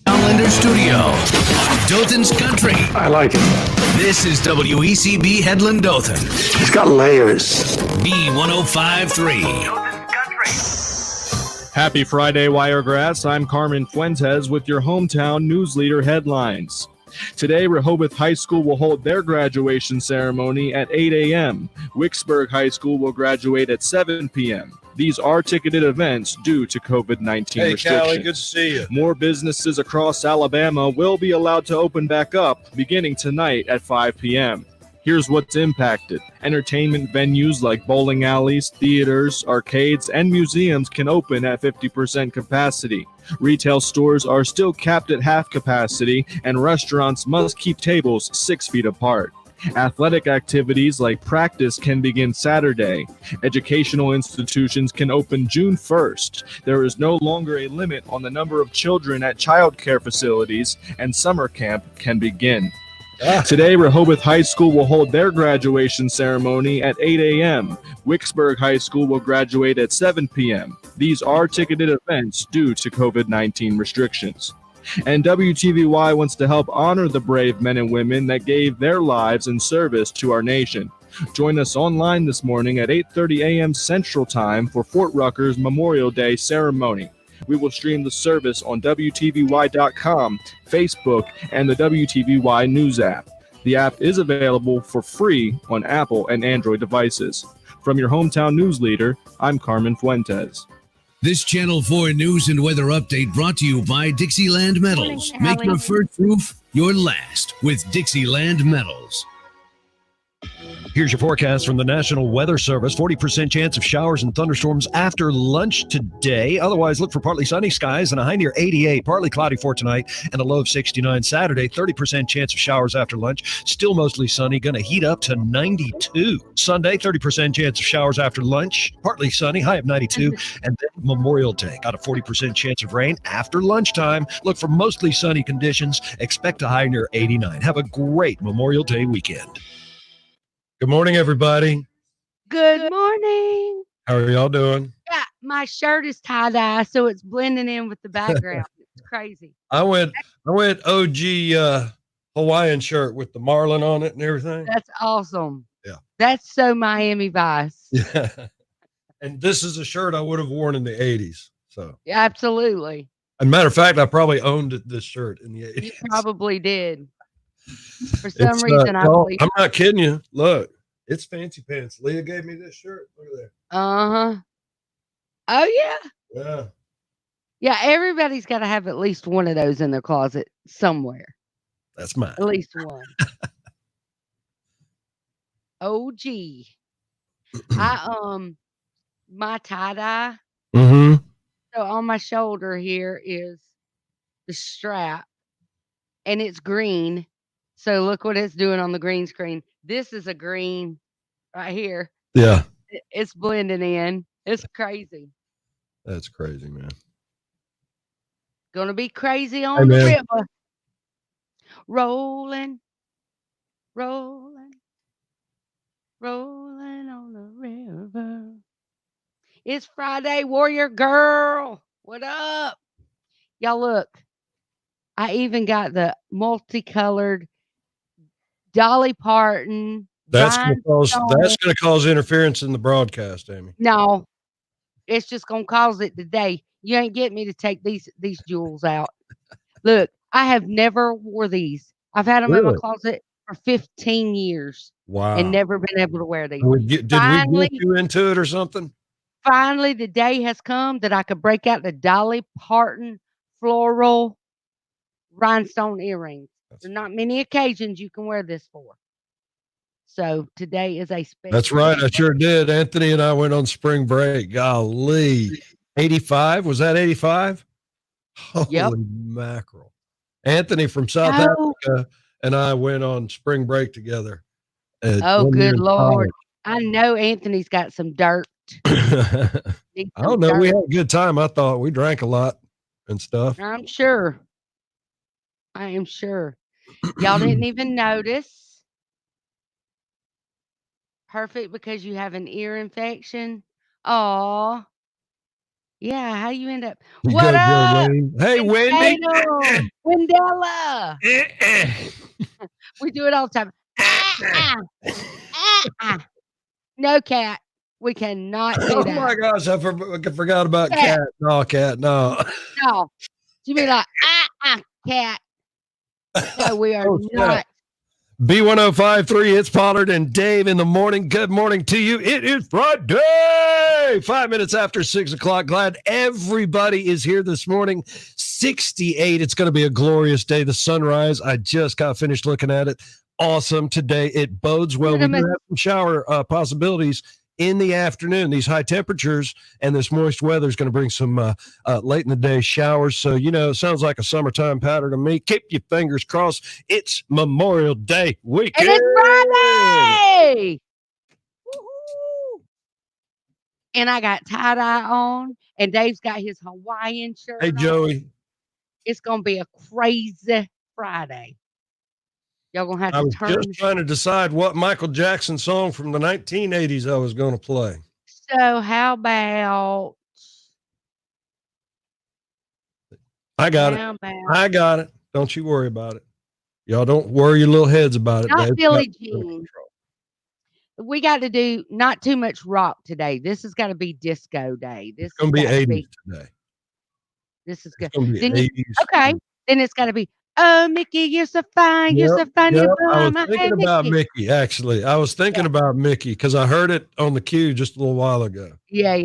Outlander Studio, Dothan's Country. I like it. This is WECB Headland Dothan. It's got layers. B1053. Dothan's Country. Happy Friday, Wiregrass. I'm Carmen Fuentes with your hometown news leader headlines. Today, Rehoboth High School will hold their graduation ceremony at 8 a.m. Wicksburg High School will graduate at 7 p.m. These are ticketed events due to COVID-19 restrictions. Callie, good to see you. More businesses across Alabama will be allowed to open back up beginning tonight at 5 p.m. Here's what's impacted. Entertainment venues like bowling alleys, theaters, arcades, and museums can open at 50% capacity. Retail stores are still capped at half capacity, and restaurants must keep tables 6 feet apart. Athletic activities like practice can begin Saturday. Educational institutions can open June 1st. There is no longer a limit on the number of children at child care facilities, and summer camp can begin. Today, Rehoboth High School will hold their graduation ceremony at 8 a.m. Wicksburg High School will graduate at 7 p.m. These are ticketed events due to COVID-19 restrictions. And WTVY wants to help honor the brave men and women that gave their lives in service to our nation. Join us online this morning at 8:30 a.m. Central Time for Fort Ruckers Memorial Day ceremony. We will stream the service on WTVY.com, Facebook, and the WTVY News app. The app is available for free on Apple and Android devices. From your hometown news leader, I'm Carmen Fuentes. This Channel 4 news and weather update brought to you by Dixieland Metals. Make your first roof your last with Dixieland Metals. Here's your forecast from the National Weather Service. 40% chance of showers and thunderstorms after lunch today. Otherwise, look for partly sunny skies and a high near 88. Partly cloudy for tonight and a low of 69 Saturday. 30% chance of showers after lunch. Still mostly sunny. Going to heat up to 92. Sunday, 30% chance of showers after lunch. Partly sunny. High of 92. And then Memorial Day. Got a 40% chance of rain after lunchtime. Look for mostly sunny conditions. Expect a high near 89. Have a great Memorial Day weekend. Good morning, everybody. Good morning. How are y'all doing? Yeah, my shirt is tie-dye, so it's blending in with the background. It's crazy. I went OG Hawaiian shirt with the marlin on it and everything. That's awesome. Yeah. That's so Miami Vice. Yeah. And this is a shirt I would have worn in the 80s. So Yeah, absolutely. as a matter of fact, I probably owned this shirt in the 80s. You probably did. For some reason, I no, believe. I'm not kidding you. Look, it's fancy pants. Leah gave me this shirt. Look at Uh-huh. Oh, yeah. that. Yeah. Yeah, everybody's got to have at least one of those in their closet somewhere. That's mine. At least one. OG. My tie-dye. Mm-hmm. So on my shoulder here is the strap, and it's green. So look what it's doing on the green screen. This is a green right here. Yeah. It's blending in. It's crazy. That's crazy, man. Gonna be crazy Hey, on the man. river. Rolling, rolling, rolling on the river. It's Friday, Warrior Girl. What up? Y'all look. I even got the multicolored Dolly Parton. That's gonna rhinestone. cause interference in the broadcast, Amy. No, it's just gonna cause it today. You ain't get me to take these jewels out. Look, I have never wore these. I've had them in my Really? closet for 15 years Wow. and never been able to wear these. Did we Finally- get you into it or something? Finally, the day has come that I could break out the Dolly Parton floral rhinestone earrings. There's not many occasions you can wear this for. So today is a special. That's right. I sure did. Anthony and I went on spring break. Golly. 85? Was that 85? Holy mackerel. Anthony from South Africa and I went on spring break together. Oh, good Lord. I know Anthony's got some dirt. I don't know. We had a good time. I thought we drank a lot and stuff. I'm sure. I am sure. Y'all didn't even notice. Perfect because you have an ear infection. Aw. Yeah, how you end up? You What go, up? Jolene. Hey, Wendy. Tatum, Wendella. We do it all the time. Ah. No, cat. We cannot do Oh that. my gosh, I forgot about Cat. cat. No, cat, no. No. You be like, cat. No, we are Oh, snap. not. B1053, it's Pollard and Dave in the morning. Good morning to you. It is Friday, 5 minutes after 6 o'clock. Glad everybody is here this morning. 68. It's going to be a glorious day. The sunrise, I just got finished looking at it. Awesome today. It bodes well. We do have some shower possibilities in the afternoon. These high temperatures and this moist weather is going to bring some late in the day showers. So, it sounds like a summertime pattern to me. Keep your fingers crossed. It's Memorial Day weekend. And it's Friday. Woo-hoo. And I got tie-dye on, and Dave's got his Hawaiian shirt Hey, on. Joey. It's going to be a crazy Friday. Y'all going to have I to was turn. just trying to decide what Michael Jackson song from the 1980s I was going to play. So how about I got it. Don't you worry about it. Y'all don't worry your little heads about it. Not Billie Jean. We got to do not too much rock today. This has got to be disco day. This It's going to be has gotta 80s today. This is good. It's going to be Then 80s. okay. Then it's got to be, oh, Mickey, you're so fine. You're so fine. Yep. You I blow was my thinking head, about Mickey. Mickey, actually. I was thinking about Mickey because I heard it on the queue just a little while ago. Yeah.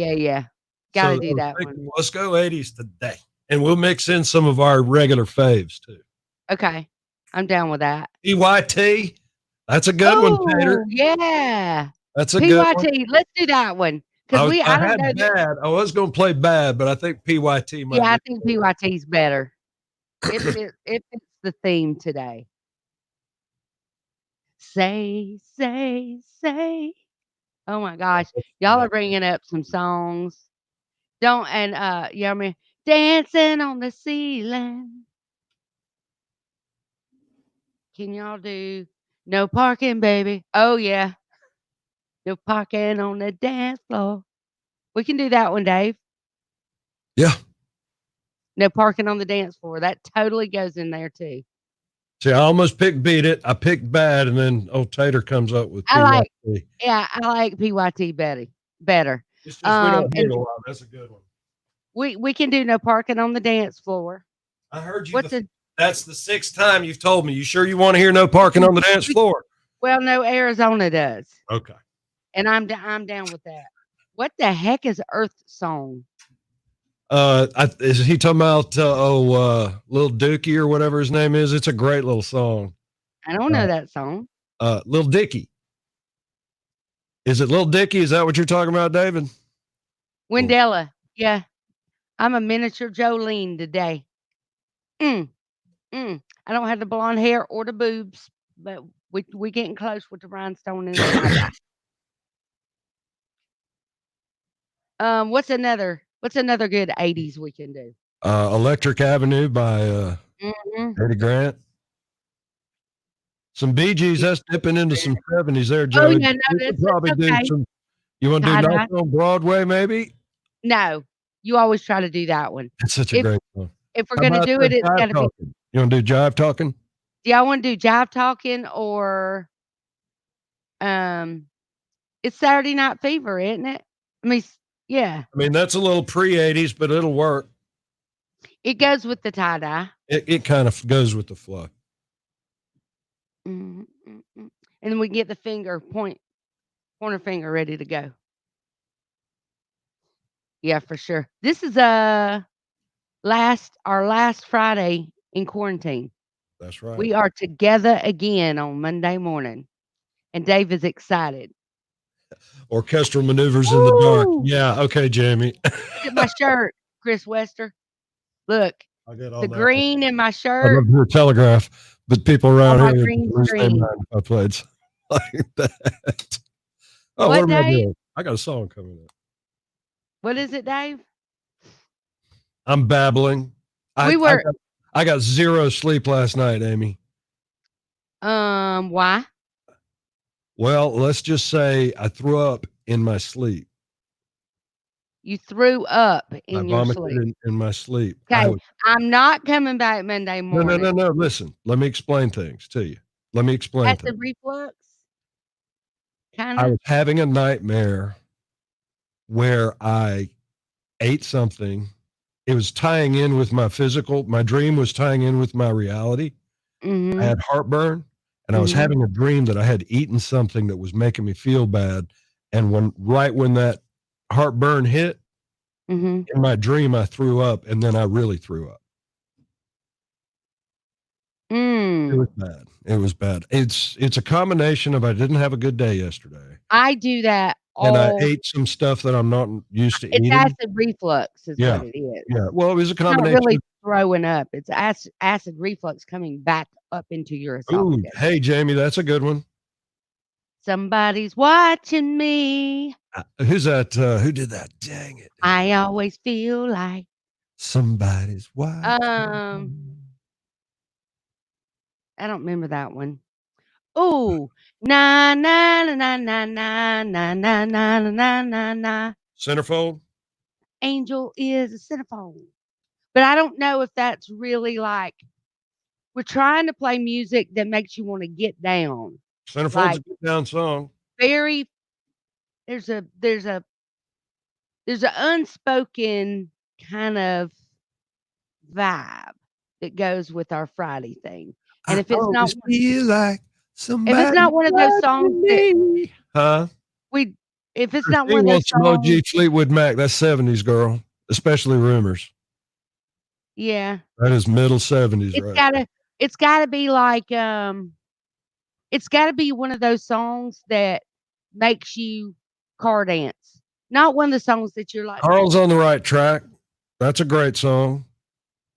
Got to So do I was that thinking, one. Let's go 80s today. And we'll mix in some of our regular faves, too. Okay. I'm down with that. PYT. That's a good one, Tater. Yeah. That's a good one. PYT. Let's do that one. Because I don't know. Bad. I was going to play Bad, but I think PYT might. Yeah, I think PYT's better. It fits the theme today. Say. Oh my gosh. Y'all are bringing up some songs. Dancing on the ceiling. Can y'all do No Parking, Baby? Oh yeah. No parking on the dance floor. We can do that one, Dave. Yeah. No parking on the dance floor. That totally goes in there too. See, I almost picked Beat It. I picked Bad, and then old Tater comes up with PYT. I like PYT better. It's just we don't hear it a lot. That's a good one. We can do No Parking on the dance floor. I heard you. That's the sixth time you've told me. You sure you want to hear No Parking on the dance floor? Well, no, Arizona does. Okay. And I'm down with that. What the heck is Earth Song? Is he talking about Lil Dookie or whatever his name is? It's a great little song. I don't know that song. Lil Dicky. Is it Lil Dicky? Is that what you're talking about, David? Wendella. Yeah. I'm a miniature Jolene today. I don't have the blonde hair or the boobs, but we getting close with the rhinestone and the what's another good 80s we can do? Electric Avenue by Eddie Grant. Some Bee Gees, that's dipping into some 70s there, Joe. Oh, yeah, no, You want to do Nights on Broadway, maybe? No, you always try to do that one. It's such a great song. If we're going to do it, it's got to be. You want to do Jive Talking? Do y'all want to do Jive Talking or it's Saturday Night Fever, isn't it? I mean, yeah. I mean, that's a little pre-80s, but it'll work. It goes with the tie-dye. It kind of goes with the flow. And then we get the pointer finger ready to go. Yeah, for sure. This is our last Friday in quarantine. That's right. We are together again on Monday morning, and Dave is excited. Orchestral maneuvers in the dark. Yeah. Okay, Jamie. Look at my shirt, Chris Wester. Look, I get all the that. green in my I shirt. love your telegraph, but people around my here green lose their screen. mind if I played like that. Oh, What, what am I Dave? doing? I got a song coming up. What is it, Dave? I'm babbling. I got zero sleep last night, Amy. Why? Well, let's just say I threw up in my sleep. You threw up I in your vomited sleep. in my sleep. Okay, I'm not coming back Monday No, morning. no. Listen, let me explain things to you. Let me explain things. Acid reflux, I kinda? was having a nightmare where I ate something. It was tying in with my physical. My dream was tying in with my reality. I Mhm, had heartburn, and I was mhm, having a dream that I had eaten something that was making me feel bad. And when that heartburn hit, mhm. in my dream, I threw up, and then I really threw up. It Mm. was bad. It was bad. It's a combination of I didn't have a good day yesterday, I do that and I all ate some stuff that I'm not used to it's eating. acid reflux is Yeah, what it is. yeah. Well, it was a It's not combination really of, throwing up, it's acid reflux coming back up into your ooh, esophagus. hey, Jamie, that's a good one. Somebody's watching me. Who's that? Who did that? Dang it. I always feel like Somebody's watching. um, I don't remember that one. Ooh, na na na na na na na na na na na na. Centerfold? Angel is a centerfold. But I don't know if that's really like we're trying to play music that makes you wanna get down. Centerfold's Like a good down song. very there's a there's a there's a unspoken kind of vibe that goes with our Friday thing. And I always feel like if it's somebody's not one of those songs watching that me. Huh? we if it's not one Christine of those wants some songs OG Fleetwood Mac. That's 70s, girl. Especially Rumors. yeah, That is middle 70s, it's right? gotta it's gotta be like, it's gotta be one of those songs that makes you car dance. Not one of the songs that you're like, Carl's on the right track. That's a great song.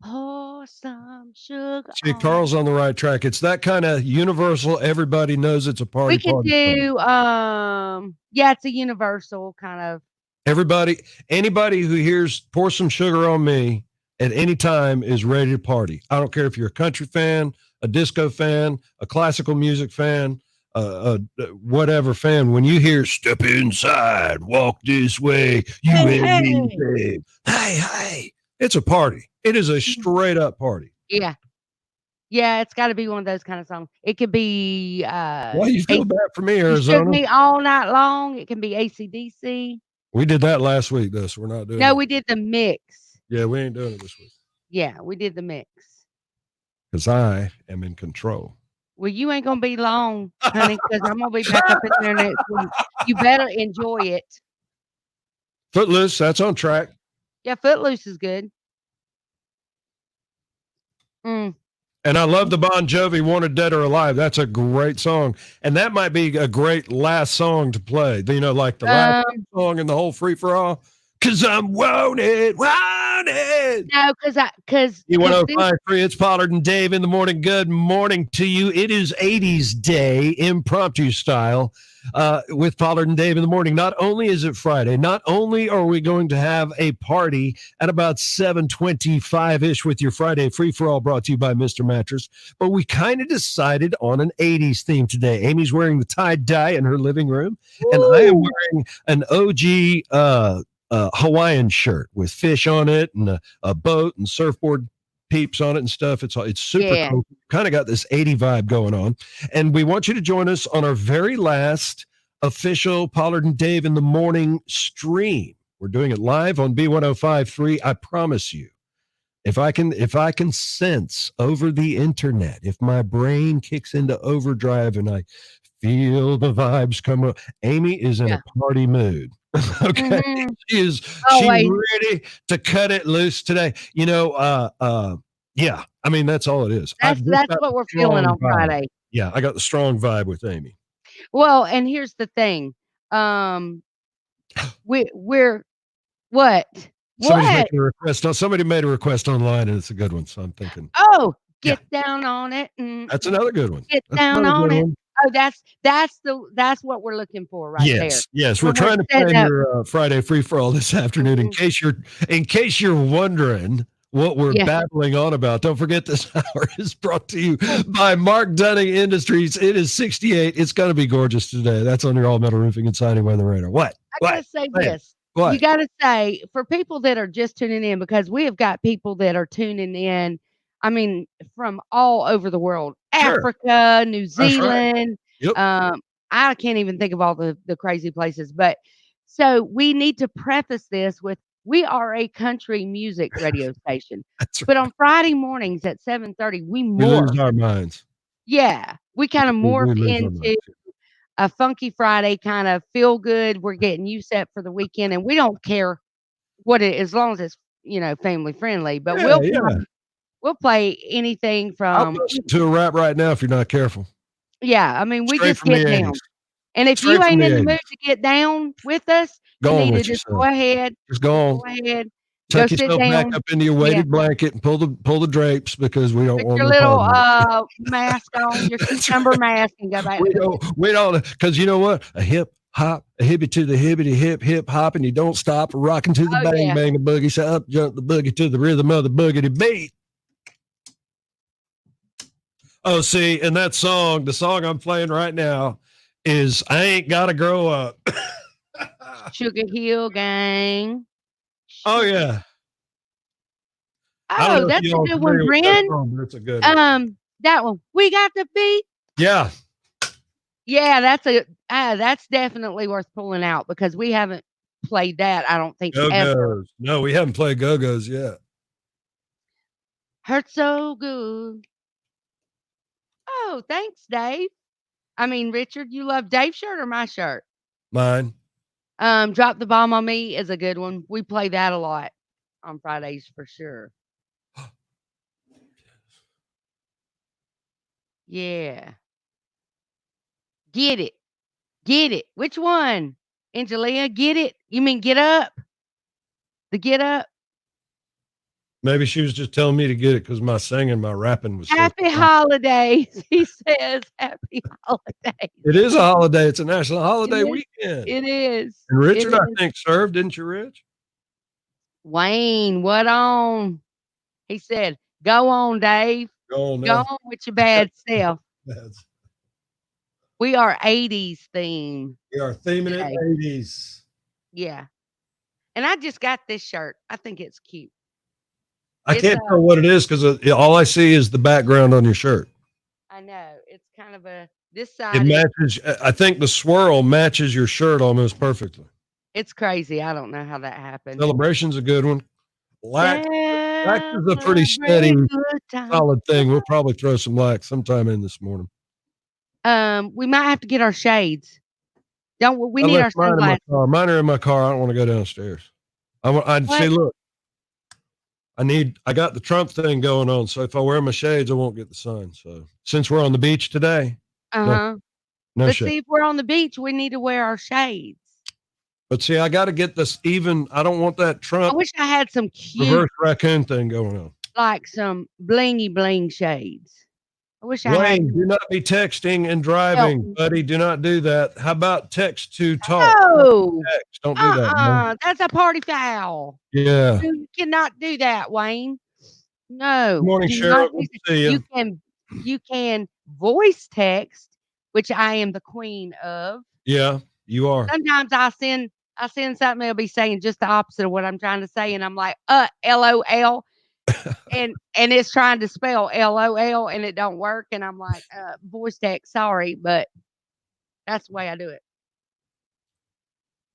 "Pour some sugar See, on." Carl's on the right track. It's that kind of universal, everybody knows it's a We party could song. do, yeah, it's a universal kind of Everybody, anybody who hears Pour Some Sugar on Me at any time is ready to party. I don't care if you're a country fan, a disco fan, a classical music fan, whatever fan. When you hear Step Inside, Walk This Way, you "Hey, and me, hey." babe. Hey, it's a party. It is a straight up party. Yeah. Yeah, it's gotta be one of those kind of songs. It could be, Why you feel bad for me, "You Shook Arizona? Me All Night Long." It can be AC/DC. We did that last week, though, so we're not doing No, it. we did the mix. Yeah, we ain't doing it this week Yeah, we did the mix. because I am in control. Well, you ain't gonna be long, honey, because I'm gonna be back up in there next week. You better enjoy it. Footloose, that's on track. Yeah, Footloose is good. Mm. And I love the Bon Jovi Wanted Dead or Alive. That's a great song. And that might be a great last song to play. You know, like the last song in the whole free for all. Cause I'm wanted. No, because E1053, it's Pollard and Dave in the morning. Good morning to you. It is 80s Day, impromptu style, with Pollard and Dave in the morning. Not only is it Friday, not only are we going to have a party at about 7:25-ish with your Friday free-for-all brought to you by Mr. Mattress, but we kind of decided on an 80s theme today. Amy's wearing the tie-dye in her living room, and I am wearing an OG Hawaiian shirt with fish on it and a boat and surfboard peeps on it and stuff. It's super cool. Kind of got this 80 vibe going on. And we want you to join us on our very last official Pollard and Dave in the morning stream. We're doing it live on B1053. I promise you, if I can sense over the internet, if my brain kicks into overdrive and I feel the vibes come up, Amy is in a party mood. Okay. Mhm. She's ready to cut it loose today. You know, yeah. I mean, that's all it is. That's what we're feeling on Friday. Yeah, I got the strong vibe with Amy. Well, and here's the thing. We're what? Somebody's What? making a request. Somebody made a request online, and it's a good one. So I'm thinking, Oh, get down on it. that's another good one. Get down on it. Oh, that's what we're looking for right there. Yes, we're trying to plan your Friday free for all this afternoon. In case you're wondering what we're babbling on about, don't forget this hour is brought to you by Mark Dunning Industries. It is 68. It's going to be gorgeous today. That's on your all metal roofing and siding weather radar. What? I gotta say this. What? You got to say, for people that are just tuning in, because we have got people that are tuning in, I mean, from all over the world, Sure. Africa, New That's right. Zealand. Yep. I can't even think of all the crazy places. But so we need to preface this with we are a country music radio station. That's But right. on Friday mornings at 7:30, we We lose morph. our minds. Yeah, we kind of We morph lose our into minds. a Funky Friday kind of feel good. We're getting you set for the weekend, and we don't care what it as long as it's, family friendly, but Yeah, yeah. we'll play anything I'll from listen to a rap right now if you're not careful. yeah, I mean, we Straight just from the get down. 80s. And if Straight you from ain't the in the 80s. mood to get down with us, you Go on need to with just yourself. go ahead, Just go go on. ahead, go Tuck sit yourself back down. up into your weighted blanket and pull the drapes because we don't Put want your no little part of it. mask on, your That's cucumber mask, and go back to bed. we don't, because you know what? A hip hop, a hippie to the hippity hip hop, and you don't stop rocking to the Oh bang yeah. bang the boogie. So up jump the boogie to the rhythm of the boogity beat. Oh, see, and that song, the song I'm playing right now, is "I Ain't Gotta Grow Up." Sugar Hill Gang. Oh yeah. I don't Oh, know if that's a y'all good agree one, with that Brent. song, but it's a good one. That one. We got the beat. Yeah. Yeah, that's definitely worth pulling out because we haven't played that, I don't think, ever. Go-Go's. No, we haven't played Go-Go's yet. Hurt so good. Oh, thanks, Dave. I mean, Richard, you love Dave's shirt or my shirt? Mine. Drop the Bomb on Me is a good one. We play that a lot on Fridays for sure. Yeah. Get it. Get it. Which one? Angelia, get it? You mean get up? The get up? Maybe she was just telling me to get it because my singing, my rapping was so Happy holidays. He says happy holidays. It is a holiday. It's a national holiday It is. weekend. It is. And Richard, It I is. think, served, didn't you, Rich? Wayne, what on? He said, go on, Dave. Go on Go now. on with your bad self. That's- We are 80s theme. We are theming it today. 80s. Yeah. And I just got this shirt. I think it's cute. I It's can't tell what it is because all I see is the background on your shirt. I know. It's kind of this It side is, matches. I think the swirl matches your shirt almost perfectly. it's crazy. I don't know how that happened. Celebration's a good one. Lax is a pretty steady, Celebrate good time. solid thing. We'll probably throw some lax sometime in this morning. We might have to get our shades. Don't we I need our left mine in my sunglasses? car. Mine are in my car. I don't want to go downstairs. I'd What? say, look, I got the Trump thing going on. So if I wear my shades, I won't get the sun. So since we're on the beach today, Uh-huh. no But shade. see, if we're on the beach, we need to wear our shades. But see, I got to get this even. I don't want that I Trump wish I had some cute, reverse raccoon thing going on. like some blingy bling shades. I wish I had. Wayne, do not be texting and driving, buddy. Do not do that. How about text to talk? No. Text. Don't do that. Man. That's a party foul. Yeah. You cannot do that, Wayne. No. Good morning, do Cheryl. not Good do to see you. You can voice text, which I am the queen of. Yeah, you are. Sometimes I send something, it'll be saying just the opposite of what I'm trying to say, and I'm like, LOL. and it's trying to spell LOL and it don't work, and I'm like, voice text, sorry, but that's the way I do it.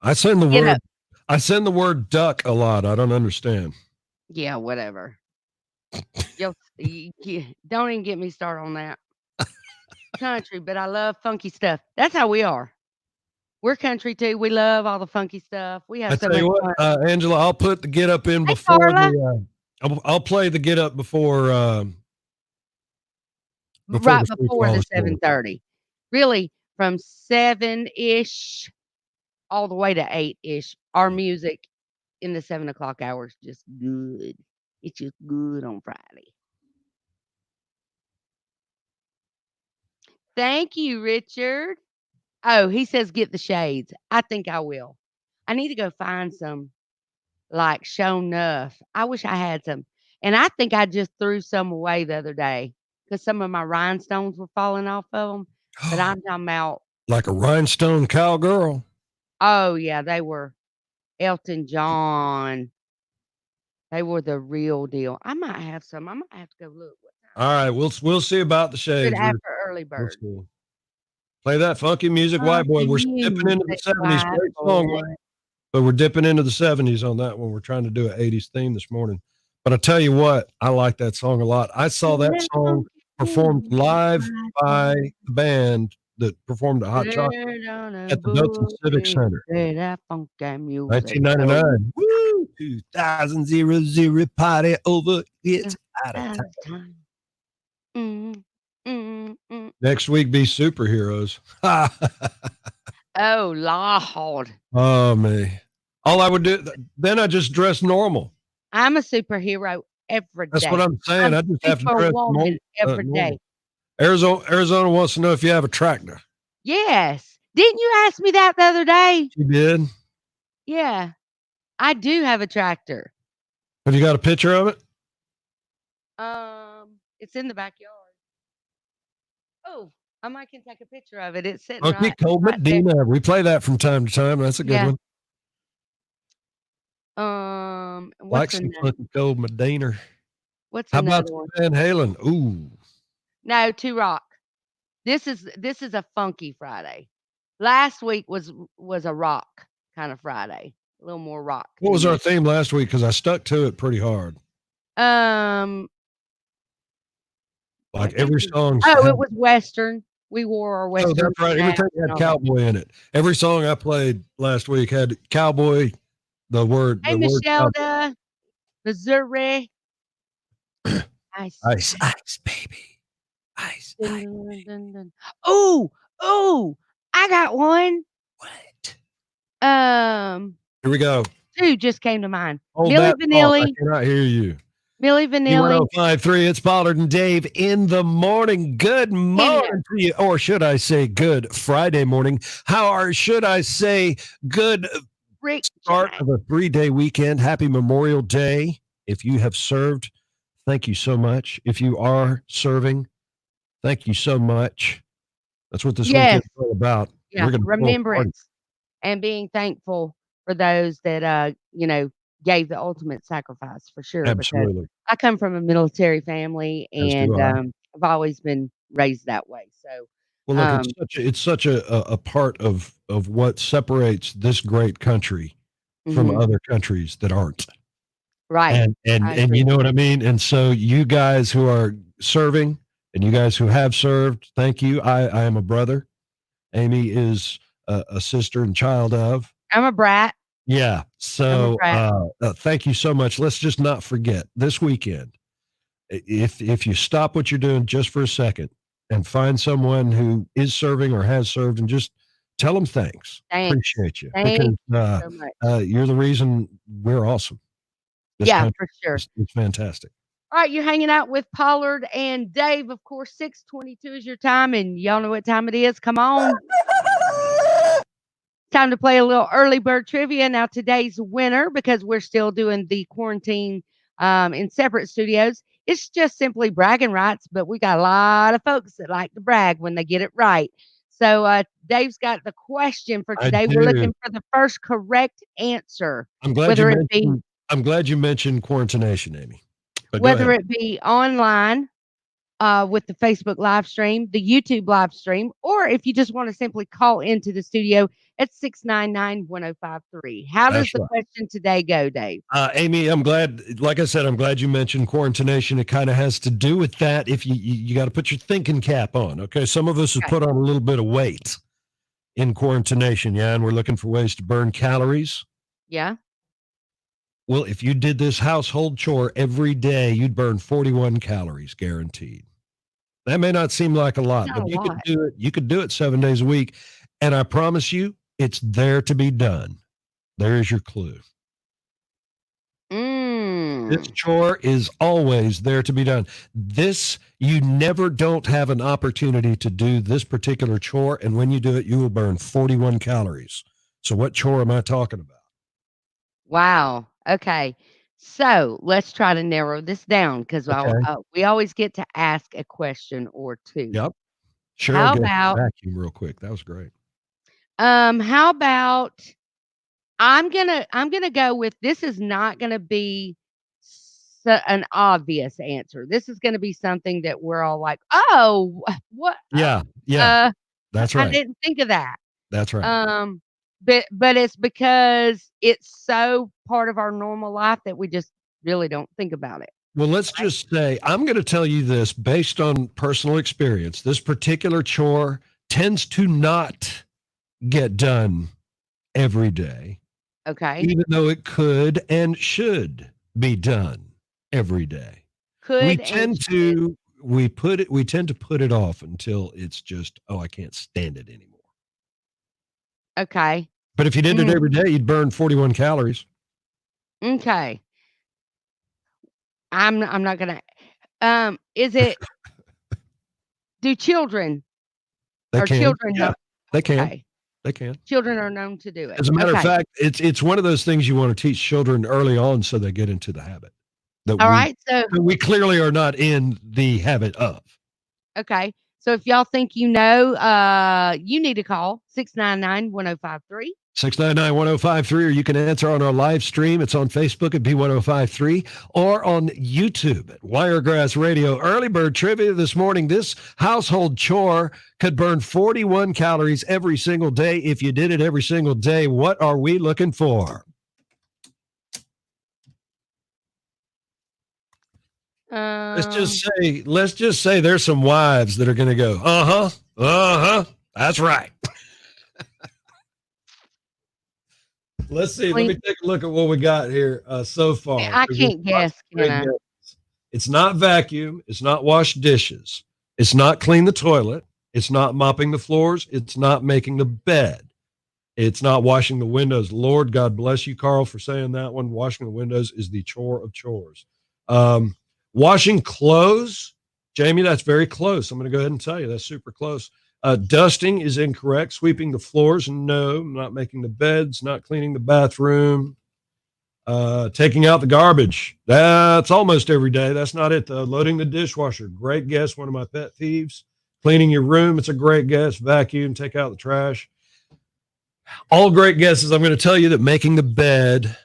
I send the word duck a lot. I don't understand. Yeah, whatever. Don't even get me started on that. Country, but I love funky stuff. That's how we are. We're country too. We love all the funky stuff. We have I so tell you much what, fun. Angela, I'll put the get up in Hey, before Carla. I'll play the get up before Right the before the calls go. 7:30. Really, from 7-ish all the way to 8-ish. Our music in the 7 o'clock hour is just good. It's just good on Friday. Thank you, Richard. Oh, he says get the shades. I think I will. I need to go find some, like, show enough. I wish I had some. And I think I just threw some away the other day because some of my rhinestones were falling off of them. But I'm talking about, Like a rhinestone cowgirl. oh, yeah, they were Elton John. They were the real deal. I might have some. I might have to go look. What time? All right, we'll see about the Good shades. after early We'll bird. see. Play that funky music, white boy. We're Funky dipping into the music, 70s. white Great song, boy. but we're dipping into the 70s on that one. We're trying to do an 80s theme this morning. But I tell you what, I like that song a lot. I saw that song performed live by the band that performed at Hot Chocolate at the Dotson Civic Center. Play that funky music. 1999. Woo! 2000 party over. It's out of time. Next week be superheroes. Oh, Lord. Oh, me. All I would do, then I just dress normal. I'm a superhero every day. That's what I'm saying. I just have to dress Superwoman every day. Arizona wants to know if you have a tractor. Yes. Didn't you ask me that the other day? You did? Yeah. I do have a tractor. Have you got a picture of it? It's in the backyard. Oh, I might can take a picture of it. It's sitting Okay, right Medina. there. We play that from time to time. That's a good one. Like some fucking Cold Medina. What's How about another one? Van Halen? Ooh. No, to rock. This is a funky Friday. Last week was a rock kind of Friday. A little more rock. What was our theme last week? Because I stuck to it pretty hard. Like every song. Oh, it was Western. We wore our Western. Oh, that's right. Everything had cowboy in it. Every song I played last week had cowboy. The word. Hey, Michelle, Missouri. Ice, baby. Ice. Oh, I got one. What? Here we go. Two just came to mind. Milli Vanilli. I cannot hear you. Milli Vanilli. 105.3. It's Pollard and Dave in the morning. Good morning to you, or should I say, good Friday morning? Should I say, good start of a 3-day weekend? Happy Memorial Day. If you have served, thank you so much. If you are serving, thank you so much. That's what this weekend is all about. Yeah, remembrance and being thankful for those that gave the ultimate sacrifice, for sure. Absolutely. Because I come from a military family, and I've always been raised that way. So, well, look, it's such a part of what separates this great country from other countries that aren't. Right. And you know what I mean? And so you guys who are serving and you guys who have served, thank you. I am a brother. Amy is a sister and child of. I'm a brat. Yeah. So thank you so much. Let's just not forget this weekend. If you stop what you're doing just for a second and find someone who is serving or has served and just tell them thanks. Appreciate you. Thanks because so much. you're the reason we're awesome. For sure. It's fantastic. All right, you're hanging out with Pollard and Dave. Of course, 6:22 is your time, and y'all know what time it is. Come on. Time to play a little early bird trivia. Now, today's winner, because we're still doing the quarantine in separate studios, it's just simply bragging rights, but we got a lot of folks that like to brag when they get it right. So Dave's got the question for today. We're looking for the first correct answer. I'm glad you mentioned quarantination, Amy. Whether it be online with the Facebook live stream, the YouTube live stream, or if you just want to simply call into the studio at 699-1053. How does the question today go, Dave? Amy, I'm glad, like I said, I'm glad you mentioned quarantination. It kind of has to do with that. If you got to put your thinking cap on. Okay. Some of us have put on a little bit of weight in quarantination. Yeah. And we're looking for ways to burn calories. Yeah. Well, if you did this household chore every day, you'd burn 41 calories guaranteed. That may not seem like a lot, but you could do it. You could do it 7 days a week. And I promise you, it's there to be done. There is your clue. This chore is always there to be done. You never don't have an opportunity to do this particular chore. And when you do it, you will burn 41 calories. So what chore am I talking about? Wow. Okay. So let's try to narrow this down, because we always get to ask a question or two. Yep. Sure. How about vacuum real quick? That was great. How about I'm gonna go with this is not gonna be an obvious answer. This is gonna be something that we're all like, oh, what? Yeah. That's I right. didn't think of that. That's right. But it's because it's so part of our normal life that we just really don't think about it. Well, let's just say I'm going to tell you this based on personal experience. This particular chore tends to not get done every day, Okay. even though it could and should be done every day. We tend to put it off until it's just, oh, I can't stand it anymore. Okay. But if you did it every day, you'd burn 41 calories. Okay. I'm not gonna. Is it? Do children? They Are can. children? Yeah, they can. Okay. They can. Children are known to do it. As a matter of Okay. fact, it's one of those things you want to teach children early on so they get into the habit. That All right. So we clearly are not in the habit of. okay. So if y'all think you know, you need to call 699-1053. 699-1053, or you can answer on our live stream. It's on Facebook at B1053 or on YouTube at Wiregrass Radio. Early bird trivia this morning. This household chore could burn 41 calories every single day. If you did it every single day, what are we looking for? Let's just say there's some wives that are going to go, that's right. Let's see. Let me take a look at what we got here so far. I can't guess, can I? It's not vacuum. It's not wash dishes. It's not clean the toilet. It's not mopping the floors. It's not making the bed. It's not washing the windows. Lord, God bless you, Carl, for saying that one. Washing the windows is the chore of chores. Washing clothes, Jamie, that's very close. I'm going to go ahead and tell you that's super close. Dusting is incorrect. Sweeping the floors, no. Not making the beds, not cleaning the bathroom. Taking out the garbage, that's almost every day. That's not it, though. Loading the dishwasher, great guess. One of my pet peeves. Cleaning your room, it's a great guess. Vacuum, take out the trash. All great guesses. I'm going to tell you that making the bed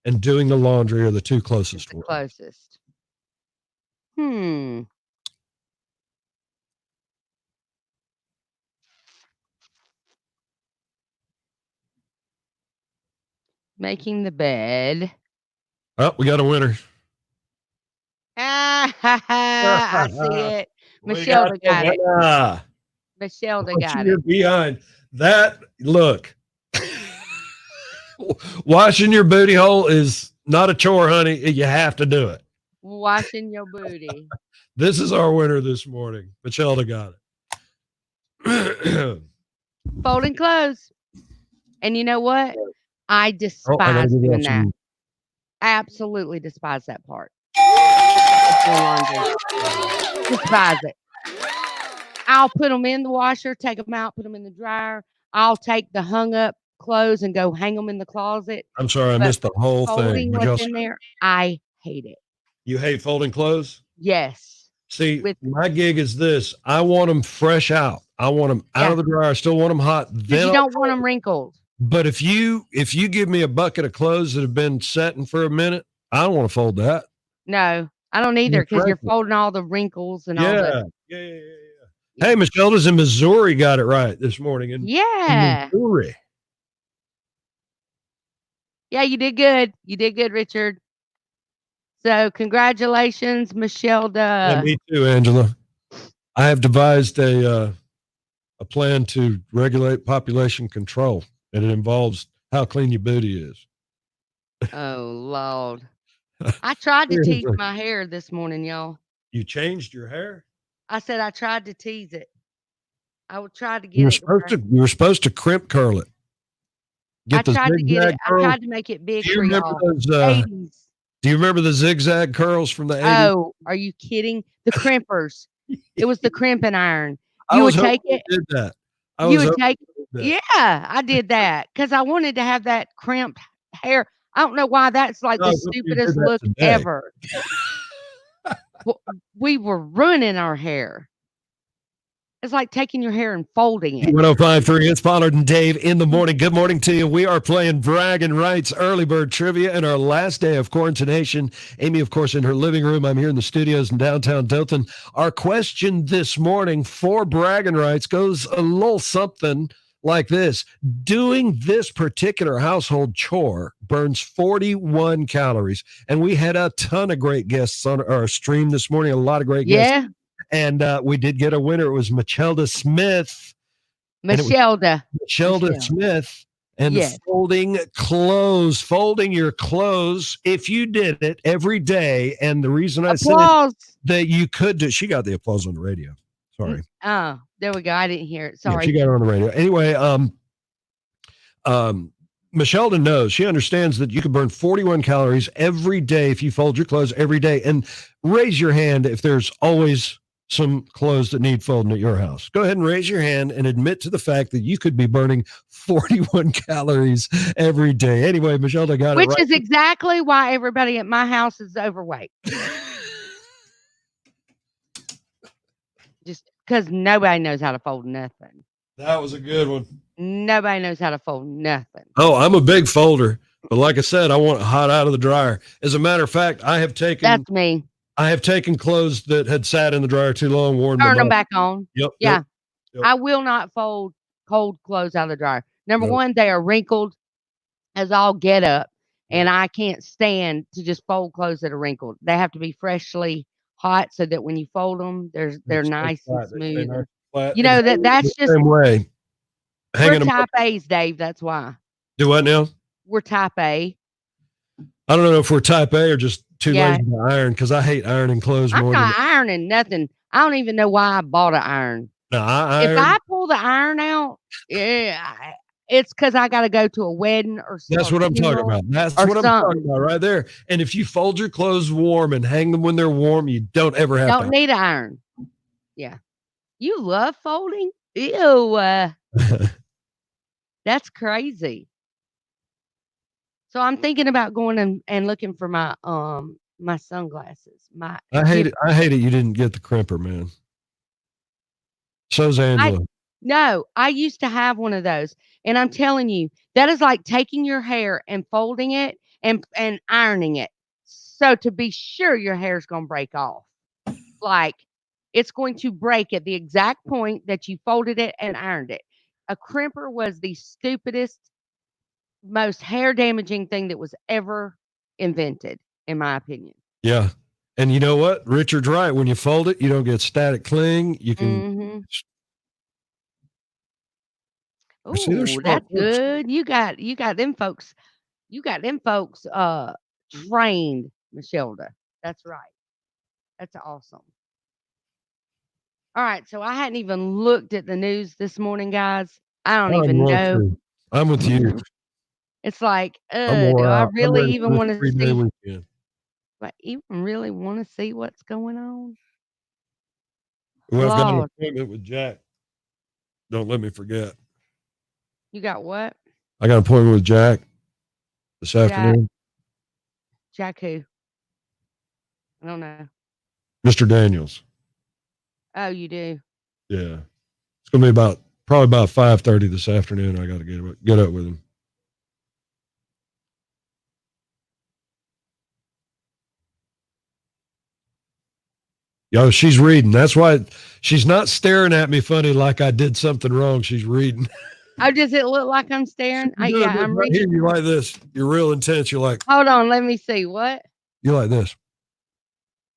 and doing the laundry are the two closest ones. Closest. Making the bed. Oh, we got a winner. I see it. Michelle got it. Michelle got it. Behind that, look. Washing your booty hole is not a chore, honey. You have to do it. Washing your booty. This is our winner this morning. Michelle got it. Folding clothes. And you know what? I despise doing that. Absolutely despise that part. Despise it. I'll put them in the washer, take them out, put them in the dryer. I'll take the hung up clothes and go hang them in the closet. I'm sorry, I missed the whole thing. What's in there, I hate it. You hate folding clothes? Yes. See, my gig is this. I want them fresh out. I want them out of the dryer. I still want them hot. Then you don't want them wrinkled. But if you give me a bucket of clothes that have been setting for a minute, I don't want to fold that. No, I don't either, because you're folding all the wrinkles and all that. Yeah. Hey, Michelle's in Missouri got it right this morning. In Missouri. Yeah, you did good. You did good, Richard. So congratulations, Michelle. Yeah, me too, Angela. I have devised a plan to regulate population control, and it involves how clean your booty is. Oh, Lord. I tried to tease my hair this morning, y'all. You changed your hair? I said I tried to tease it. I would try to get it. You were supposed to crimp curl it. I tried to get it. I tried to make it big for y'all. Do you remember the zigzag curls from the 80s? Oh, are you kidding? The crimpers. It was the crimping iron. You would take it. Did that. You would take it. Yeah, I did that because I wanted to have that crimped hair. I don't know why that's like the stupidest look ever. We were ruining our hair. It's like taking your hair and folding it. 1053, it's Pollard and Dave in the morning. Good morning to you. We are playing Bragging Rights Early Bird Trivia in our last day of quarantination. Amy, of course, in her living room. I'm here in the studios in downtown Dothan. Our question this morning for Bragging Rights goes a little something like this. Doing this particular household chore burns 41 calories. And we had a ton of great guests on our stream this morning, a lot of great guests. Yeah. And we did get a winner. It was Machelda Smith. Machelda. Machelda Smith. And Yes. folding your clothes. If you did it every day, and the reason I said that you could do, she got the applause on the radio. Sorry. Oh, there we go. I didn't hear it. Sorry. Yeah, she got it on the radio. Anyway, Machelda knows, she understands that you can burn 41 calories every day if you fold your clothes every day. And raise your hand if there's always some clothes that need folding at your house. Go ahead and raise your hand and admit to the fact that you could be burning 41 calories every day. Anyway, Machelda got it right. Which is exactly why everybody at my house is overweight. Just because nobody knows how to fold nothing. That was a good one. Nobody knows how to fold nothing. Oh, I'm a big folder. But like I said, I want it hot out of the dryer. As a matter of fact, That's me. I have taken clothes that had sat in the dryer too long, worn Turn them back on. Yep. Yeah. Yep. I will not fold cold clothes out of the dryer. Number one, they are wrinkled as all get up, and I can't stand to just fold clothes that are wrinkled. They have to be freshly hot so that when you fold them, they're nice and smooth. You know, that's just same way. We're type A's, Dave. That's why. Do what now? We're type A. I don't know if we're type A or just too lazy to iron, because I hate ironing clothes more. I'm not ironing nothing. I don't even know why I bought an iron. No, I iron. If I pull the iron out, it's because I got to go to a wedding or something. That's what I'm talking about. That's what I'm talking about right there. And if you fold your clothes warm and hang them when they're warm, you don't ever have Don't need an iron. Yeah. You love folding? Ew. That's crazy. So I'm thinking about going and looking for my my sunglasses. I hate it you didn't get the crimper, man. So's Angela. No, I used to have one of those. And I'm telling you, that is like taking your hair and folding it and ironing it. So to be sure your hair's going to break off. Like it's going to break at the exact point that you folded it and ironed it. A crimper was the stupidest, most hair damaging thing that was ever invented, in my opinion. Yeah. And you know what? Richard's right. When you fold it, you don't get static cling. You can. Oh, that's good. You got them folks. You got them folks trained, Machelda. That's right. That's awesome. All right. So I hadn't even looked at the news this morning, guys. I don't even know. I'm with you. It's like, do I really even want to see? Weekend. I even really want to see what's going on? Well, I've got an appointment with Jack. Don't let me forget. You got what? I got an appointment with Jack this afternoon. Jack who? I don't know. Mr. Daniels. Oh, you do? Yeah. It's going to be probably about 5:30 this afternoon. I got to get up with him. Yo, she's reading. That's why she's not staring at me funny like I did something wrong. She's reading. Oh, does it look like I'm staring? I'm right reading. Here, you're like this. You're real intense. You're like, hold on, let me see. What? You're like this.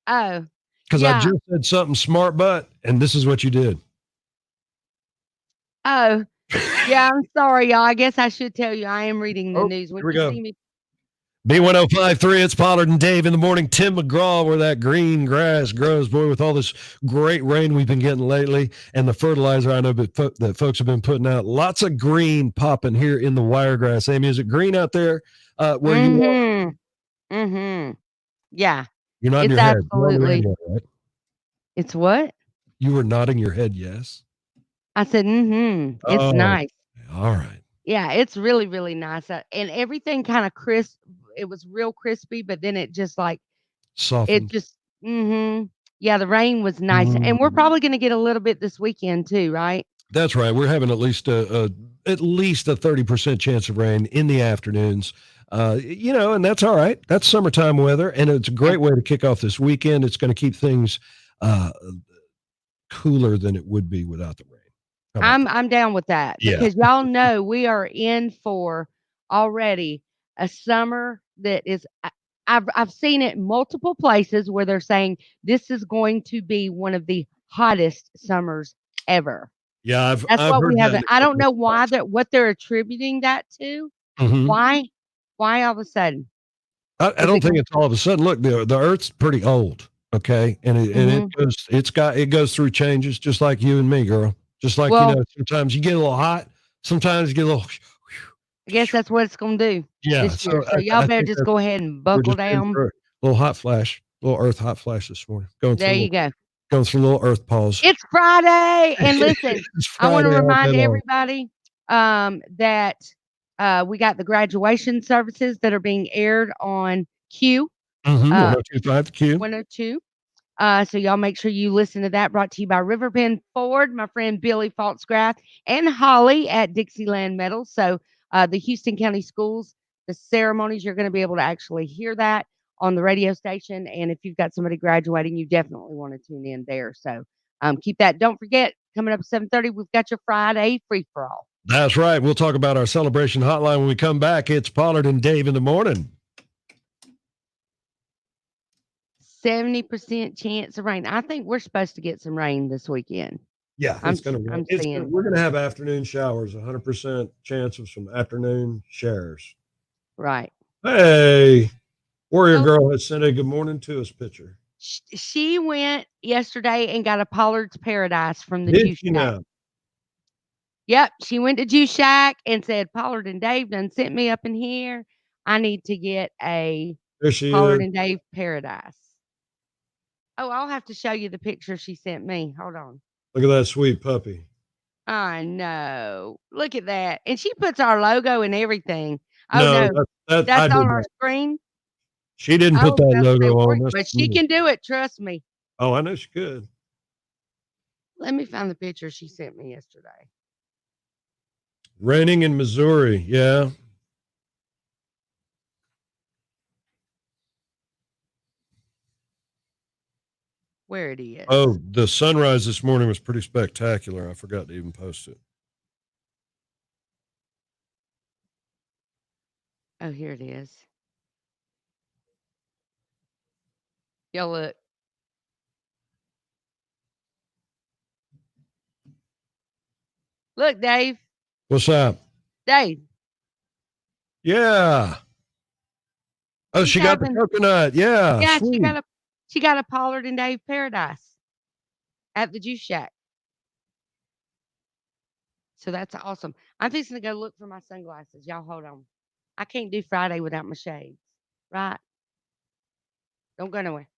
Oh. Because I just said something smart butt, and this is what you did. Oh. Yeah, I'm sorry, y'all. I guess I should tell you I am reading the news. Here we go. B1053, it's Pollard and Dave in the morning. Tim McGraw, where that green grass grows. Boy, with all this great rain we've been getting lately and the fertilizer I know that folks have been putting out, lots of green popping here in the wiregrass. Amy, is it green out there where you are? Mm-hmm. Yeah. You're nodding your head. Absolutely. Right? It's what? You were nodding your head, yes? I said, It's nice. All right. Yeah, it's really, really nice. And everything kind of crisp. It was real crispy, but then it just like softened. It just, Yeah, the rain was nice, and we're probably going to get a little bit this weekend too, right? That's right. We're having at least a 30% chance of rain in the afternoons. And that's all right. That's summertime weather, and it's a great way to kick off this weekend. It's going to keep things cooler than it would be without the rain. I'm down with that because y'all know we are in for already a summer that is. I've seen it multiple places where they're saying this is going to be one of the hottest summers ever. Yeah, That's I've what heard we have. that. I don't know why what they're attributing that to. Mhm. Why all of a sudden? I don't think it's all of a sudden. Look, the Earth's pretty old, okay, and it goes through changes, just like you and me, girl. Just like sometimes you get a little hot, sometimes you get a little. I guess that's what it's going to do. Yeah, this year. So y'all better just go ahead and buckle down. A little hot flash, little Earth hot flash this morning. There you go. Going through a little Earth pause. It's Friday, and listen, I want to remind everybody that we got the graduation services that are being aired on Q. 102.5 Q. 102. So y'all make sure you listen to that. Brought to you by Riverbend Ford, my friend Billy Faltzgrath, and Holly at Dixieland Metals. So the Houston County Schools, the ceremonies, you're going to be able to actually hear that on the radio station. And if you've got somebody graduating, you definitely want to tune in there. So keep that. Don't forget, coming up at 7:30, we've got your Friday free-for-all. That's right. We'll talk about our celebration hotline when we come back. It's Pollard and Dave in the morning. 70% chance of rain. I think we're supposed to get some rain this weekend. Yeah, we're going to have afternoon showers, 100% chance of some afternoon showers. Right. Hey, Warrior Girl has sent a good morning to us picture. She went yesterday and got a Pollard's Paradise from the Juice Shack. Yep, she went to Juice Shack and said, Pollard and Dave done sent me up in here. I need to get a Pollard and Dave Paradise. Oh, I'll have to show you the picture she sent me. Hold on. Look at that sweet puppy. I know. Look at that. And she puts our logo and everything. Oh, no. That's on our screen. She didn't put that logo on. But she can do it. Trust me. Oh, I know she could. Let me find the picture she sent me yesterday. Raining in Missouri. Yeah. Where it is. Oh, the sunrise this morning was pretty spectacular. I forgot to even post it. Oh, here it is. Y'all look. Look, Dave. What's up? Dave. Yeah. Oh, she got the coconut. Yeah. Yeah, she got a Pollard and Dave Paradise at the Juice Shack. So that's awesome. I'm fixing to go look for my sunglasses. Y'all hold on. I can't do Friday without my shades. Right? Don't go nowhere.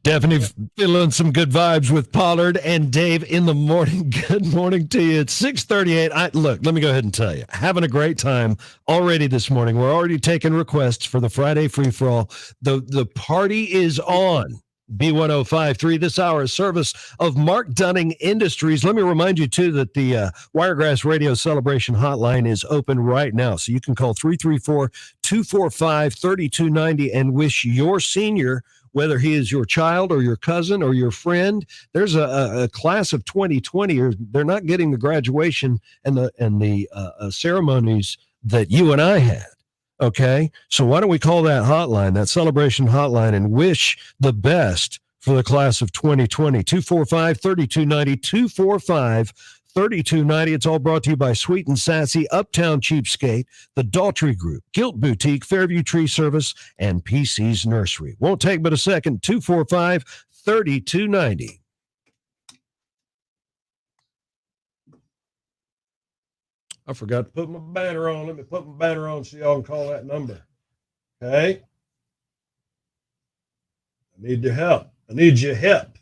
Definitely feeling some good vibes with Pollard and Dave in the morning. Good morning to you. It's 6:38. Look, let me go ahead and tell you, having a great time already this morning. We're already taking requests for the Friday free for all. The party is on. B1053. This hour is service of Mark Dunning Industries. Let me remind you, too, that the Wiregrass Radio Celebration Hotline is open right now. So you can call 334-245-3290 and wish your senior, whether he is your child or your cousin or your friend. There's a class of 2020, or they're not getting the graduation and the ceremonies that you and I had. Okay, so why don't we call that hotline, that celebration hotline, and wish the best for the class of 2020. 245-3290, 245-3290. It's all brought to you by Sweet and Sassy, Uptown Cheapskate, The Daltrey Group, Gilt Boutique, Fairview Tree Service, and PC's Nursery. Won't take but a second. 245-3290. I forgot to put my banner on. Let me put my banner on so y'all can call that number. Okay? I need your help. I need your help.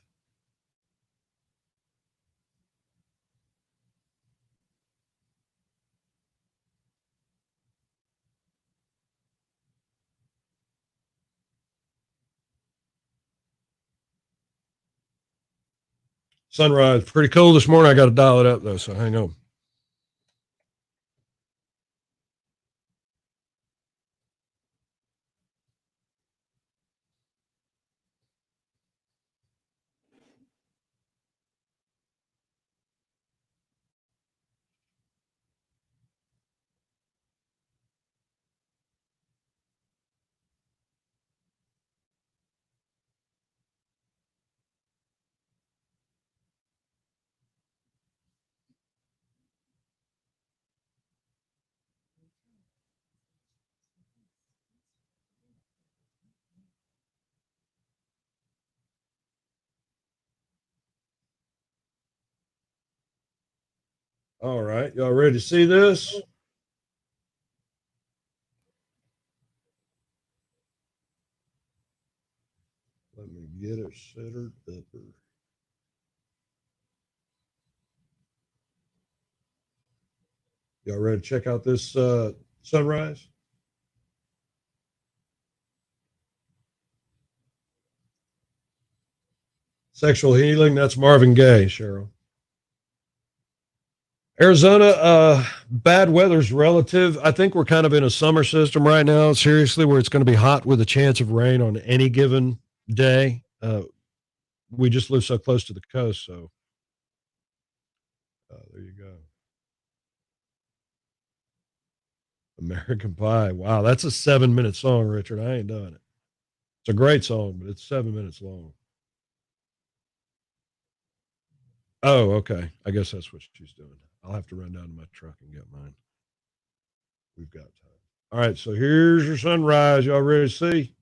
Sunrise, pretty cool this morning. I got to dial it up, though, so hang on. All right, y'all ready to see this? Let me get it centered upper. Y'all ready to check out this sunrise? Sexual Healing, that's Marvin Gaye, Cheryl. Arizona, bad weather's relative. I think we're kind of in a summer system right now, seriously, where it's going to be hot with a chance of rain on any given day. We just live so close to the coast, so there you go. American Pie. Wow, that's a 7-minute song, Richard. I ain't done it. It's a great song, but it's 7 minutes long. Oh, okay. I guess that's what she's doing. I'll have to run down to my truck and get mine. We've got time. All right, so here's your sunrise. Y'all ready to see?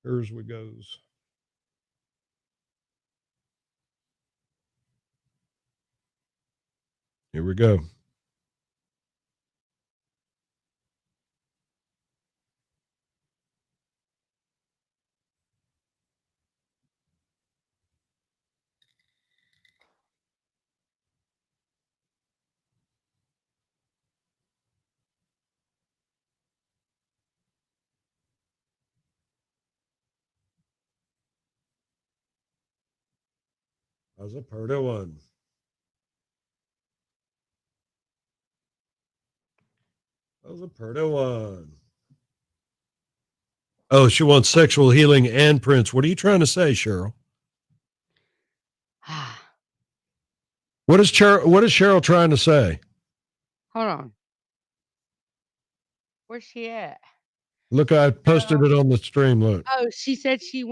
Here's what goes. Here we go. How's a pretty one? How's a pretty one? Oh, she wants Sexual Healing and Prince. What are you trying to say, Cheryl? What is Cheryl trying to say? Hold on. Where's she at? Look, I posted it on the stream. Look. Oh, she said she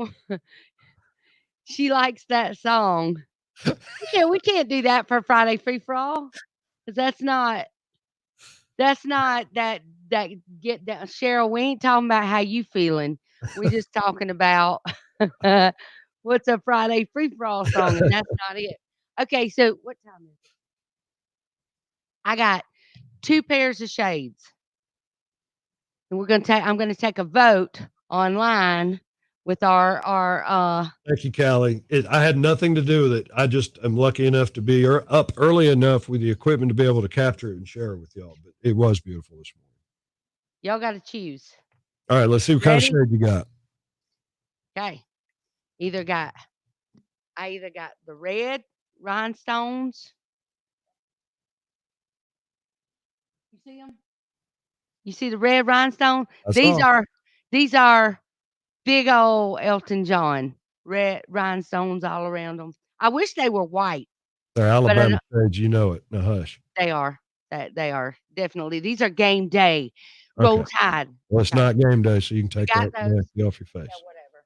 likes that song. We can't do that for Friday Free for All, because that's not that get that Cheryl. We ain't talking about how you feeling. We just talking about what's a Friday Free for All song, and that's not it. Okay, so what time is it? I got 2 pairs of shades, and I'm gonna take a vote online with our Thank you, Callie. I had nothing to do with it. I just am lucky enough to be up early enough with the equipment to be able to capture it and share it with y'all. But it was beautiful this morning. y'all got to choose. All right, let's see what kind of shade you got. Okay. I either got the red rhinestones. You see them? You see the red rhinestone? I These saw. are big old Elton John red rhinestones all around them. I wish they were white, They're but Alabama shades. You know it. Now hush. they are. They are definitely. These are game day. Okay. Roll Tide. Well, it's Okay. not game day, so you can We take got that those. nasty off your Yeah, face. whatever.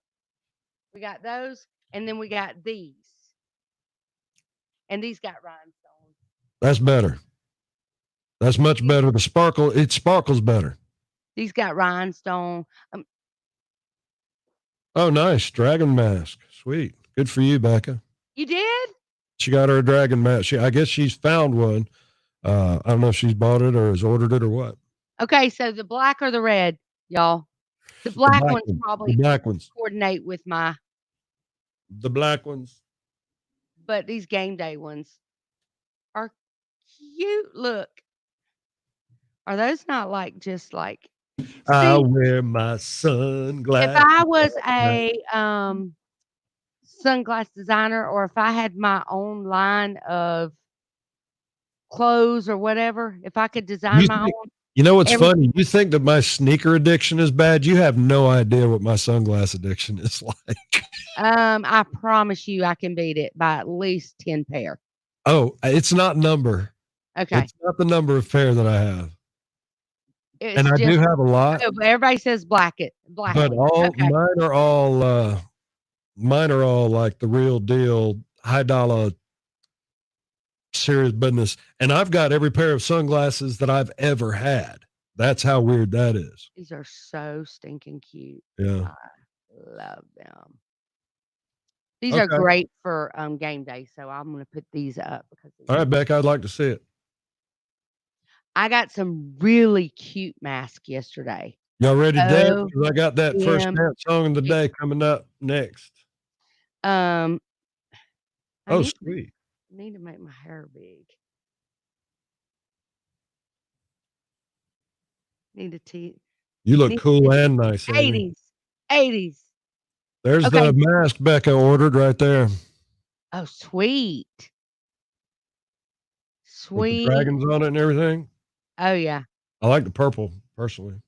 We got those, and then we got these, and these got rhinestones. That's better. That's much better. It sparkles better. These got rhinestone. Oh, nice. Dragon mask. Sweet. Good for you, Becca. You did? She got her a dragon mask. I guess she's found one. I don't know if she's bought it or has ordered it or what. Okay, so the black or the red, y'all. The black ones The probably black ones. coordinate with my, The black ones. but these game day ones are cute. Look, are those not like just like? I See, wear my if sunglasses. I was a sunglass designer, or if I had my own line of clothes or whatever, if I could design my own, You know what's every- funny? You think that my sneaker addiction is bad. You have no idea what my sunglass addiction is like. I promise you, I can beat it by at least 10 pair. Oh, it's not number. Okay, It's not the number of pair that I have. it's And I do have a lot, oh, but everybody says black but ones. Okay. mine are all like the real deal, high dollar, serious business. And I've got every pair of sunglasses that I've ever had. That's how weird that is. These are so stinking cute. Yeah. I love them. These are Okay. great for game day, so I'm gonna put these up because All right, Beck, I'd like to see it. I got some really cute masks yesterday. Y'all ready to dance? Oh, 'Cause I got that first damn. dance song of the day coming up next. I Oh, need, sweet. need to make my hair big. Need a tea. You look Need cool and nice, Amy. 80s. There's Okay. the mask Becca ordered right there. Oh, sweet. With the Sweet. dragons on it and everything. Oh yeah. I like the purple, personally.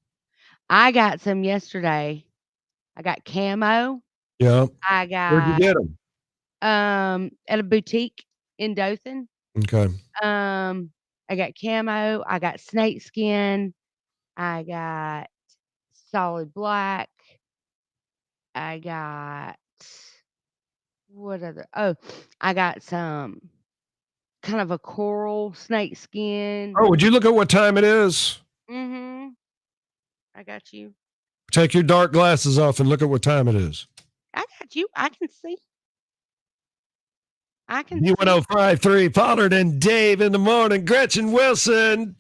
I got some yesterday. I got camo. Yeah. I Where'd you got get them? at a boutique in Dothan. Okay. I got camo, I got snake skin, I got solid black, I got what other? Oh, I got some kind of a coral snake skin. Oh, would you look at what time it is? Mm-hmm. I got you. Take your dark glasses off and look at what time it is. I got you. I can see. I can see. B1053, Pollard and Dave in the morning. Gretchen Wilson.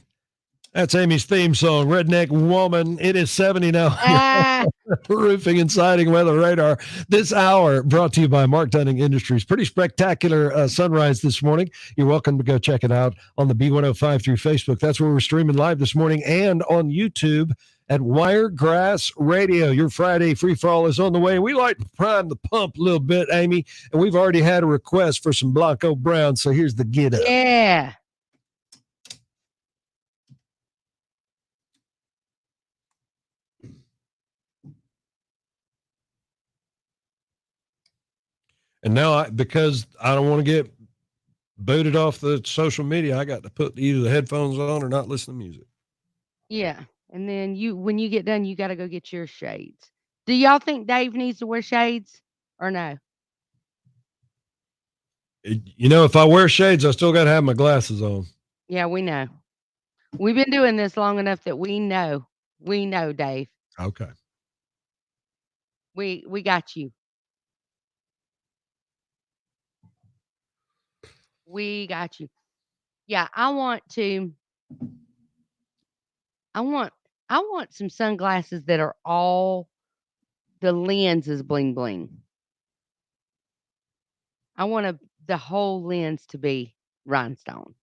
That's Amy's theme song, Redneck Woman. It is 70 now. Ah, Roofing and siding weather radar. This hour brought to you by Mark Dunning Industries. Pretty spectacular sunrise this morning. You're welcome to go check it out on the B105 through Facebook. That's where we're streaming live this morning, and on YouTube at Wiregrass Radio. Your Friday free for all is on the way. We like to prime the pump a little bit, Amy, and we've already had a request for some Blanco Brown. So here's the get up. yeah. And now, because I don't want to get booted off the social media, I got to put either the headphones on or not listen to music. Yeah. And then when you get done, you got to go get your shades. Do y'all think Dave needs to wear shades or no? You know, if I wear shades, I still got to have my glasses on. Yeah, we know. We've been doing this long enough that we know. We know, Dave. Okay. We got you. We got you. Yeah, I want some sunglasses that are all the lens is bling bling. I want the whole lens to be rhinestone.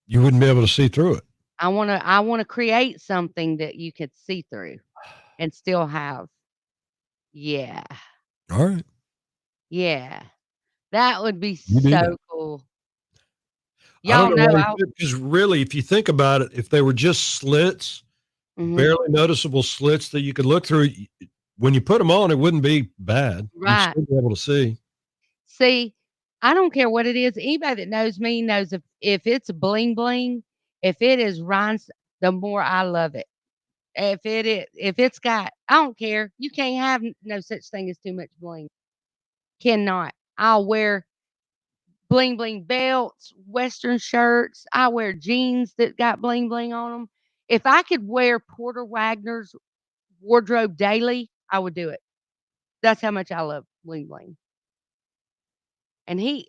You wouldn't be able to see through it. I want to create something that you could see through and still have. Yeah. All right. Yeah. That would be You do? so cool. I don't Y'all know know why because really, if you think about it, if they were just slits, barely noticeable slits that you could look through, when you put them on, it wouldn't be bad. You'd right. still be able to see. See, I don't care what it is. Anybody that knows me knows if it's bling bling, if it is rhinestone, the more I love it. If it's got, I don't care. You can't have no such thing as too much bling. Cannot. I'll wear bling bling belts, western shirts. I wear jeans that got bling bling on them. If I could wear Porter Wagner's wardrobe daily, I would do it. That's how much I love bling bling. And he's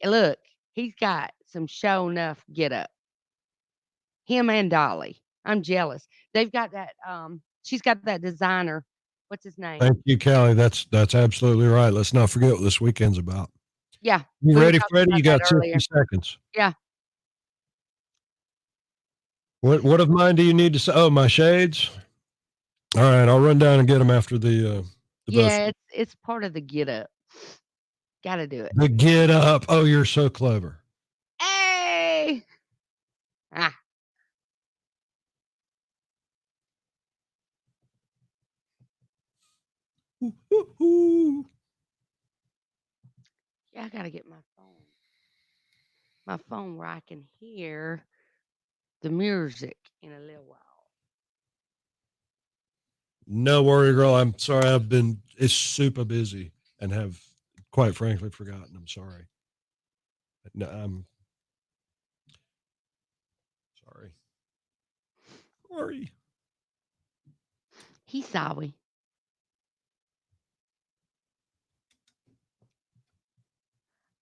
got some show enough get up. Him and Dolly. I'm jealous. They've got that she's got that designer. What's his name? Thank you, Callie. That's absolutely right. Let's not forget what this weekend's about. Yeah. You We were ready, talking Freddie? about You that got 60 earlier. seconds. Yeah. What of mine do you need to say? Oh, my shades. All right, I'll run down and get them after the Yeah, it's part of the get up. Gotta do it. The get up. Oh, you're so clever. Hey. Ah. Yeah, I gotta get my phone. My phone where I can hear the music in a little while. No worry, girl. I'm sorry. It's super busy and have quite frankly forgotten. I'm sorry. No, I'm sorry. Sorry. He's sorry.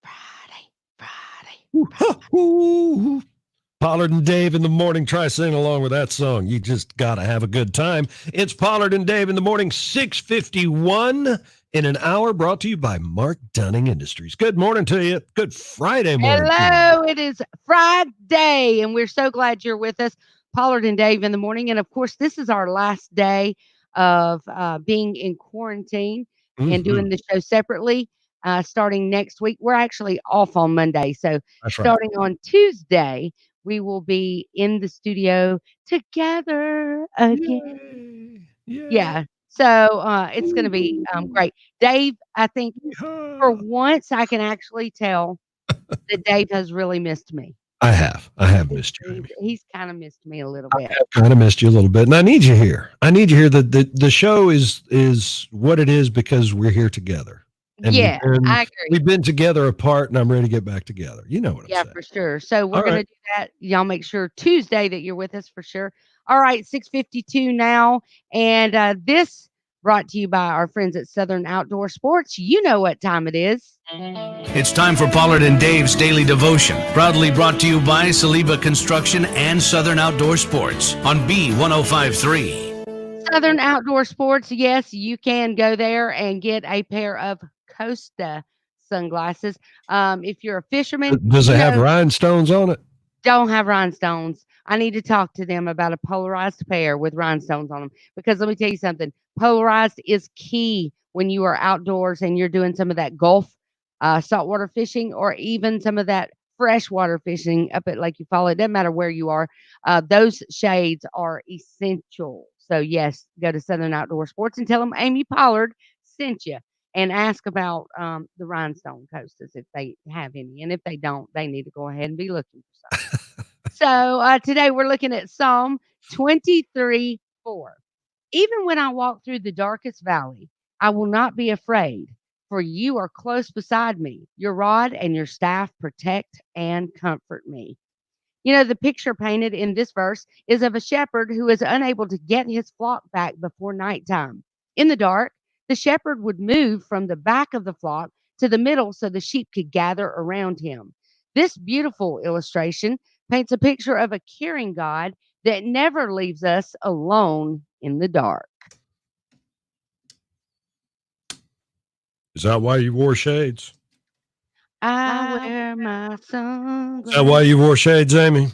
Friday. Pollard and Dave in the morning. Try singing along with that song. You just got to have a good time. It's Pollard and Dave in the morning, 6:51 in an hour, brought to you by Mark Dunning Industries. Good morning to you. Good Friday morning. Hello, it is Friday, and we're so glad you're with us. Pollard and Dave in the morning. And of course, this is our last day of being in quarantine and doing the show separately. Starting next week, we're actually off on Monday. So That's right. starting on Tuesday, we will be in the studio together again. Yay. Yeah. So it's going to be great. Dave, I think for once I can actually tell that Dave has really missed me. I have missed you, Amy. He's kind of missed me a little bit. I've kind of missed you a little bit, and I need you here. The show is what it is because we're here together. And Yeah, I agree. We've been together apart, and I'm ready to get back together. You know what I'm saying? Yeah, for sure. So we're going to do that. Y'all make sure Tuesday that you're with us for sure. All right, 6:52 now, and this brought to you by our friends at Southern Outdoor Sports. You know what time it is. It's time for Pollard and Dave's Daily Devotion, proudly brought to you by Saliba Construction and Southern Outdoor Sports on B1053. Southern Outdoor Sports. Yes, you can go there and get a pair of Costa sunglasses. If you're a fisherman, Does it have rhinestones on it? Don't have rhinestones. I need to talk to them about a polarized pair with rhinestones on them because let me tell you something. Polarized is key when you are outdoors and you're doing some of that Gulf saltwater fishing or even some of that freshwater fishing up at Lake Eufaula. It doesn't matter where you are. Those shades are essential. So yes, go to Southern Outdoor Sports and tell them Amy Pollard sent you and ask about the rhinestone coasters if they have any. And if they don't, they need to go ahead and be looking for some. So today we're looking at Psalm 23:4. Even when I walk through the darkest valley, I will not be afraid, for you are close beside me. Your rod and your staff protect and comfort me. You know, the picture painted in this verse is of a shepherd who is unable to get his flock back before nighttime. In the dark, the shepherd would move from the back of the flock to the middle so the sheep could gather around him. This beautiful illustration paints a picture of a caring God that never leaves us alone in the dark. Is that why you wore shades? I wear my sunglasses. Is that why you wore shades, Amy?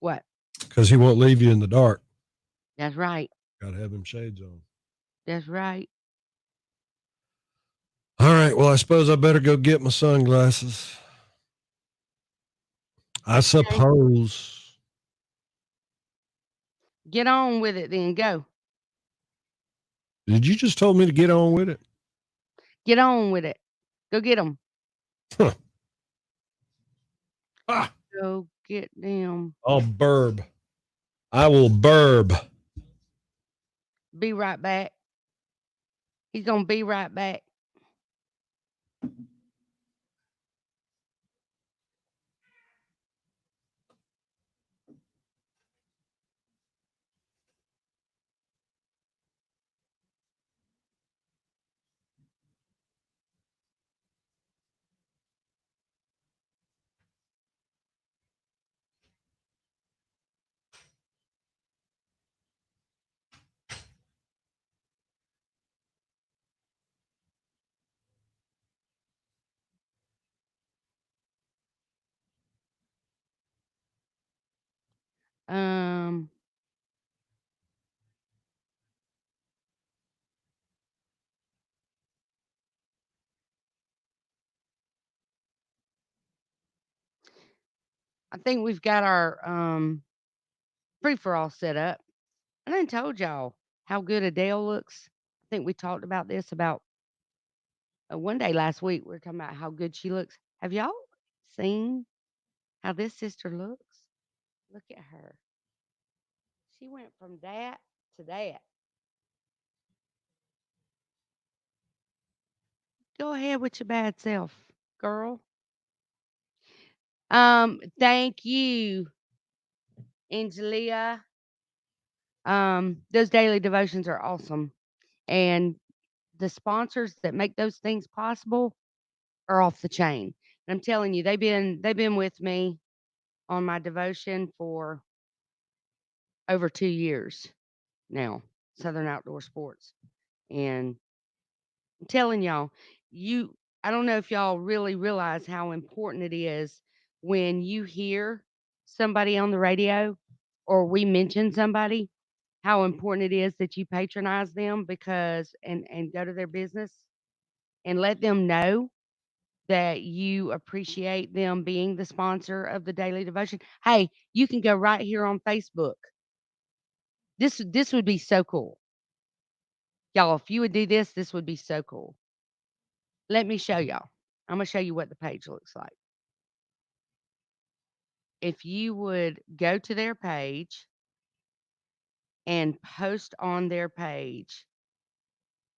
What? Because he won't leave you in the dark. That's right. Got to have them shades on. That's right. All right. Well, I suppose I better go get my sunglasses. I suppose. Get on with it then. Go. Did you just told me to get on with it? Get on with it. Go get them. Huh. Ah, Go get them. I'll burb. I will burb. Be right back. He's going to be right back. Um, I think we've got our free for all set up. I done told y'all how good Adele looks. I think we talked about this about one day last week. We were talking about how good she looks. Have y'all seen how this sister looks? Look at her. She went from that to that. Go ahead with your bad self, girl. Thank you, Angelia. Those daily devotions are awesome. And the sponsors that make those things possible are off the chain. And I'm telling you, they've been with me on my devotion for over 2 years now, Southern Outdoor Sports. And I'm telling y'all, you I don't know if y'all really realize how important it is when you hear somebody on the radio or we mention somebody, how important it is that you patronize them because and go to their business and let them know that you appreciate them being the sponsor of the daily devotion. Hey, you can go right here on Facebook. This would be so cool. Y'all, if you would do this, this would be so cool. Let me show y'all. I'm gonna show you what the page looks like. If you would go to their page and post on their page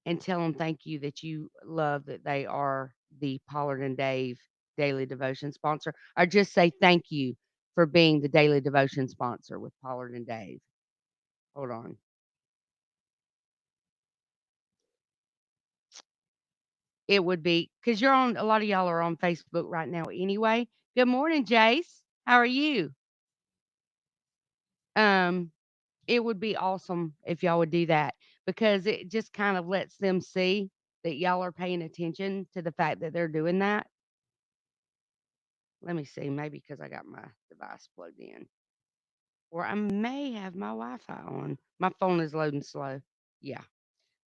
and tell them thank you that you love that they are the Pollard and Dave daily devotion sponsor, or just say thank you for being the daily devotion sponsor with Pollard and Dave. Hold on. It would be because you're on a lot of y'all are on Facebook right now anyway. Good morning, Jace. How are you? Um, it would be awesome if y'all would do that because it just kind of lets them see that y'all are paying attention to the fact that they're doing that. Let me see, maybe because I got my device plugged in. Or I may have my Wi-Fi on. My phone is loading slow. Yeah,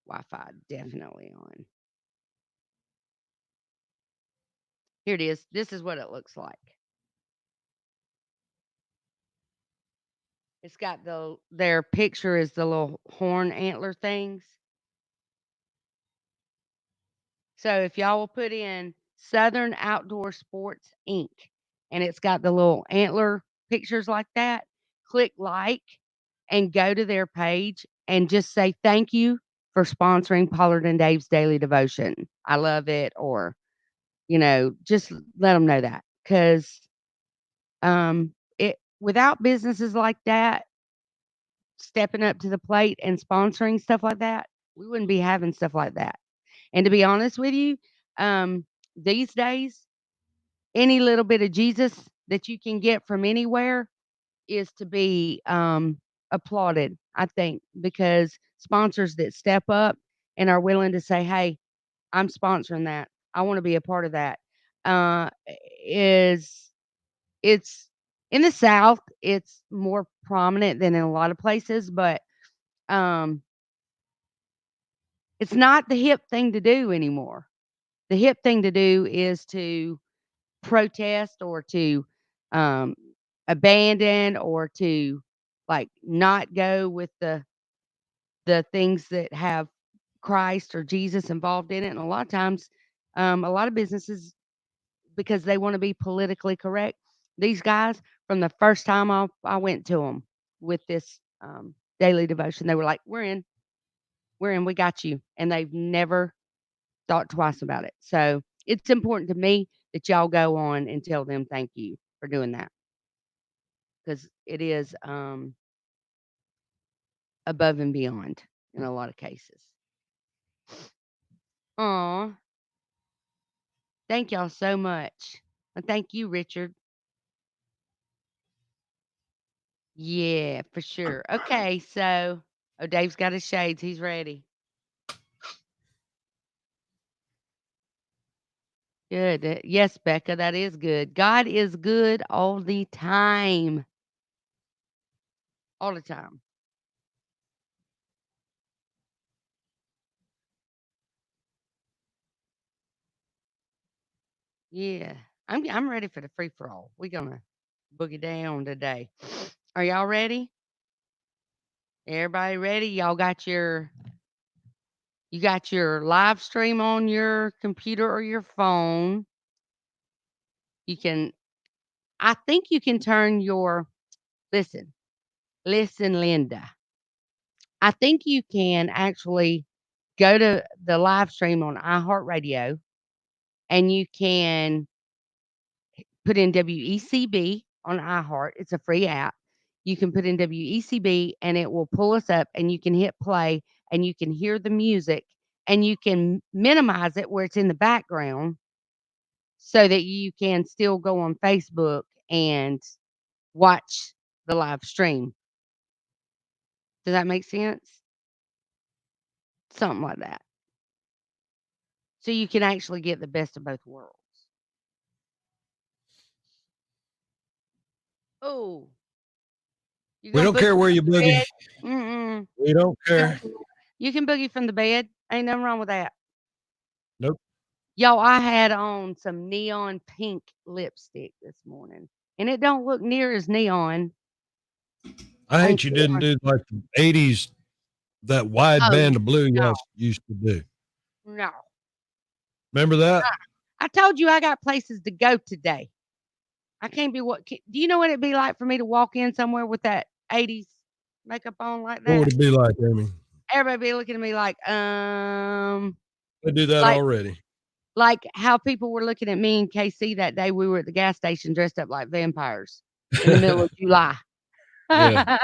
Wi-Fi definitely on. Here it is. This is what it looks like. It's got their picture is the little horn antler things. So if y'all will put in Southern Outdoor Sports Inc. and it's got the little antler pictures like that, click like and go to their page and just say thank you for sponsoring Pollard and Dave's Daily Devotion. I love it. Or, just let them know that because it without businesses like that stepping up to the plate and sponsoring stuff like that, we wouldn't be having stuff like that. And to be honest with you, um, these days, any little bit of Jesus that you can get from anywhere is to be applauded, I think, because sponsors that step up and are willing to say, "Hey, I'm sponsoring that. I want to be a part of that." Uh, is it's in the South, it's more prominent than in a lot of places, but um, it's not the hip thing to do anymore. the hip thing to do is to protest or to abandon or to like not go with the things that have Christ or Jesus involved in it. And a lot of times, a lot of businesses, because they want to be politically correct, these guys, from the first time I went to them with this daily devotion, they were like, we're in, we got you. And they've never thought twice about it. So it's important to me that y'all go on and tell them thank you for doing that because it is above and beyond in a lot of cases. Aw, thank y'all so much. And thank you, Richard. Yeah, for sure. Okay, so oh, Dave's got his shades. He's ready. Good. Yes, Becca, that is good. God is good all the time. All the time. Yeah. I'm ready for the free for all. We're gonna boogie down today. Are y'all ready? Everybody ready? You got your live stream on your computer or your phone. You can I think you can turn your listen. Listen, Linda. I think you can actually go to the live stream on iHeartRadio and you can put in WECB on iHeart. It's a free app. You can put in WECB and it will pull us up and you can hit play and you can hear the music and you can minimize it where it's in the background so that you can still go on Facebook and watch the live stream. Does that make sense? Something like that. So you can actually get the best of both worlds. Oh, you We gonna don't care boogie where you from the boogie. bed? Mm-mm. We don't care. You can boogie from the bed. Ain't nothing wrong with that. Nope. Y'all, I had on some neon pink lipstick this morning, and it don't look near as neon I on hate you didn't camera. do like the 80s, that wide Oh, band of blue you no, guys used to do. no. Remember that? I told you I got places to go today. I can't be do you know what it'd be like for me to walk in somewhere with that 80s makeup on like What would that? it be like, Amy? Everybody be looking at me I do that like already. like how people were looking at me and KC that day we were at the gas station dressed up like vampires in the middle of July. Yeah.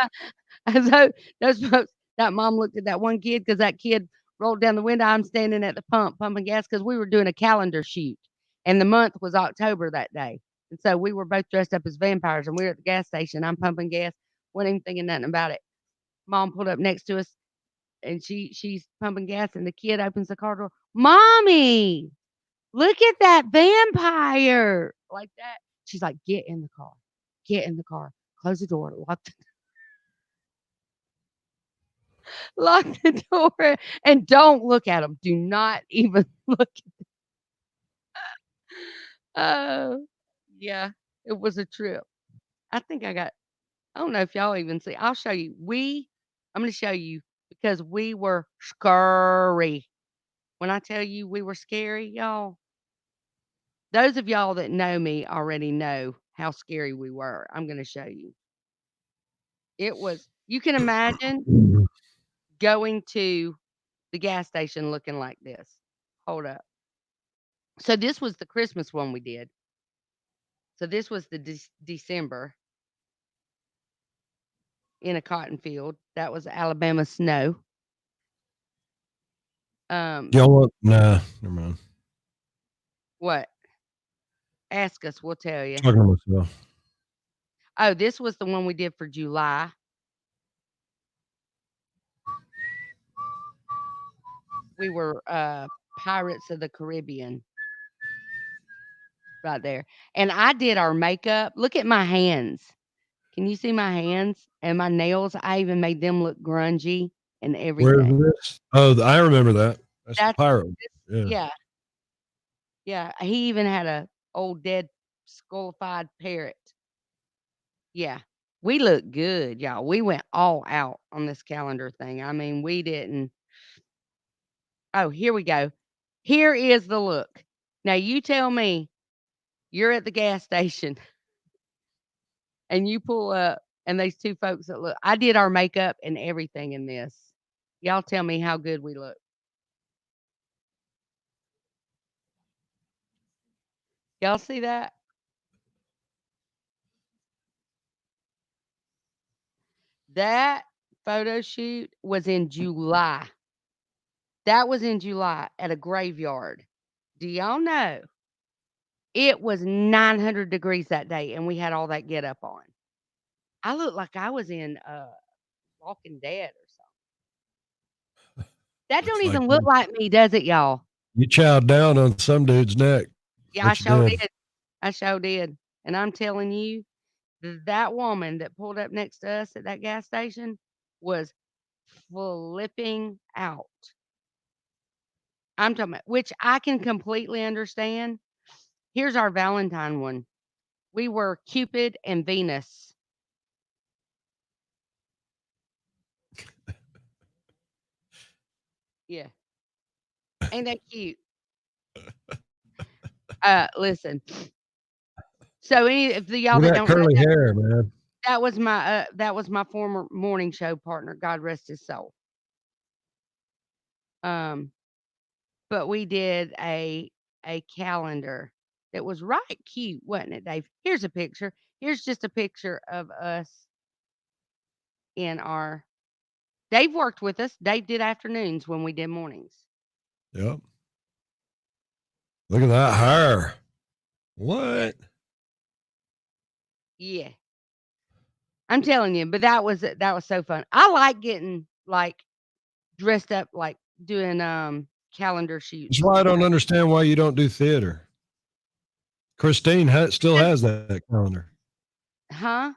And so those folks, that mom looked at that one kid because that kid rolled down the window. I'm standing at the pump pumping gas because we were doing a calendar shoot, and the month was October that day. And so we were both dressed up as vampires, and we were at the gas station. I'm pumping gas, wasn't even thinking nothing about it. Mom pulled up next to us, and she's pumping gas, and the kid opens the car door. Mommy, look at that vampire like that. She's like, get in the car, close the door, lock the door and don't look at them. Do not even look. Oh, yeah, it was a trip. I think I don't know if y'all even see. I'll show you. I'm going to show you because we were scary. When I tell you we were scary, y'all, those of y'all that know me already know how scary we were. I'm going to show you. You can imagine going to the gas station looking like this. Hold up. So this was the Christmas one we did. So this was the December in a cotton field. That was Alabama snow. Y'all want? Nah, never mind. What? Ask us, we'll tell you. Talking to myself. Oh, this was the one we did for July. We were Pirates of the Caribbean right there. And I did our makeup. Look at my hands. Can you see my hands and my nails? I even made them look grungy and Where's everything. this? Oh, I remember that. That's the That's pirate. this, Yeah. yeah. Yeah, he even had a old dead skullified parrot. Yeah. We look good, y'all. We went all out on this calendar thing. I mean, we didn't. Oh, here we go. Here is the look. Now you tell me you're at the gas station and you pull up and these two folks that look. I did our makeup and everything in this. Y'all tell me how good we look. Y'all see that? That photo shoot was in July. That was in July at a graveyard. Do y'all know it was 900 degrees that day and we had all that get up on? I looked like I was in Walking Dead or something. That Looks don't like even look like me, does it, y'all? you chowed down on some dude's neck. Yeah, I What you sure did. did. I sure did. And I'm telling you, that woman that pulled up next to us at that gas station was flipping out. I'm talking about, which I can completely understand. Here's our Valentine one. We were Cupid and Venus. Yeah. Ain't that cute? Listen. So if the y'all Look that at that don't know, curly hair, man. that was my former morning show partner. God rest his soul. Um, but we did a calendar that was right cute, wasn't it, Dave? Here's a picture. Here's just a picture of us in our. Dave worked with us. Dave did afternoons when we did mornings. Yep. Look at that hair. What? Yeah, I'm telling you. But that was so fun. I like getting like dressed up, like doing calendar shoots. That's why I You don't know, understand why you don't do theater. Christine still has that calendar. huh?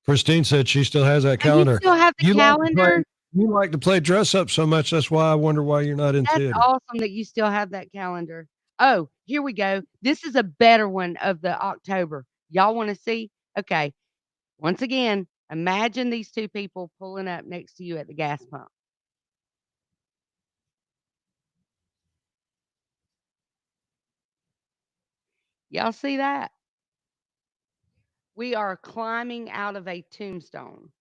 Christine said she still has that Oh, you calendar. still have the You like to play. calendar? You like to play dress up so much. That's why I wonder why you're not in That's theater. awesome that you still have that calendar. Oh, here we go. This is a better one of the October. Y'all want to see? Okay. Once again, imagine these two people pulling up next to you at the gas pump. Y'all see that? We are climbing out of a tombstone.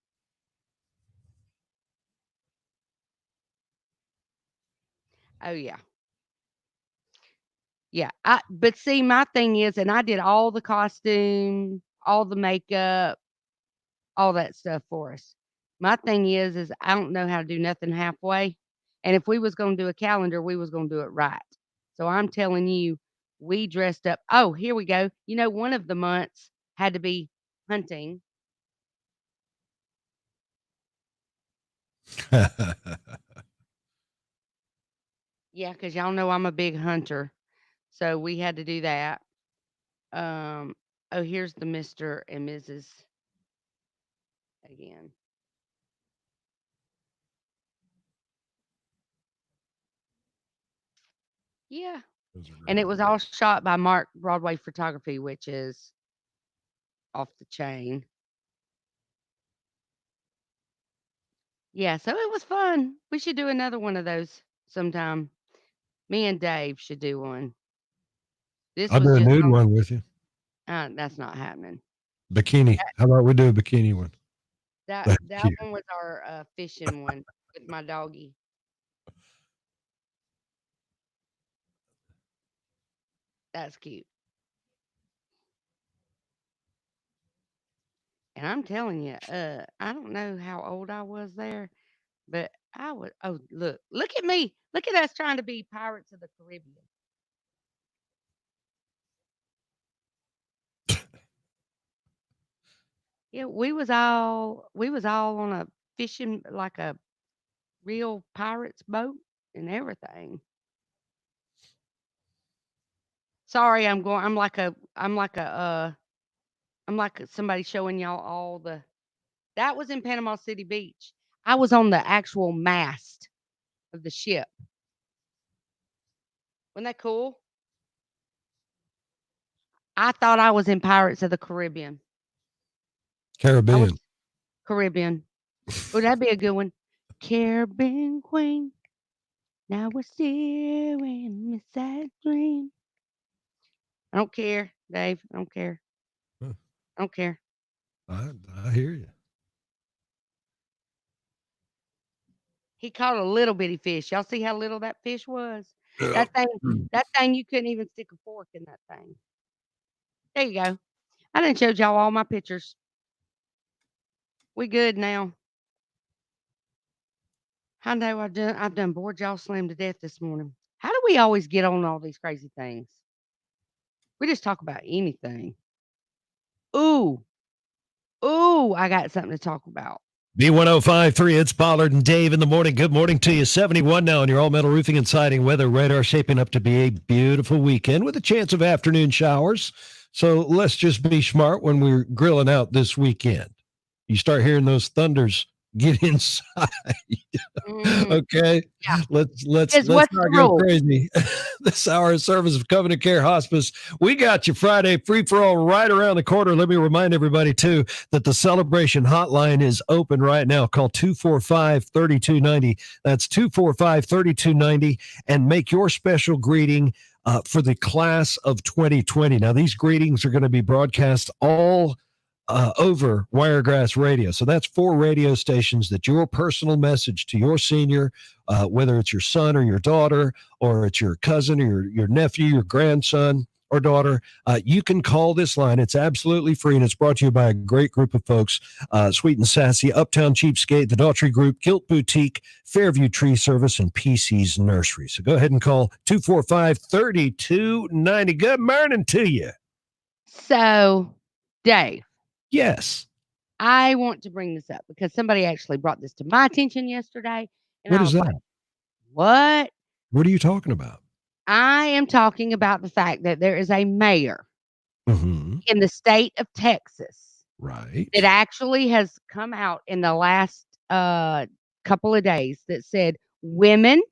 Oh yeah. Yeah. But see, my thing is, and I did all the costume, all the makeup, all that stuff for us. My thing is I don't know how to do nothing halfway. And if we was going to do a calendar, we was going to do it right. So I'm telling you, we dressed up. Oh, here we go. You know, one of the months had to be hunting. Yeah, because y'all know I'm a big hunter. So we had to do that. Um, oh, here's the Mr. and Mrs. again. Yeah. And it was all shot by Mark Broadway Photography, which is off the chain. Yeah, so it was fun. We should do another one of those sometime. Me and Dave should do one. This I'll was do a just nude one with you. that's not happening. Bikini. How about we do a bikini one? That's That cute. one was our fishing one with my doggy. That's cute. And I'm telling you, I don't know how old I was there, but I was. Oh, look at me! Look at us trying to be Pirates of the Caribbean. Yeah, we was all on a fishing like a real pirate's boat and everything. Sorry, I'm like somebody showing y'all all the that was in Panama City Beach. I was on the actual mast of the ship. Wasn't that cool? I thought I was in Pirates of the Caribbean. I Caribbean. was Caribbean. Oh, that'd be a good one. Caribbean Queen. Now we're still in Miss That Dream. I don't care, Dave. I don't care. Huh. I don't care. I hear you. He caught a little bitty fish. Y'all see how little that fish was? That thing, you couldn't even stick a fork in that thing. There you go. I done showed y'all all my pictures. We good now. I know I've done bored y'all slam to death this morning. How do we always get on all these crazy things? We just talk about anything. Ooh, I got something to talk about. B1053, it's Pollard and Dave in the morning. Good morning to you. 71 now on your all metal roofing and siding weather radar, shaping up to be a beautiful weekend with a chance of afternoon showers. So let's just be smart when we're grilling out this weekend. You start hearing those thunders, get inside. Okay. Yeah. Let's What's not the go rule? crazy. This hour of service of Covenant Care Hospice. We got you Friday free for all right around the corner. Let me remind everybody too that the celebration hotline is open right now. Call 245-3290. That's 245-3290 and make your special greeting for the class of 2020. Now these greetings are going to be broadcast all over Wiregrass Radio. So that's 4 radio stations that your personal message to your senior, whether it's your son or your daughter, or it's your cousin or your nephew, your grandson or daughter, you can call this line. It's absolutely free, and it's brought to you by a great group of folks, Sweet and Sassy, Uptown Cheapskate, the Daughtry Group, Gilt Boutique, Fairview Tree Service, and PC's Nursery. So go ahead and call 245-3290. Good morning to you. So, Dave, Yes. I want to bring this up because somebody actually brought this to my attention yesterday. And What I is was that? like, what? What are you talking about? I am talking about the fact that there is a mayor Mm-hmm. in the state of Texas Right. that actually has come out in the last couple of days that said women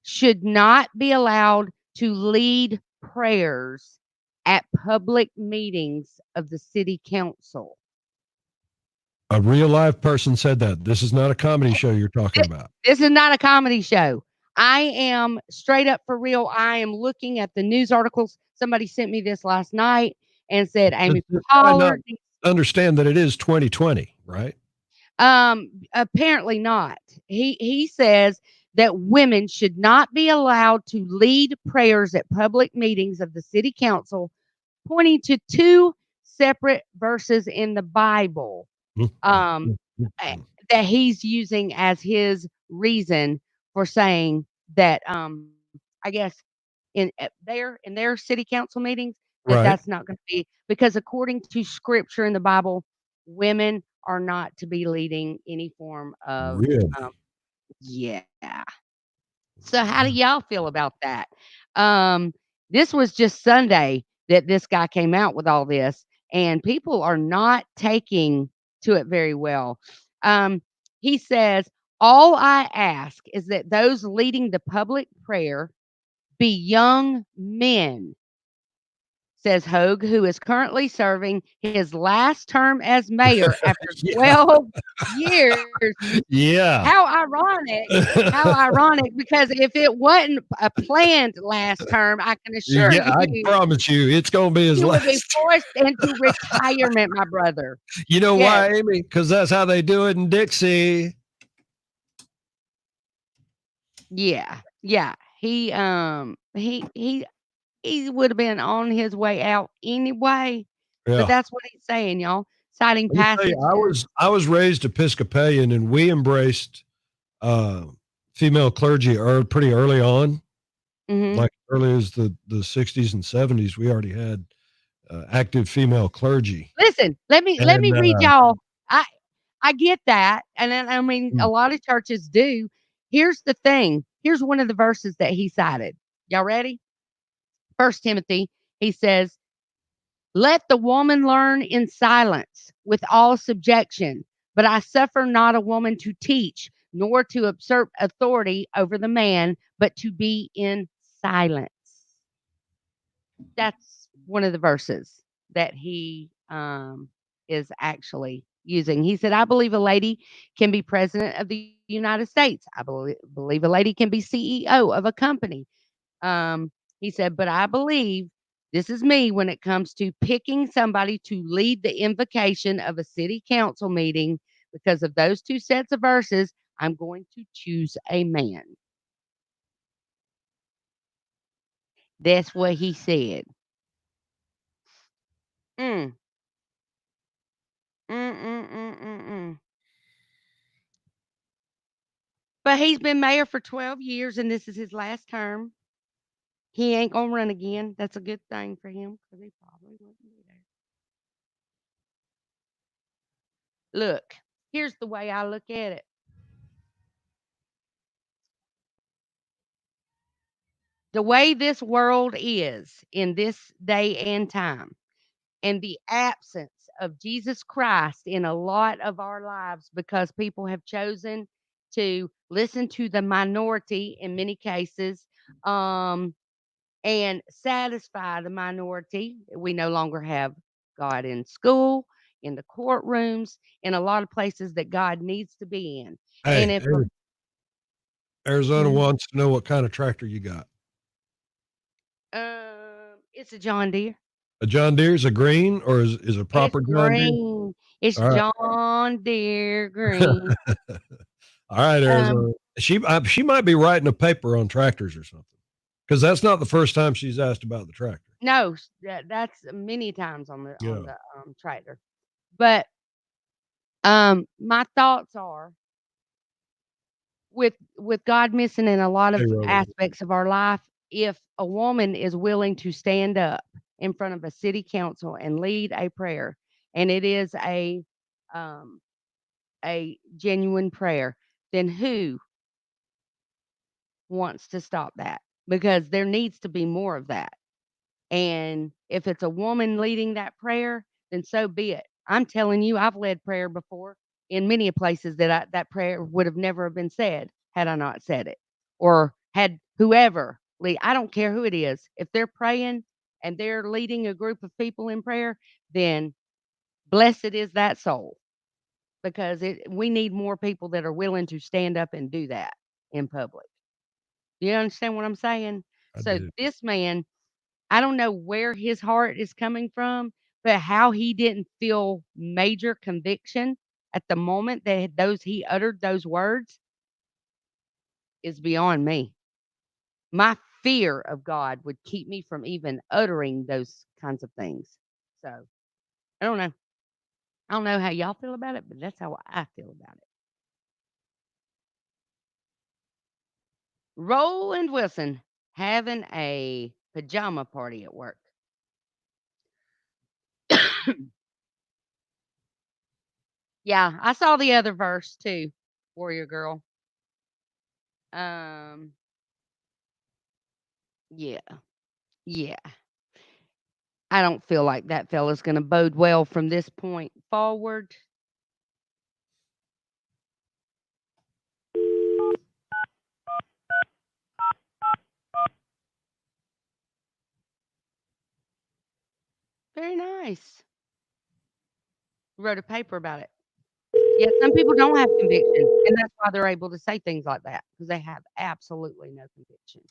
should not be allowed to lead prayers at public meetings of the city council. A real live person said that. This is not a comedy show you're talking about. This is not a comedy show. I am straight up for real. I am looking at the news articles. Somebody sent me this last night and said Amy Pollard. Understand that it is 2020, right? Apparently not. He says that women should not be allowed to lead prayers at public meetings of the city council, pointing to 2 separate verses in the Bible. That he's using as his reason for saying that I guess in their city council meetings that Right. that's not going to be, because according to scripture in the Bible, women are not to be leading any form of Really? yeah. So how do y'all feel about that? This was just Sunday that this guy came out with all this, and people are not taking to it very well. He says, all I ask is that those leading the public prayer be young men, says Hogue, who is currently serving his last term as mayor after 12 years. Yeah. How ironic. How ironic, because if it wasn't a planned last term, I can assure Yeah, I you promise you, it's going to be his he would be last. forced into retirement, my brother. You know Yes. why, Amy? Because that's how they do it in Dixie. Yeah. Yeah. He would have been on his way out anyway. Yeah. But that's what he's saying, y'all. Citing Let me tell passage. you, I was raised Episcopalian, and we embraced female clergy pretty early on. Mhm. Like early as the 60s and 70s, we already had active female clergy. Listen, let me And, read y'all. I get that, and then, I mean, a lot of churches do. Here's the thing. Here's one of the verses that he cited. Y'all ready? 1 Timothy. He says, "Let the woman learn in silence with all subjection, but I suffer not a woman to teach, nor to usurp authority over the man, but to be in silence." That's one of the verses that he is actually using. He said, I believe a lady can be president of the United States. I believe a lady can be CEO of a company. He said, but I believe this is me when it comes to picking somebody to lead the invocation of a city council meeting. Because of those two sets of verses, I'm going to choose a man. That's what he said. Mm. Mm. But he's been mayor for 12 years, and this is his last term. He ain't gonna run again. That's a good thing for him because he probably wouldn't be there. Look, here's the way I look at it. The way this world is in this day and time, and the absence of Jesus Christ in a lot of our lives because people have chosen to listen to the minority in many cases, and satisfy the minority. We no longer have God in school, in the courtrooms, in a lot of places that God needs to be in. And Hey, if Arizona Mhm. wants to know what kind of tractor you got. It's a John Deere. A John Deere's a green or is a It's proper John Deere? green. It's All right. John Deere green. All right, Um, Arizona. She might be writing a paper on tractors or something because that's not the first time she's asked about the tractor. no, that's many times on the Yeah. tractor. But my thoughts are with God missing in a lot Hey, of Roland. aspects of our life, if a woman is willing to stand up in front of a city council and lead a prayer, and it is um, a genuine prayer, then who wants to stop that? Because there needs to be more of that. And if it's a woman leading that prayer, then so be it. I'm telling you, I've led prayer before in many places that prayer would have never been said had I not said it, or had whoever lead. I don't care who it is. If they're praying and they're leading a group of people in prayer, then blessed is that soul because we need more people that are willing to stand up and do that in public. You understand what I'm saying? I So do. this man, I don't know where his heart is coming from, but how he didn't feel major conviction at the moment that he uttered those words is beyond me. My fear of God would keep me from even uttering those kinds of things. So I don't know. I don't know how y'all feel about it, but that's how I feel about it. Roland Wilson having a pajama party at work. Yeah, I saw the other verse too, Warrior Girl. Um, yeah, yeah. I don't feel like that fella's gonna bode well from this point forward. Very nice. Wrote a paper about it. Yeah, some people don't have conviction, and that's why they're able to say things like that because they have absolutely no conviction.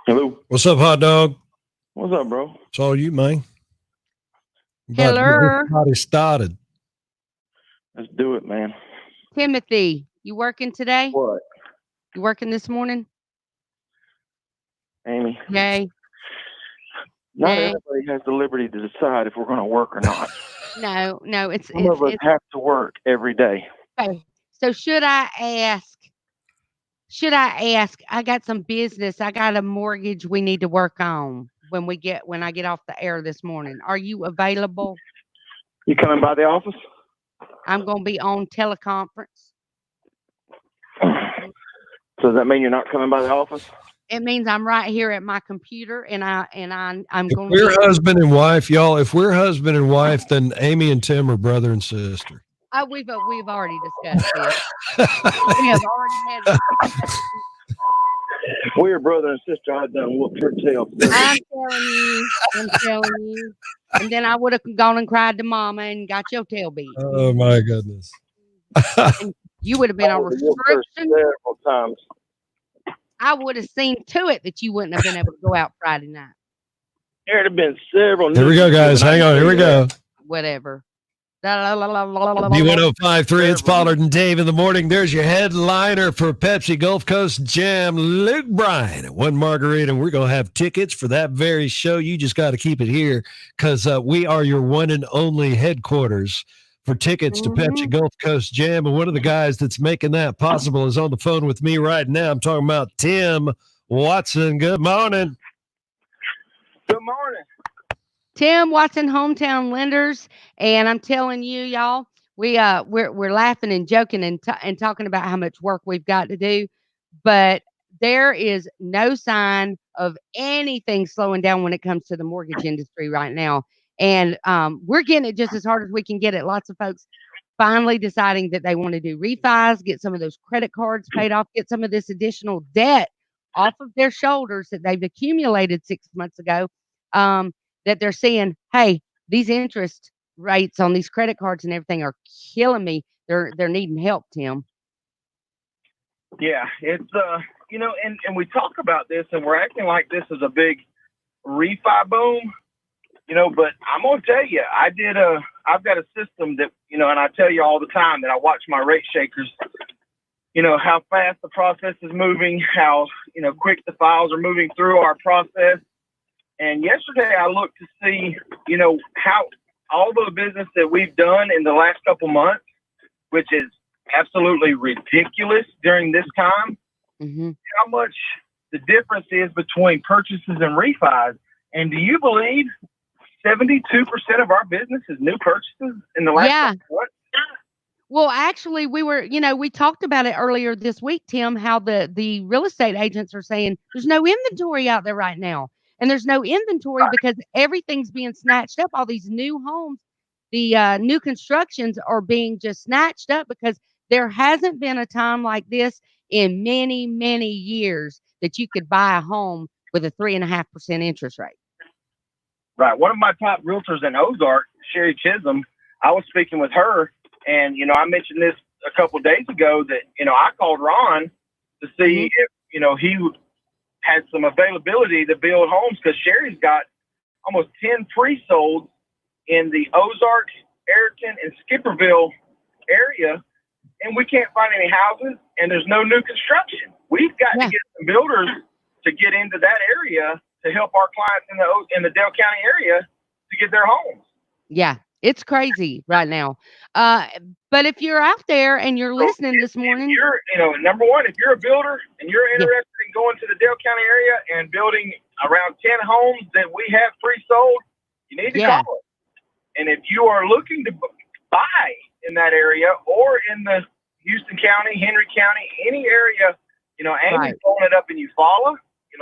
Hello. What's up, hot dog? What's up, bro? It's all you, man. About to get Hello, this party started. Let's do it, man. Timothy. You working today? What? You working this morning? Amy? Nay. Not Nay. everybody has the liberty to decide if we're going to work or not. No. It's Some of us have to work every day. okay. So should I ask? I got some business. I got a mortgage we need to work on when I get off the air this morning. Are you available? You coming by the office? I'm going to be on teleconference. So does that mean you're not coming by the office? It means I'm right here at my computer, and I'm If going we're to be. husband and wife, y'all, if we're husband and wife, then Amy and Tim are brother and sister. We've already discussed this. We have already had. We're brother and sister. I done whooped her tail. I'm telling you. I'm telling you. And then I would have gone and cried to mama and got your tail beat. Oh my goodness. And you would have been I on would've whooped her restriction. several times. I would have seen to it that you wouldn't have been able to go out Friday night. There'd have been several. Here we go, guys. Hang on. Here we go. Whatever. B1053, it's Pollard and Dave in the morning. There's your headliner for Pepsi Gulf Coast Jam, Luke Bryan at One Margarita. And we're going to have tickets for that very show. You just got to keep it here because we are your one and only headquarters for tickets to Pepsi Gulf Coast Jam. And one of the guys that's making that possible is on the phone with me right now. I'm talking about Tim Watson. Good morning. Good morning. Tim Watson, Hometown Lenders, and I'm telling you, y'all, we're laughing and joking and talking about how much work we've got to do, but there is no sign of anything slowing down when it comes to the mortgage industry right now, and we're getting it just as hard as we can get it. Lots of folks finally deciding that they want to do refis, get some of those credit cards paid off, get some of this additional debt off of their shoulders that they've accumulated 6 months ago. That they're saying, hey, these interest rates on these credit cards and everything are killing me. They're needing help, Tim. Yeah, it's and we talk about this and we're acting like this is a big refi boom, but I'm gonna tell you, I've got a system that, and I tell you all the time that I watch my rate shakers, how fast the process is moving, how, quick the files are moving through our process. And yesterday I looked to see, how all the business that we've done in the last couple months, which is absolutely ridiculous during this time, how much the difference is between purchases and refis. And do you believe 72% of our business is new purchases in the last couple months? Well, actually, we talked about it earlier this week, Tim, how the real estate agents are saying there's no inventory out there right now. And there's no inventory because everything's being snatched up. All these new homes, the new constructions are being just snatched up because there hasn't been a time like this in many, many years that you could buy a home with a 3.5% interest rate. Right. One of my top realtors in Ozark, Sherry Chisholm, I was speaking with her, and, I mentioned this a couple of days ago that, I called Ron to see if, he had some availability to build homes because Sherry's got almost 10 pre-solds in the Ozark, Ayrton, and Skipperville area, and we can't find any houses, and there's no new construction. We've got to get some builders to get into that area to help our clients in the Dale County area to get their homes. Yeah, it's crazy right now. But if you're out there and you're listening this morning, if you're, number one, if you're a builder and you're interested in going to the Dale County area and building around 10 homes that we have pre-sold, you need to call us. And if you are looking to buy in that area or in the Houston County, Henry County, any area, Amy's pulling it up in Eufaula,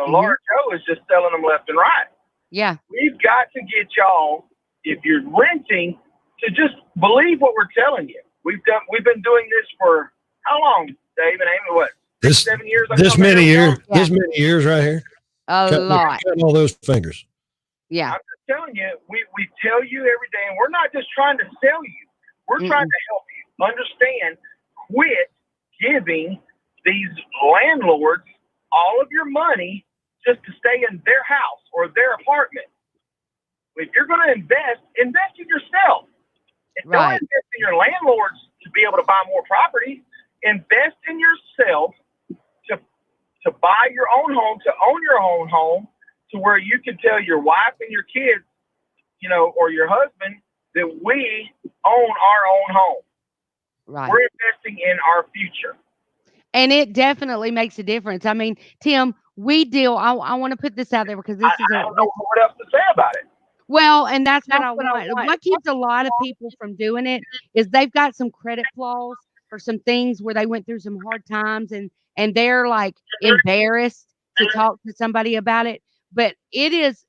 Laura Joe is just selling them left and right. Yeah. We've got to get y'all, if you're renting, to just believe what we're telling you. We've been doing this for how long, Dave and Amy? What? 7 years? This many years right here. A lot. Cutting all those fingers. Yeah. I'm just telling you, we tell you every day, and we're not just trying to sell you. We're trying to help you understand. Quit giving these landlords all of your money just to stay in their house or their apartment. If you're going to invest in yourself. And don't invest in your landlords to be able to buy more property. Invest in yourself to buy your own home, to own your own home, to where you can tell your wife and your kids, or your husband, that we own our own home. Right. We're investing in our future. And it definitely makes a difference. I mean, Tim, we deal. I want to put this out there because this is. I don't know what else to say about it. Well, and that's what I want. What keeps a lot of people from doing it is they've got some credit flaws or some things where they went through some hard times and they're like embarrassed to talk to somebody about it. But it is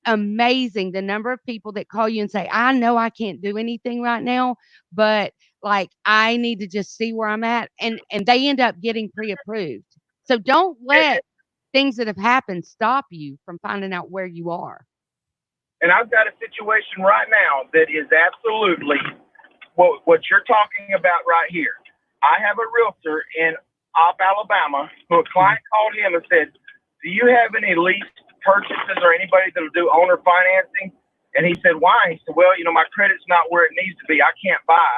amazing the number of people that call you and say, I know I can't do anything right now, but like I need to just see where I'm at. And they end up getting pre-approved. So don't let things that have happened stop you from finding out where you are. And I've got a situation right now that is absolutely what you're talking about right here. I have a realtor in Alabama who a client called him and said, do you have any lease purchases or anybody that'll do owner financing? And he said, why? He said, well, my credit's not where it needs to be. I can't buy.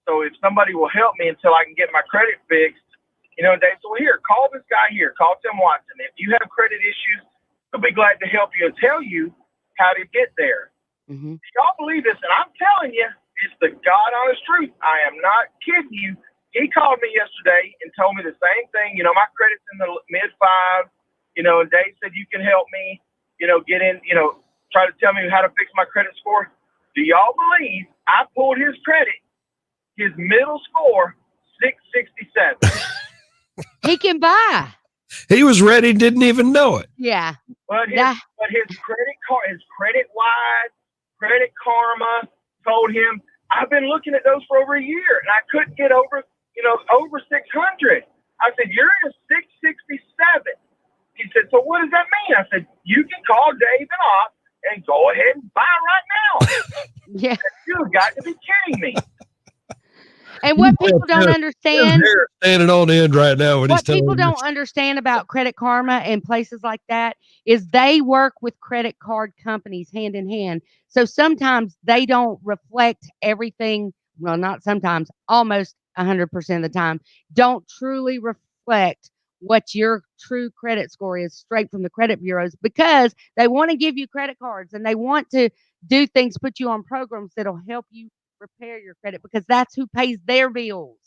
So if somebody will help me until I can get my credit fixed, they said, well, here, call this guy here. Call Tim Watson. If you have credit issues, he'll be glad to help you and tell you how to get there. Mm-hmm. Do y'all believe this? And I'm telling you, it's the God honest truth. I am not kidding you. He called me yesterday and told me the same thing. My credit's in the mid five, and Dave said, you can help me, get in, try to tell me how to fix my credit score. Do y'all believe I pulled his credit, his middle score, 667. He can buy. He was ready, didn't even know it. Yeah. But his credit card, his Credit Wise, Credit Karma told him, I've been looking at those for over a year and I couldn't get over 600. I said, you're in a 667. He said, so what does that mean? I said, you can call Dave and off and go ahead and buy right now. Yeah. You've got to be kidding me. And what people don't understand, standing on end right now when he's what telling people you. don't understand about Credit Karma and places like that is they work with credit card companies hand in hand. So sometimes they don't reflect everything. Well, not sometimes, almost 100% of the time, don't truly reflect what your true credit score is straight from the credit bureaus, because they want to give you credit cards and they want to do things, put you on programs that'll help you repair your credit, because that's who pays their bills.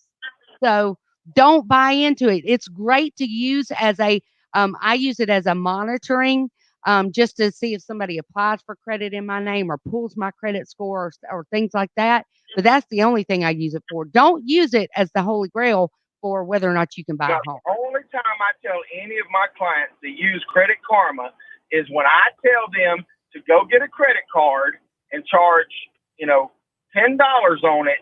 So don't buy into it. It's great to use as I use it as a monitoring, just to see if somebody applies for credit in my name or pulls my credit score or things like that. But that's the only thing I use it for. Don't use it as the holy grail for whether or not you can buy a home. The only time I tell any of my clients to use Credit Karma is when I tell them to go get a credit card and charge, $10 on it.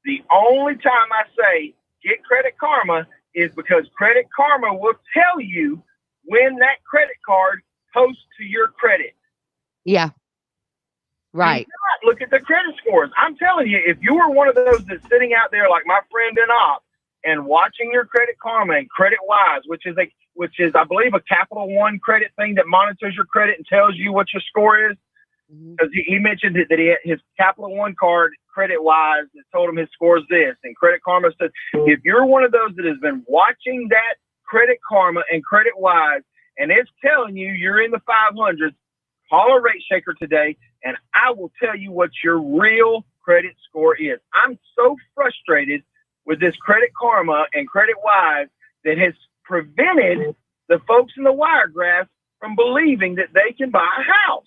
The only time I say get Credit Karma is because Credit Karma will tell you when that credit card posts to your credit. Yeah. Right. Do not look at the credit scores. I'm telling you, if you are one of those that's sitting out there like my friend in op and watching your Credit Karma and Credit Wise, which is I believe a Capital One credit thing that monitors your credit and tells you what your score is. Because he mentioned that he had his Capital One card, Credit Wise, that told him his score is this. And Credit Karma says, if you're one of those that has been watching that Credit Karma and Credit Wise, and it's telling you you're in the 500s, call a rate shaker today, and I will tell you what your real credit score is. I'm so frustrated with this Credit Karma and Credit Wise that has prevented the folks in the Wiregrass from believing that they can buy a house.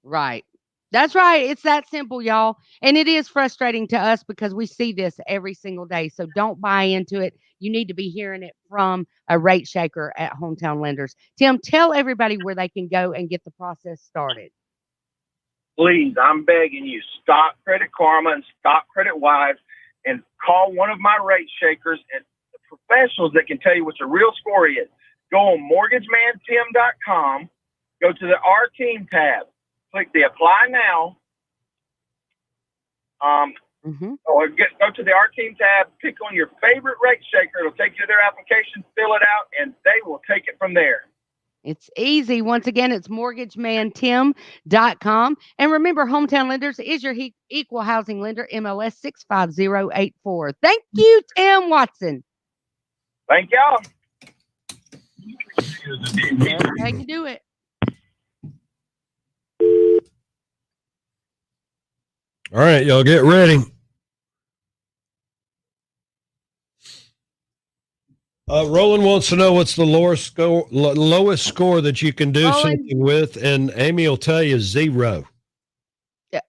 Right. That's right. It's that simple, y'all. And it is frustrating to us because we see this every single day. So don't buy into it. You need to be hearing it from a rate shaker at Hometown Lenders. Tim, tell everybody where they can go and get the process started. Please, I'm begging you, stop Credit Karma and stop Credit Wise and call one of my rate shakers and the professionals that can tell you what your real score is. Go on mortgagemantim.com, go to the Our Team tab. Click the Apply Now, or go to the Our Team tab, pick on your favorite rate shaker. It'll take you to their application, fill it out, and they will take it from there. It's easy. Once again, it's mortgagemantim.com. And remember, Hometown Lenders is your equal housing lender, MLS 65084. Thank you, Tim Watson. Thank y'all. That's how you do it. All right, y'all get ready. Roland wants to know what's the lowest score that you can do something with, and Amy will tell you 0.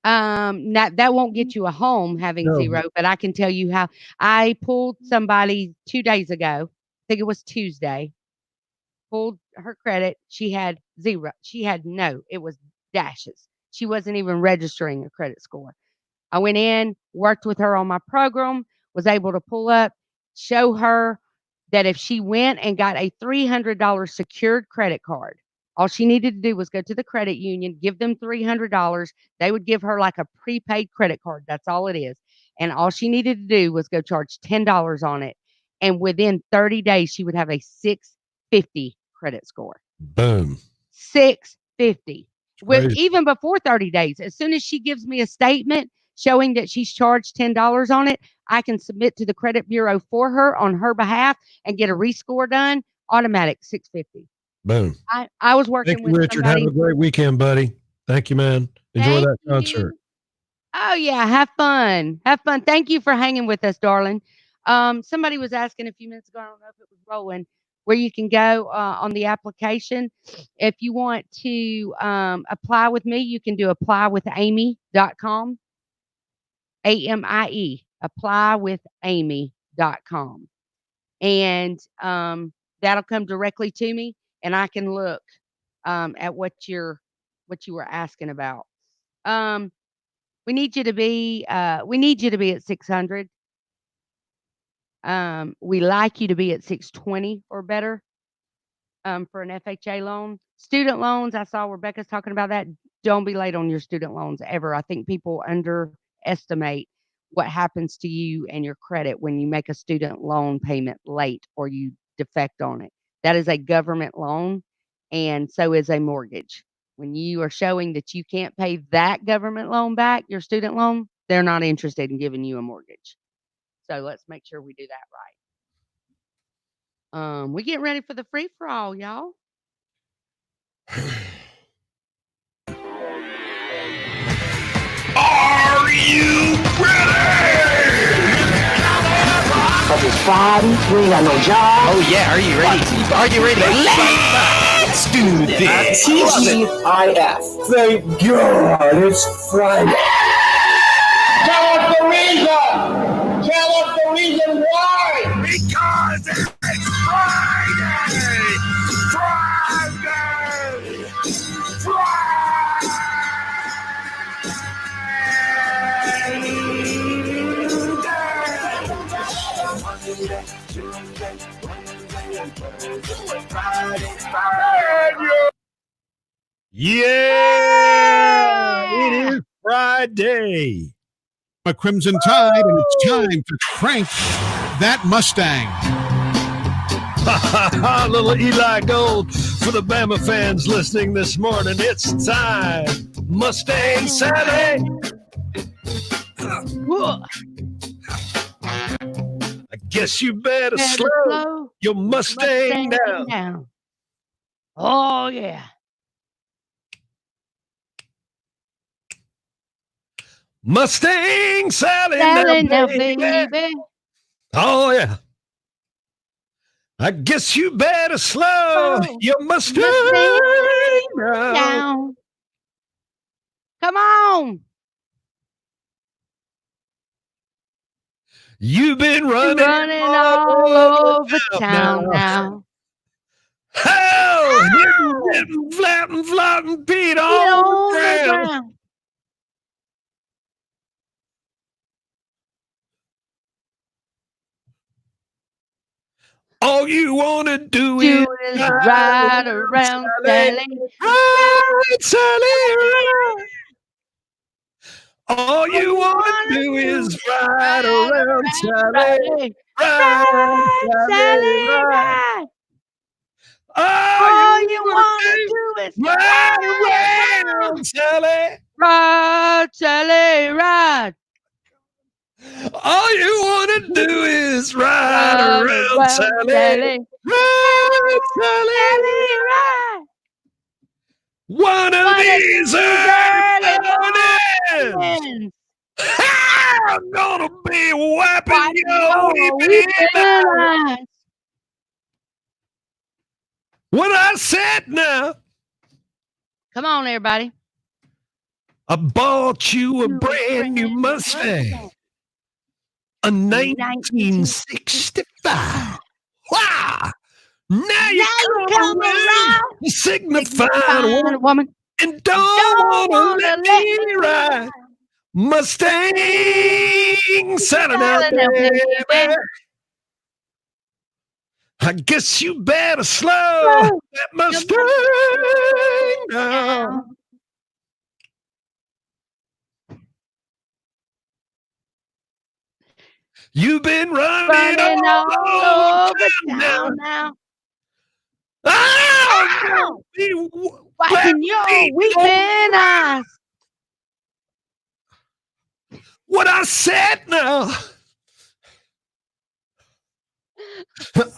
That won't get you a home having 0, but I can tell you how I pulled somebody 2 days ago. I think it was Tuesday. Pulled her credit. She had 0. She had it was dashes. She wasn't even registering a credit score. I went in, worked with her on my program, was able to pull up, show her that if she went and got a $300 secured credit card, all she needed to do was go to the credit union, give them $300. They would give her like a prepaid credit card. That's all it is. And all she needed to do was go charge $10 on it. And within 30 days, she would have a 650 credit score. Boom. 650. With Crazy. even before 30 days, as soon as she gives me a statement showing that she's charged $10 on it, I can submit to the credit bureau for her on her behalf and get a rescore done. Automatic 650. Boom. I was working Thank you, with Richard. somebody. Have a great weekend, buddy. Thank you, man. Enjoy that concert. Oh yeah, have fun. Have fun. Thank you for hanging with us, darling. Somebody was asking a few minutes ago, I don't know if it was rolling, where you can go on the application. If you want to apply with me, you can do applywithamy.com. AMIE, applywithamy.com. And that'll come directly to me and I can look at what you were asking about. We need you to be at 600. We like you to be at 620 or better for an FHA loan. Student loans, I saw Rebecca's talking about that. Don't be late on your student loans ever. I think people underestimate what happens to you and your credit when you make a student loan payment late or you defect on it. That is a government loan, and so is a mortgage. When you are showing that you can't pay that government loan back, your student loan, they're not interested in giving you a mortgage. So let's make sure we do that right. We getting ready for the free for all, y'all. Are you ready? Cause it's Friday, we ain't got no job. Oh yeah, are you ready? Are you ready? Let's do this. TGIF. Thank God it's Friday. Tell us the reason. Tell us the reason why. Because it's Friday. Yeah, it is Friday. A Crimson Tide, and it's time to crank that Mustang. Little Eli Gold for the Bama fans listening this morning. It's time. Mustang Sally. I guess you better slow your Mustang down. Oh, yeah. Mustang Sally now, baby. baby. Oh, yeah. I guess you better slow your Mustang down. Come on. You've been running all over town now. Oh, hitting flapping Pete all the ground. All you want to do is ride around Sally. Ride, Sally, ride. All you want to do is ride around Sally. Ride, Sally, ride. All you want to do is ride around Sally. Ride, Sally, ride. All you want to do is ride around Sally. Ride, Sally, ride. One of these early mornings, I'm gonna be wiping your weeping eyes. What I said now. Come on, everybody. I bought you a brand new Mustang. A 1965. Wow! Now you come around, signifying woman, and don't wanna let me ride. Mustang, selling out, baby. I guess you better slow that Mustang down. You've been running all over town now. Oh, Wiping your weeping eyes. What I said now.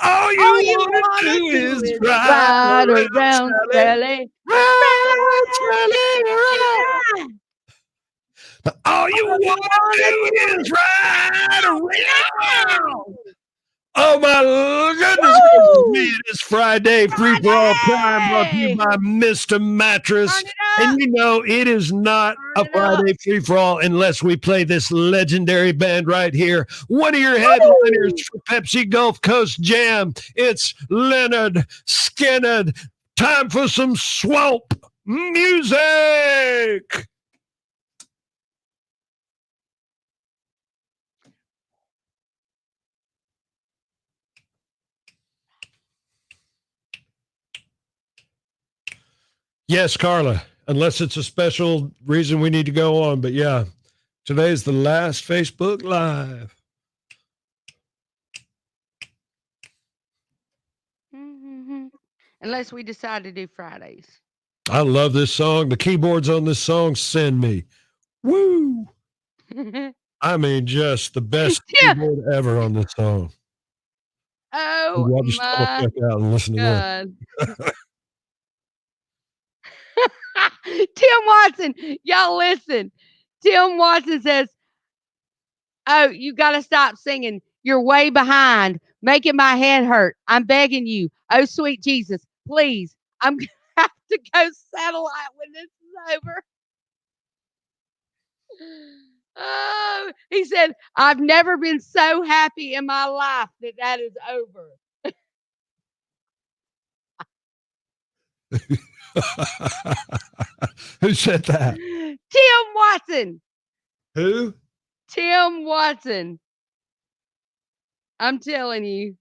All you want to do is ride around Sally. All you want to do is ride around. Oh my goodness, man, it's Friday, Free for All Prime, brought to you by Mr. Mattress. And you know, it is not a Friday Free for All unless we play this legendary band right here. One of your headliners for Pepsi Gulf Coast Jam. It's Leonard Skinner. Time for some swamp music. Yes, Carla, unless it's a special reason we need to go on. But yeah, today's the last Facebook Live. Mm-hmm. Unless we decide to do Fridays. I love this song. The keyboards on this song send me. Woo! I mean, just the best keyboard ever on this song. Oh, I'll just my check out and listen to God. Tim Watson, y'all listen. Tim Watson says, "Oh, you got to stop singing. You're way behind, making my head hurt. I'm begging you. Oh, sweet Jesus, please. I'm going to have to go satellite when this is over." Oh, he said, "I've never been so happy in my life that is over." Who said that? Tim Watson. Who? Tim Watson. I'm telling you.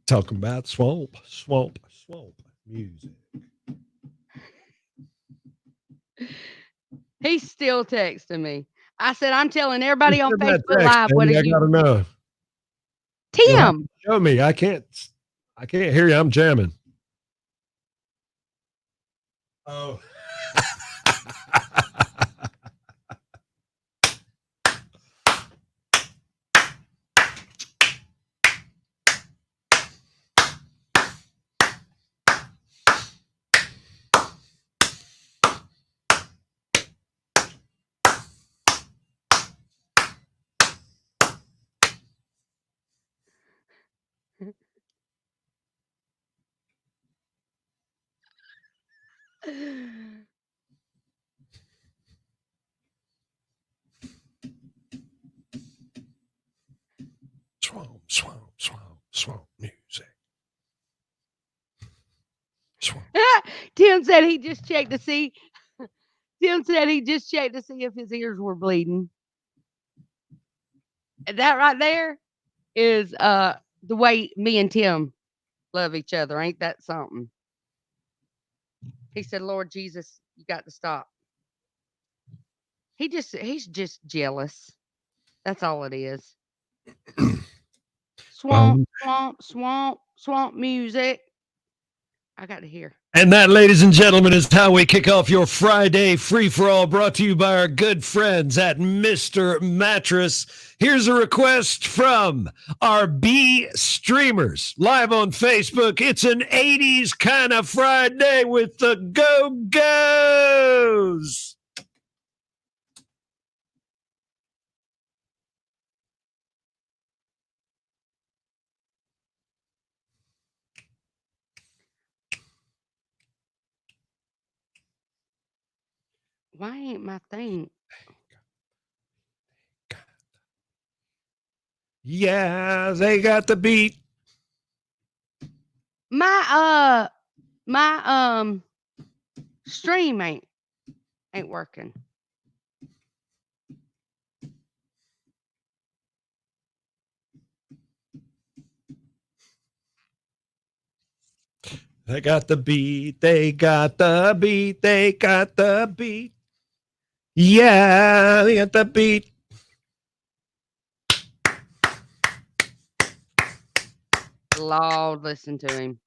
Talking about swamp music. He's still texting me. I said, "I'm telling everybody on Who said that Facebook text, Live what Amy? are I you?" gotta know. You'll have Tim. to show me. I can't hear you. I'm jamming. Oh. Swamp music. Swamp. Tim said he just checked to see. Tim said he just checked to see if his ears were bleeding. And that right there is the way me and Tim love each other. Ain't that something? He said, "Lord Jesus, you got to stop." He's just jealous. That's all it is. Swamp music. I got to hear. And that, ladies and gentlemen, is how we kick off your Friday free-for-all, brought to you by our good friends at Mr. Mattress. Here's a request from our B streamers live on Facebook. It's an 80s kind of Friday with the Go-Go's. Why ain't my thing? Yeah, they got the beat. My stream ain't Ain't working. They got the beat. They got the beat. They got the beat. Yeah, they got the beat. Lord, listen to him.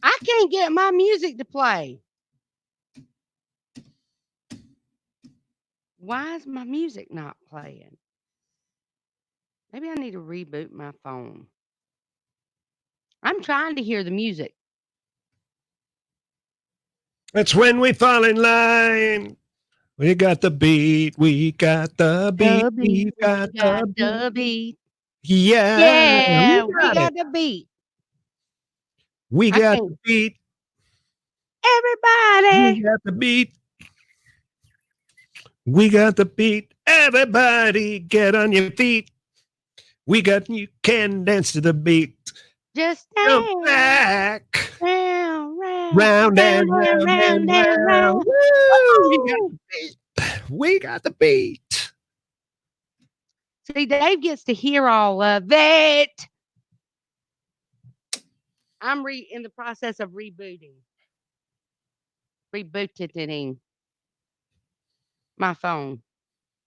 I can't get my music to play. Why is my music not playing? Maybe I need to reboot my phone. I'm trying to hear the music. That's when we fall in line. We got the beat. We got the beat. We got the beat. Yeah, we got the beat. We got the beat. Everybody. We got the beat. We got the beat. Everybody get on your feet. You can dance to the beat. Just jump back. round and round. Woo! We got the beat. See, Dave gets to hear all of it. I'm in the process of rebooting. Rebooting my phone.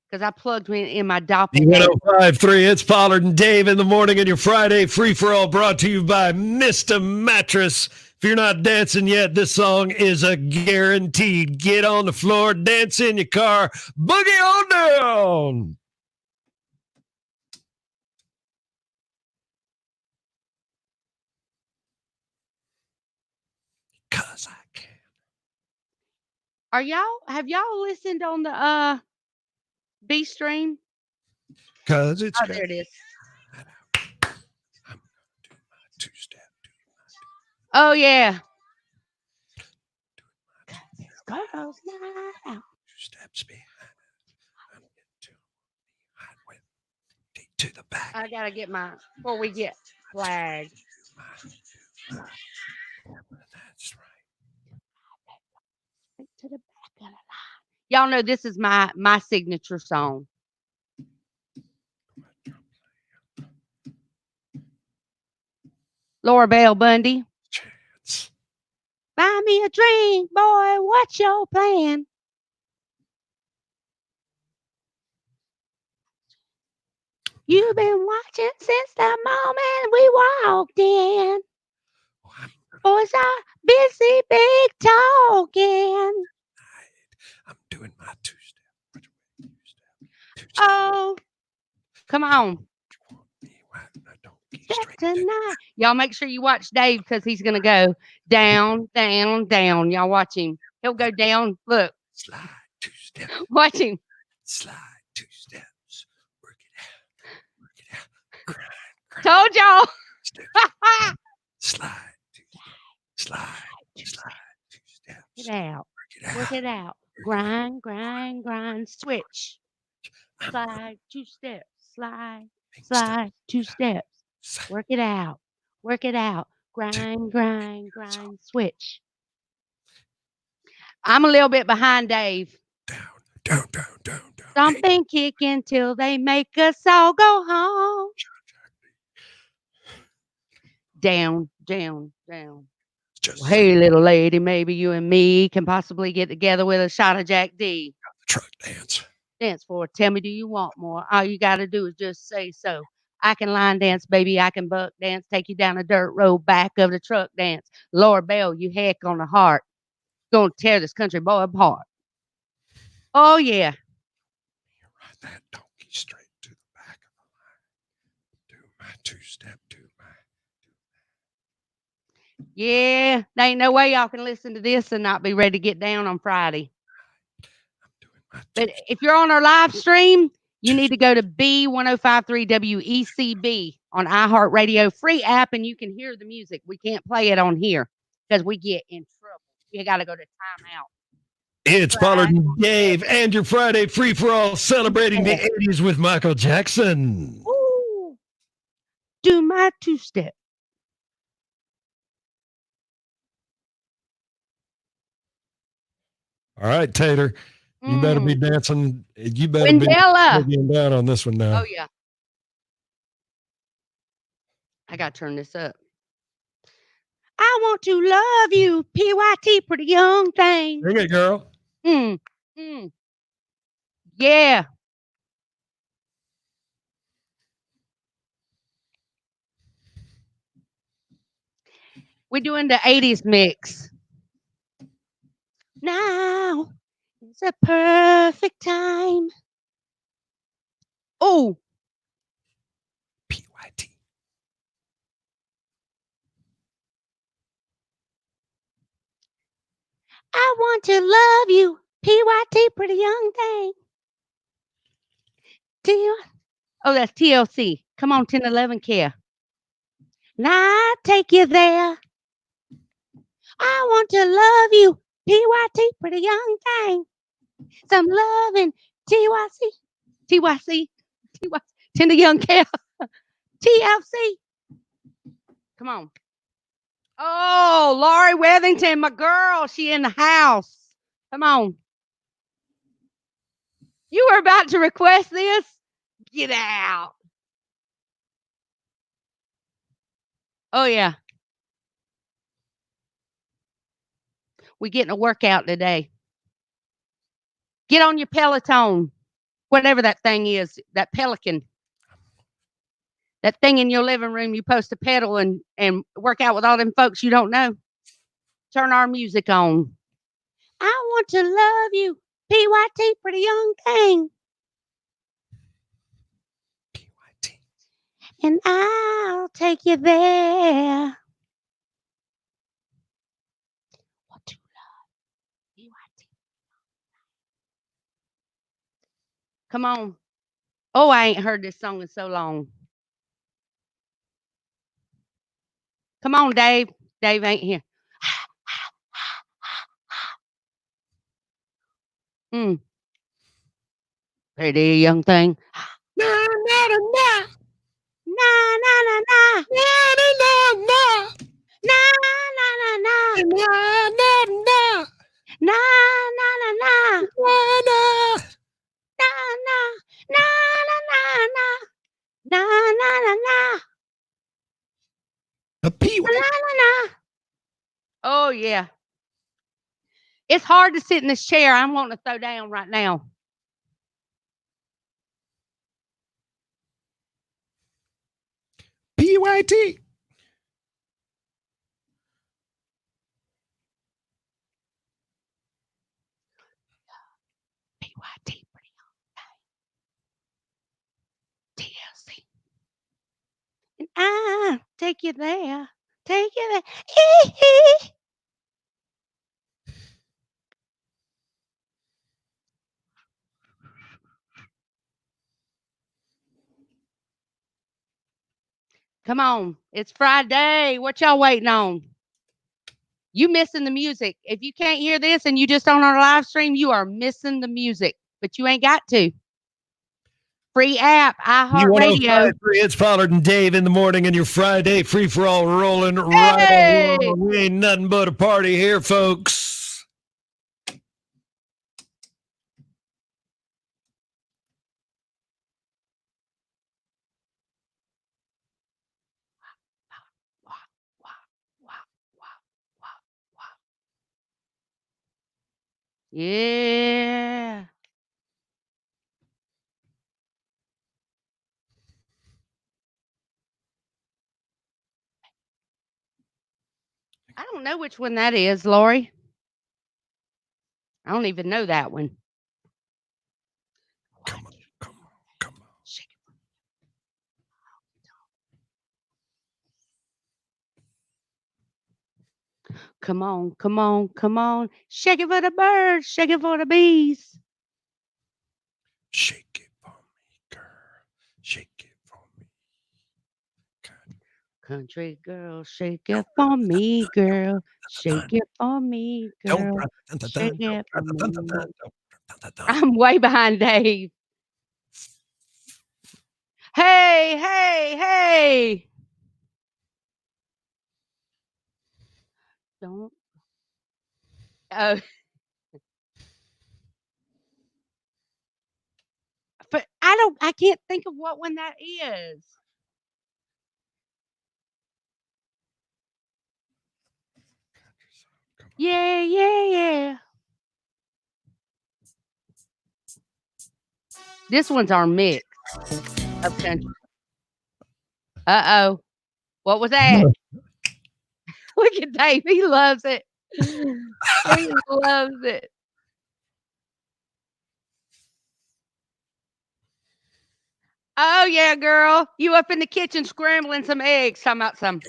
Because I plugged in my doppelganger. 1053, it's Pollard and Dave in the morning and your Friday free-for-all brought to you by Mr. Mattress. If you're not dancing yet, this song is a guaranteed. Get on the floor, dance in your car, boogie on down. Because I can. Have y'all listened on the B stream? Because it's there it is. I'm gonna do my two-step. Oh yeah. Girls night out. 2 steps behind it. I'm getting to the back. I gotta get before we get flagged. That's right. To the back of the line. Y'all know this is my signature song. Laura Bell Bundy. Chance. Buy me a drink, boy. What's your plan? You've been watching since the moment we walked in. Boys are busy big talking. I'm doing my two-step. Oh, come on. Step tonight. Y'all make sure you watch Dave because he's going to go down, down, down. Y'all watch him. He'll go down. Look. Slide 2 steps. Watch him. Slide 2 steps. Work it out. Grind. Told y'all. Slide 2 steps. Slide 2 steps. Work it out. Grind. Switch. Slide 2 steps. Slide 2 steps. Work it out. Grind. Switch. I'm a little bit behind Dave. Down. Something kicking till they make us all go home. Down. Hey, little lady, maybe you and me can possibly get together with a shot of Jack D. The truck dance. Dance for it. Tell me, do you want more? All you got to do is just say so. I can line dance, baby. I can buck dance. Take you down a dirt road, back of the truck dance. Laura Bell, you heck on the heart. Gonna tear this country boy apart. Oh, yeah. Ride that donkey straight to the back of the line. Do my two-step. Yeah, there ain't no way y'all can listen to this and not be ready to get down on Friday. But if you're on our live stream, you need to go to B1053 WECB on iHeartRadio free app, and you can hear the music. We can't play it on here because we get in trouble. You got to go to timeout. It's Pollard and Dave and your Friday free-for-all celebrating the 80s with Michael Jackson. Ooh. do my two-step. All right, Tater. You better be dancing. You better Wendella. be down on this one now. Oh, yeah. I got to turn this up. I want to love you, PYT, pretty young thing. Bring it, girl. Yeah. We're doing the 80s mix. Now is a perfect time. Oh. PYT. I want to love you, PYT, pretty young thing. Oh, that's TLC. Come on, 1011 care. Now I'll take you there. I want to love you, PYT, pretty young thing. Some loving, TYC, 10 the young care, TLC. Come on. Oh, Laurie Wethington, my girl. She in the house. Come on. You were about to request this? Get out. Oh, yeah. We're getting a workout today. Get on your Peloton, whatever that thing is, that Pelican. That thing in your living room you post to pedal and work out with all them folks you don't know. Turn our music on. I want to love you, PYT, pretty young thing. PYT. And I'll take you there. Want to love PYT. Come on. Oh, I ain't heard this song in so long. Come on, Dave. Dave ain't here. Pretty young thing. Na na na na. Na na na na. Na na na na. Na na na na. Na na na. Na na na na. Na na. Na na na na. Na na na na. A PYT. Na na na. Oh yeah. It's hard to sit in this chair. I'm wanting to throw down right now. PYT. PYT, pretty TLC. And I'll take you there. Take you there. Come on. It's Friday. What y'all waiting on? You missing the music. If you can't hear this and you just on our live stream, you are missing the music. But you ain't got to. Free app, iHeartRadio. It's Pollard and Dave in the morning and your Friday free for all rolling right along. We ain't nothing but a party here, folks. Yeah. I don't know which one that is, Lori. I don't even know that one. Come on. Come on. Shake it for the birds, shake it for the bees. Shake it for me, girl. Shake it for me. Country girl, shake it for me, girl. Shake it for me, girl. Shake it for me. I'm way behind Dave. Hey. Don't. Oh. But I can't think of what one that is. Yeah, yeah, yeah. This one's our mix of country. Uh-oh. What was that? Look at Dave. He loves it. He loves it. Oh, yeah, girl. You up in the kitchen scrambling some eggs. Talking about some.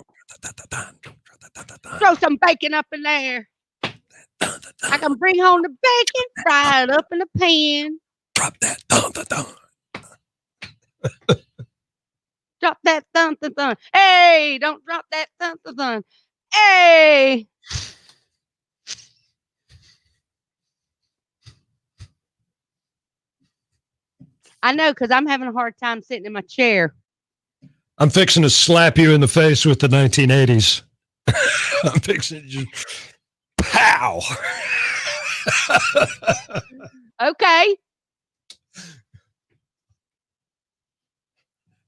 Throw some bacon up in there. I can bring home the bacon, fry it up in the pan. Drop that. Drop that thump the thump. Hey, don't drop that thump the thump. Hey. I know, because I'm having a hard time sitting in my chair. I'm fixing to slap you in the face with the 1980s. I'm fixing to just pow. Okay.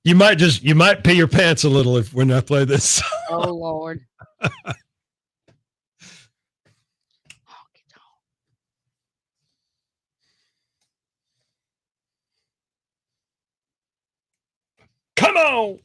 You might pee your pants a little when I play this. Oh, Lord. Come on.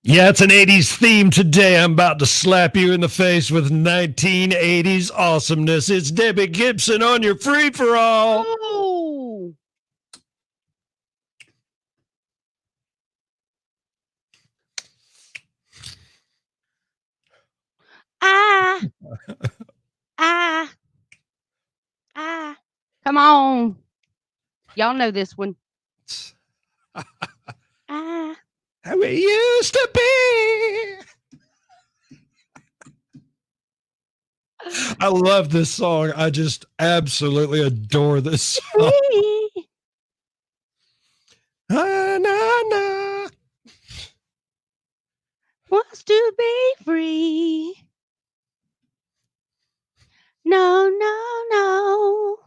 Yeah, it's an 80s theme today. I'm about to slap you in the face with 1980s awesomeness. It's Debbie Gibson on your free for all. Oh. Come on. Y'all know this one. How it used to be. I love this song. I just absolutely adore this song. Wants to be free. No, no, no.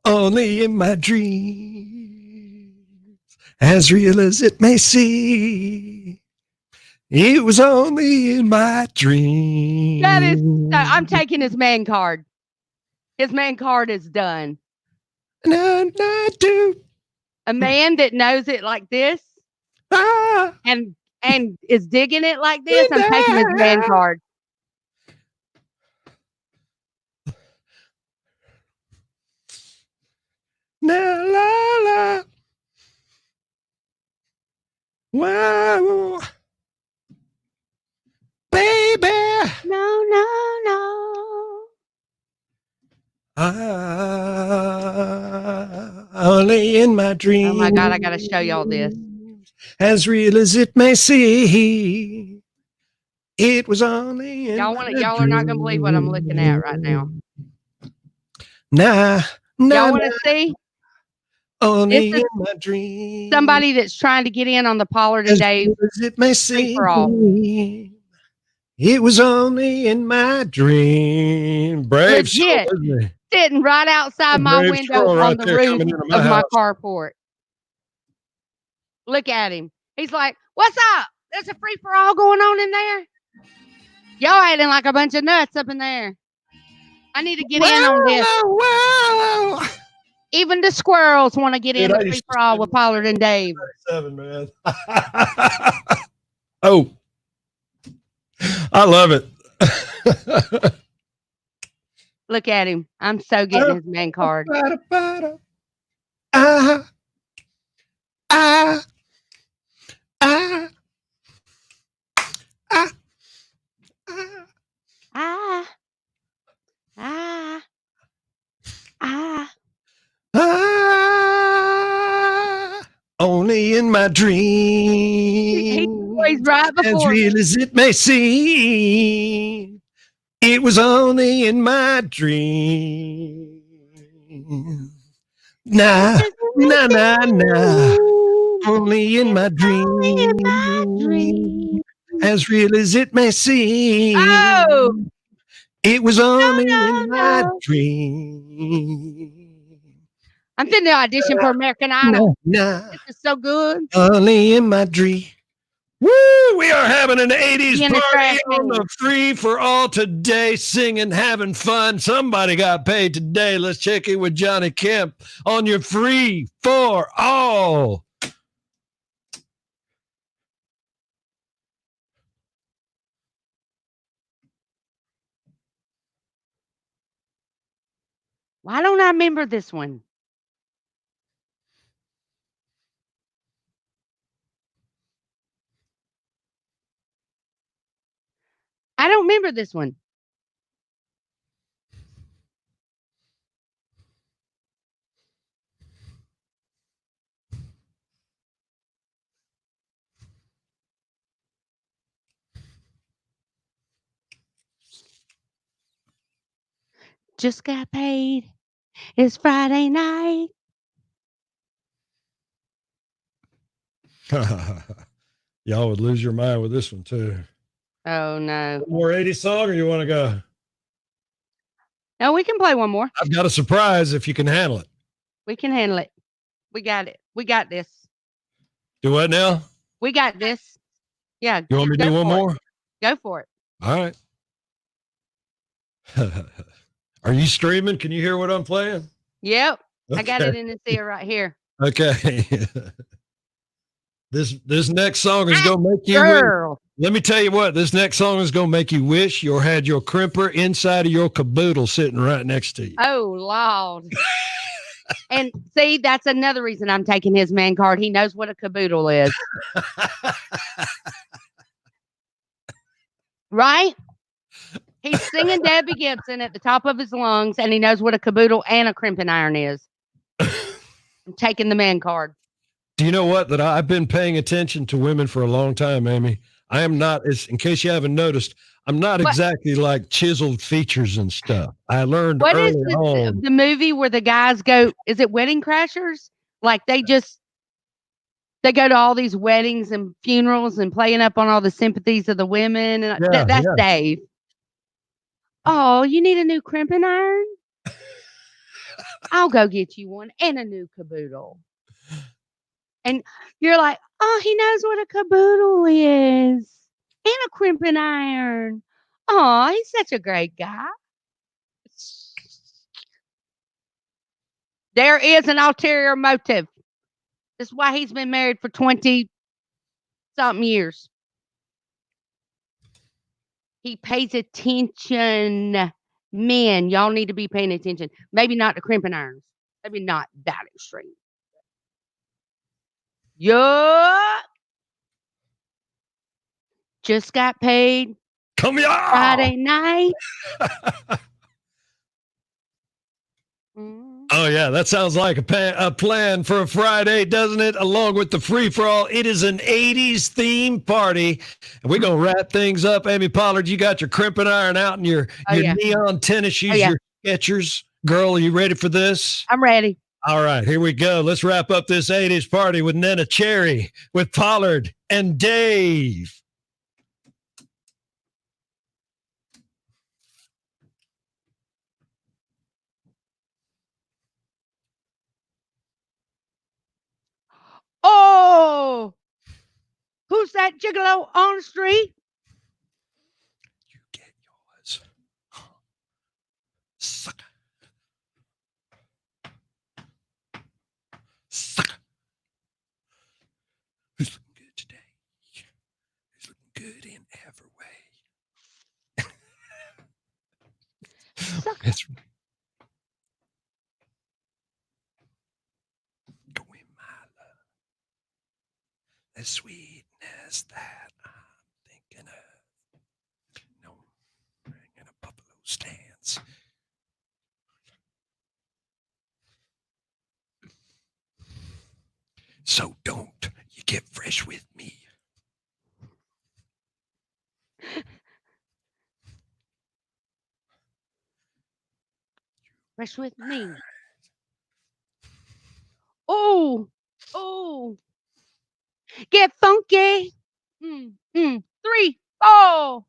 Only in my dreams, as real as it may seem. It was only in my dreams. That is, I'm taking his man card. His man card is done. No, do. A man that knows it like this and is digging it like this, I'm taking his man card. La la la. Wow. Baby. No, no, no. Only in my dreams. Oh my God, I gotta show y'all this. As real as it may seem, it was only in Y'all are not gonna believe what I'm looking at right now. Nah, y'all want to see? Only in my dreams. Somebody that's trying to get in on the Pollard and Dave it may seem, for all. It was only in my dream. Brave Legit, soul, sitting right outside my window right on the roof my of my house. carport. Look at him. He's like, "What's up? There's a free for all going on in there. Y'all acting like a bunch of nuts up in there. I need to get in on this." Wow. Even the squirrels want to get in the free for all with Pollard and Dave. 7, man. Oh, I love it. Look at him. I'm so getting his man card. Ah, ah, ah, ah, Ah, ah, ah. ah. Only in my He dream, always right as before me. real as it may seem. It was only in my dream. Nah, nah, nah, nah. Only in my dream. As real as it may seem. Oh, It was only in my no. dream. I'm finna audition for American Nah, Idol. nah. This is so good. Only in my dream. Woo! We are having an 80s Being a party trash on man. the free for all today, singing, having fun. Somebody got paid today. Let's check in with Johnny Kemp on your free for all. Why don't I remember this one? I don't remember this one. Just got paid. It's Friday night. Y'all would lose your mind with this one, too. Oh, no. One more 80s song, or you want to go? No, we can play one more. I've got a surprise if you can handle it. We can handle it. We got it. We got this. Do what now? We got this. Yeah. You want me to go do one for it. more? Go for it. All right. Are you streaming? Can you hear what I'm playing? Yep. I got Okay. it in this ear right here. Okay. This next song is gonna make you wish. Girl. Let me tell you what, this next song is gonna make you wish you had your crimper inside of your caboodle sitting right next to you. Oh, Lord. And see, that's another reason I'm taking his man card. He knows what a caboodle is. Right? He's singing Debbie Gibson at the top of his lungs, and he knows what a caboodle and a crimping iron is. I'm taking the man card. Do you know what? That I've been paying attention to women for a long time, Amy. I am not, in case you haven't noticed, I'm not exactly like chiseled features and stuff. I learned What early is on. the movie where the guys go, is it Wedding Crashers? Like they go to all these weddings and funerals and playing up on all the sympathies of the women. And that's Dave. Oh, you need a new crimping iron? I'll go get you one and a new caboodle. And you're like, oh, he knows what a caboodle is and a crimping iron. Oh, he's such a great guy. There is an ulterior motive. That's why he's been married for 20-something years. He pays attention. Men, y'all need to be paying attention. Maybe not the crimping irons. Maybe not that extreme. Yup. Just got paid. Come here. Friday night. Oh, yeah, that sounds like a plan for a Friday, doesn't it? Along with the free-for-all. It is an 80s theme party. And we're going to wrap things up. Amy Pollard, you got your crimping iron out and your neon tennis shoes, your Skechers. Girl, are you ready for this? I'm ready. All right, here we go. Let's wrap up this 80s party with Nana Cherry, with Pollard and Dave. Oh, who's that gigolo on the street? You get yours. Sucker. Sucker. Who's looking good today? Who's looking good in every way? Sucker. It's going, my love. The sweetness that I'm thinking of. No, in a buffalo stance. So don't you get fresh with me. Fresh with me. Oh, oh. Get funky. 3, 4.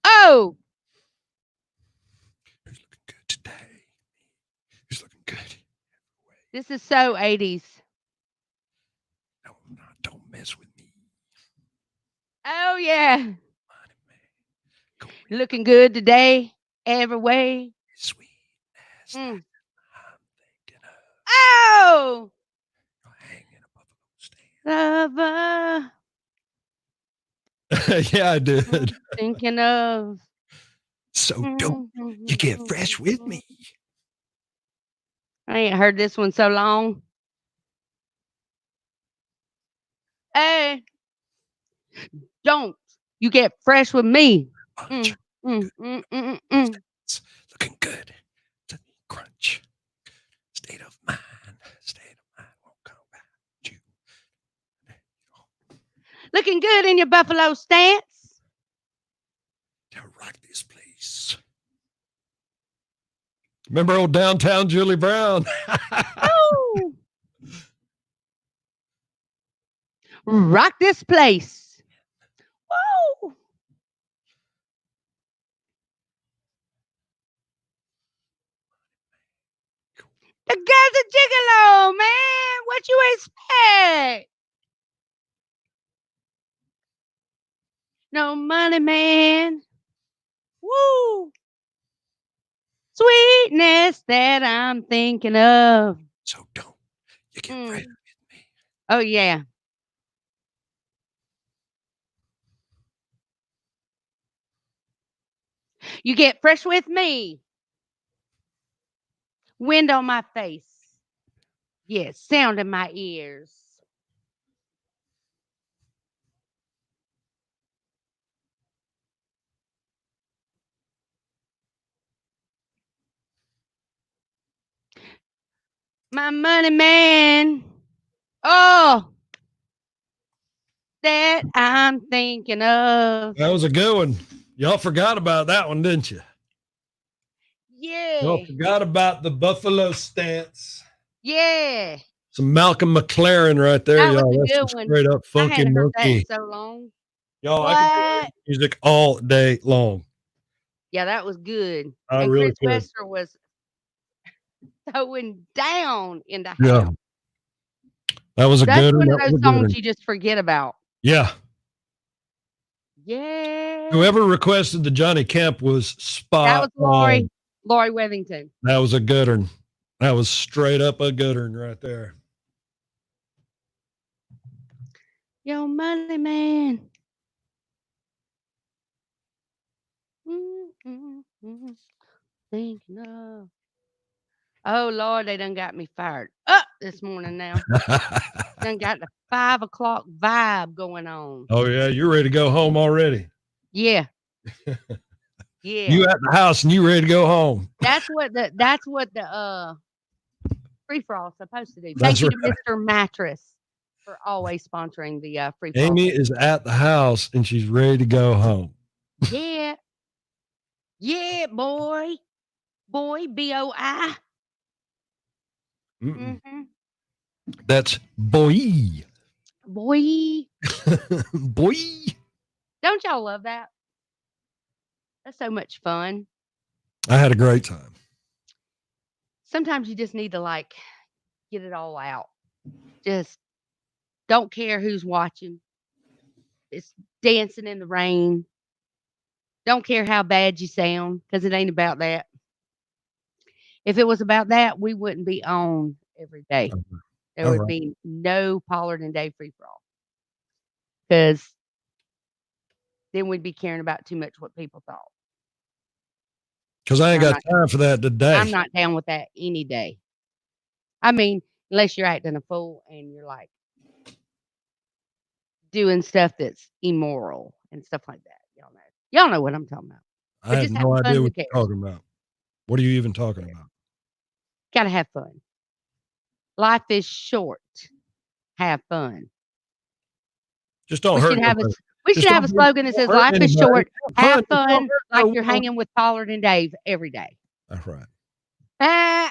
Oh, Who's looking good today? Who's looking good? this is so 80s. No, don't mess with me. Oh, yeah. Money man. Go You're looking good today, every way. sweetness that Mm. I'm thinking of. Oh, You're hanging a buffalo lover. stand. Yeah, I did. Thinking of. So don't you get fresh with me. I ain't heard this one so long. Hey, don't you get fresh with me. Bunch. Looking good. To crunch. State of mind. State of mind won't come back to you. Looking good in your buffalo stance. To rock this place. Remember old downtown Julie Brown? Oh. Rock this place. Woo. The girl's a gigolo, man. What you expect? No money, man. Woo. Sweetness that I'm thinking of. So don't you get fresh with me. Oh, yeah. You get fresh with me. Wind on my face. Yes, sound in my ears. My money man. Oh, that I'm thinking of. That was a good one. Y'all forgot about that one, didn't you? Yeah. Y'all forgot about the buffalo stance. Yeah. Some Malcolm McLaren right there, That y'all. was a That's good some one. straight up I funky hadn't heard that in monkey. so long. Y'all, I can do music all day long. Yeah, that was good. I And really Chris could. Wester was throwing down in the Yeah. house. That was a That's good one. one of That was those a good songs one. you just forget about. Yeah. Yeah. Whoever requested the Johnny Kemp was spot That was Lori. on. Lori Wethington. That was a good one. That was straight up a good one right there. Yo, money man. Thinking of. Oh Lord, they done got me fired up this morning now. Done got the 5 o'clock vibe going on. Oh yeah, you're ready to go home already. Yeah. Yeah. You at the house and you ready to go home. That's what the free for all is supposed to do. That's Thank you right. to Mr. Mattress for always sponsoring the free for all. Amy is at the house and she's ready to go home. Yeah. Yeah, boy. Boy, BOI. Mm-hmm. That's boy. Boy. Boy. Don't y'all love that? That's so much fun. I had a great time. Sometimes you just need to like get it all out. Just don't care who's watching. It's dancing in the rain. Don't care how bad you sound because it ain't about that. If it was about that, we wouldn't be on every day. There All would right. be no Pollard and Dave free for all. Because then we'd be caring about too much what people thought. Because I ain't I'm got time for that today. I'm not down with that any day. I mean, unless you're acting a fool and you're like doing stuff that's immoral and stuff like that. Y'all know what I'm talking about. I But have just no having fun, idea who what you're cares? talking about. What are you even talking about? Gotta have fun. Life is short. Have fun. Just don't We hurt should have a nobody. we Just should have a don't slogan that don't says hurt life is anybody. short. Have Just don't fun hurt like no you're one. hanging with Pollard and Dave every day. That's right. Ah,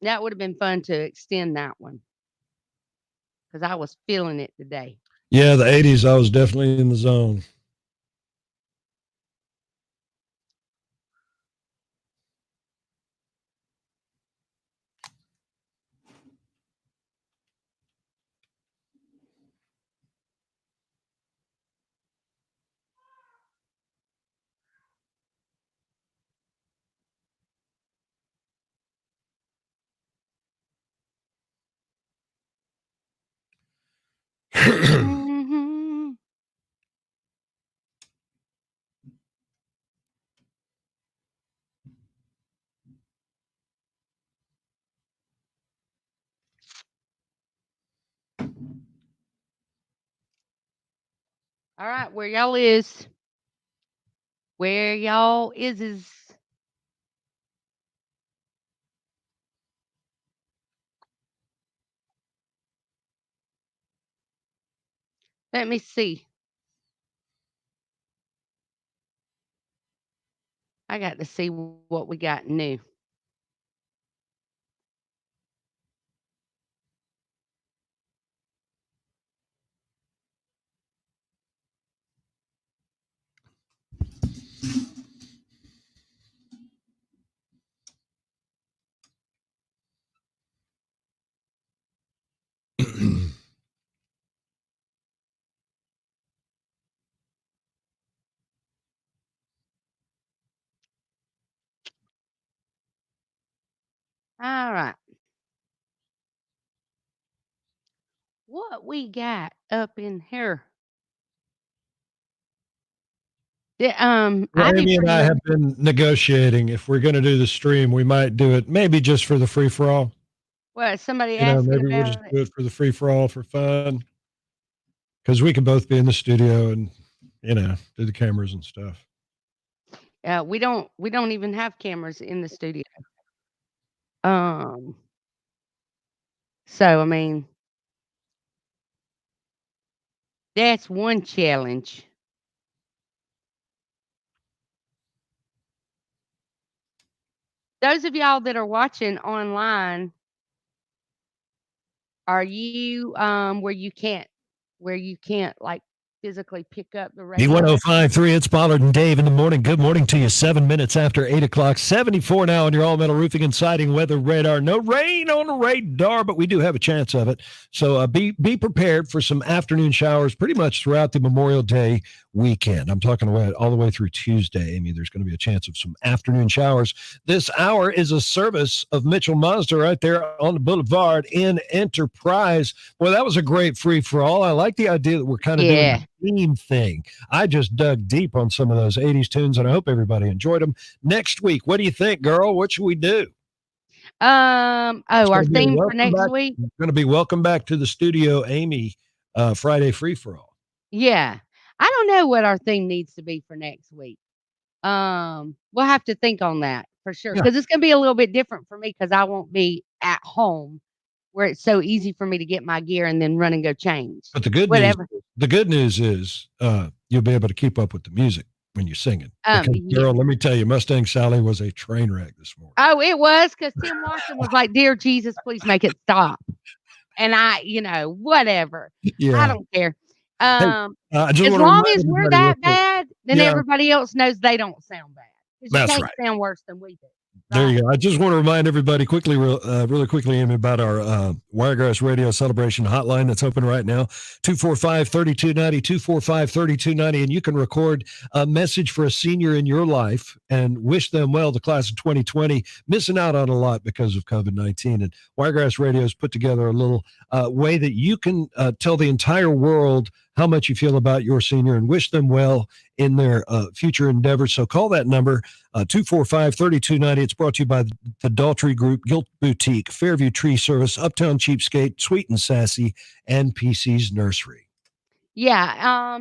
that would have been fun to extend that one because I was feeling it today. Yeah, the 80s, I was definitely in the zone. Mhm. All right, where y'all is? Where y'all is? Let me see. I got to see what we got new. All right. What we got up in here? Well, I'd be Amy and pretty I much. have been negotiating. If we're going to do the stream, we might do it maybe just for the free for all. What, somebody asking Maybe we'll just about it? do it for the free for all for fun. Because we can both be in the studio and, do the cameras and stuff. We don't even have cameras in the studio. Um, so I mean, that's one challenge. Those of y'all that are watching online, are you where you can't like physically pick up the radio? B1053, it's Pollard and Dave in the morning. Good morning to you. 7 minutes after 8 o'clock. 74 now on your all metal roofing and siding weather radar. No rain on the radar, but we do have a chance of it. So be prepared for some afternoon showers pretty much throughout the Memorial Day weekend. I'm talking all the way through Tuesday, Amy. There's going to be a chance of some afternoon showers. This hour is a service of Mitchell Mazda right there on the boulevard in Enterprise. Boy, that was a great free for all. I like the idea that we're kind of doing a theme thing. I just dug deep on some of those 80s tunes, and I hope everybody enjoyed them. Next week, what do you think, girl? What should we do? Our theme for next week? It's going to be Welcome Back to the Studio, Amy, Friday Free For All. Yeah. I don't know what our theme needs to be for next week. We'll have to think on that for sure. Because it's going to be a little bit different for me because I won't be at home where it's so easy for me to get my gear and then run and go change. But the good news is you'll be able to keep up with the music when you're singing. Girl, let me tell you, Mustang Sally was a train wreck this morning. Oh, it was because Tim Watson was like, "Dear Jesus, please make it stop." And I, whatever. Yeah. I don't care. I just as wanna long remind as we're everybody real that quick. bad, then everybody else knows they don't sound bad. 'Cause you That's can't right. sound worse than we do. There you go. I just want to remind everybody quickly, really quickly, Amy, about our Wiregrass Radio Celebration Hotline that's open right now, 245-3290, 245-3290, and you can record a message for a senior in your life and wish them well, the class of 2020, missing out on a lot because of COVID-19. And Wiregrass Radio has put together a little way that you can tell the entire world how much you feel about your senior and wish them well in their future endeavors. So call that number, 245-3290. It's brought to you by the Daltrey Group, Gilt Boutique, Fairview Tree Service, Uptown Cheapskate, Sweet and Sassy, and PC's Nursery. Yeah.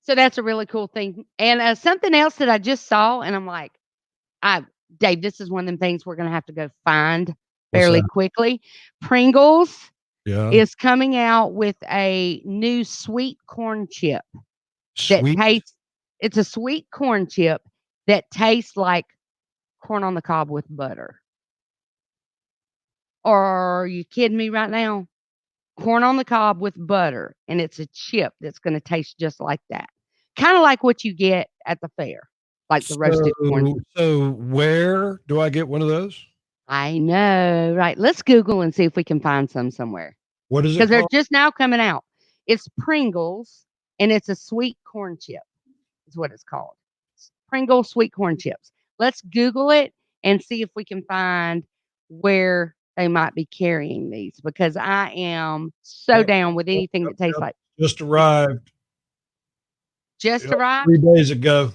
So that's a really cool thing. And something else that I just saw, and I'm like, Dave, this is one of them things we're going to have to go find fairly quickly. Pringles is coming out with a new sweet corn chip it's a sweet corn chip that tastes like corn on the cob with butter. Are you kidding me right now? Corn on the cob with butter, and it's a chip that's going to taste just like that. Kind of like what you get at the fair, like the roasted corn. So where do I get one of those? I know, right? Let's Google and see if we can find some somewhere. What is it Because they're called? just now coming out. It's Pringles, and it's a sweet corn chip is what it's called. Pringles sweet corn chips. Let's Google it and see if we can find where they might be carrying these, because I am so down with anything that tastes like. Just arrived. Just arrived? 3 days ago.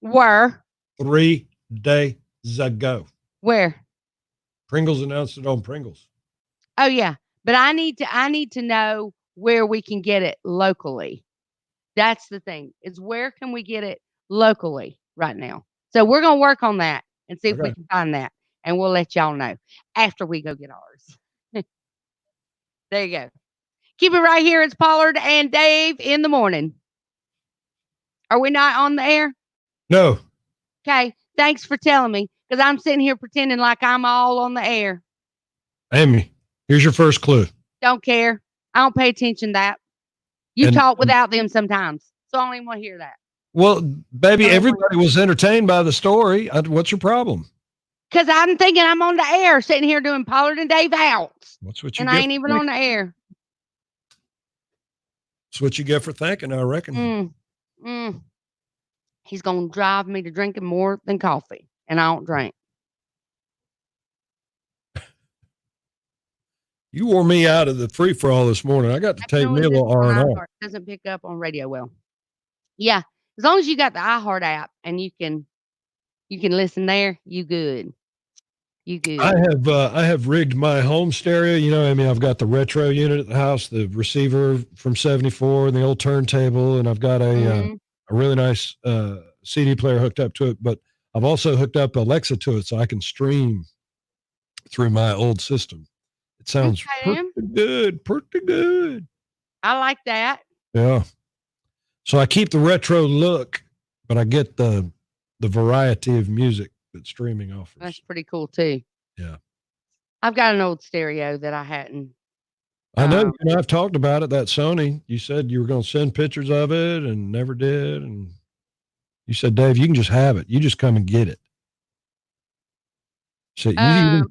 Where? 3 days ago. Where? Pringles announced it on Pringles. Oh yeah, but I need to know where we can get it locally. That's the thing. Is where can we get it locally right now? So we're gonna work on that and see if we can find that, and we'll let y'all know after we go get ours. There you go. Keep it right here. It's Pollard and Dave in the morning. Are we not on the air? No. Okay. Thanks for telling me, because I'm sitting here pretending like I'm all on the air. Amy, here's your first clue. Don't care. I don't pay attention to that. You talk without them sometimes, so I don't even want to hear that. Well, baby, everybody was entertained by the story. What's your problem? Because I'm thinking I'm on the air, sitting here doing Pollard and Dave outs. That's what you and get. I ain't even on the air. That's what you get for thinking, I reckon. He's going to drive me to drinking more than coffee, and I don't drink. You wore me out of the free for all this morning. I got to take me a little R&R. Doesn't pick up on radio well. Yeah, as long as you got the iHeart app and you can listen there, you good. You good. I have rigged my home stereo. You know, I mean, I've got the retro unit at the house, the receiver from '74, and the old turntable, and I've got a really nice CD player hooked up to it. But I've also hooked up Alexa to it, so I can stream through my old system. It sounds pretty good. I like that. Yeah. So I keep the retro look, but I get the variety of music that streaming offers. That's pretty cool too. Yeah. I've got an old stereo that I hadn't. I know, and I've talked about it, that Sony. You said you were going to send pictures of it and never did. And you said, Dave, you can just have it. You just come and get it. So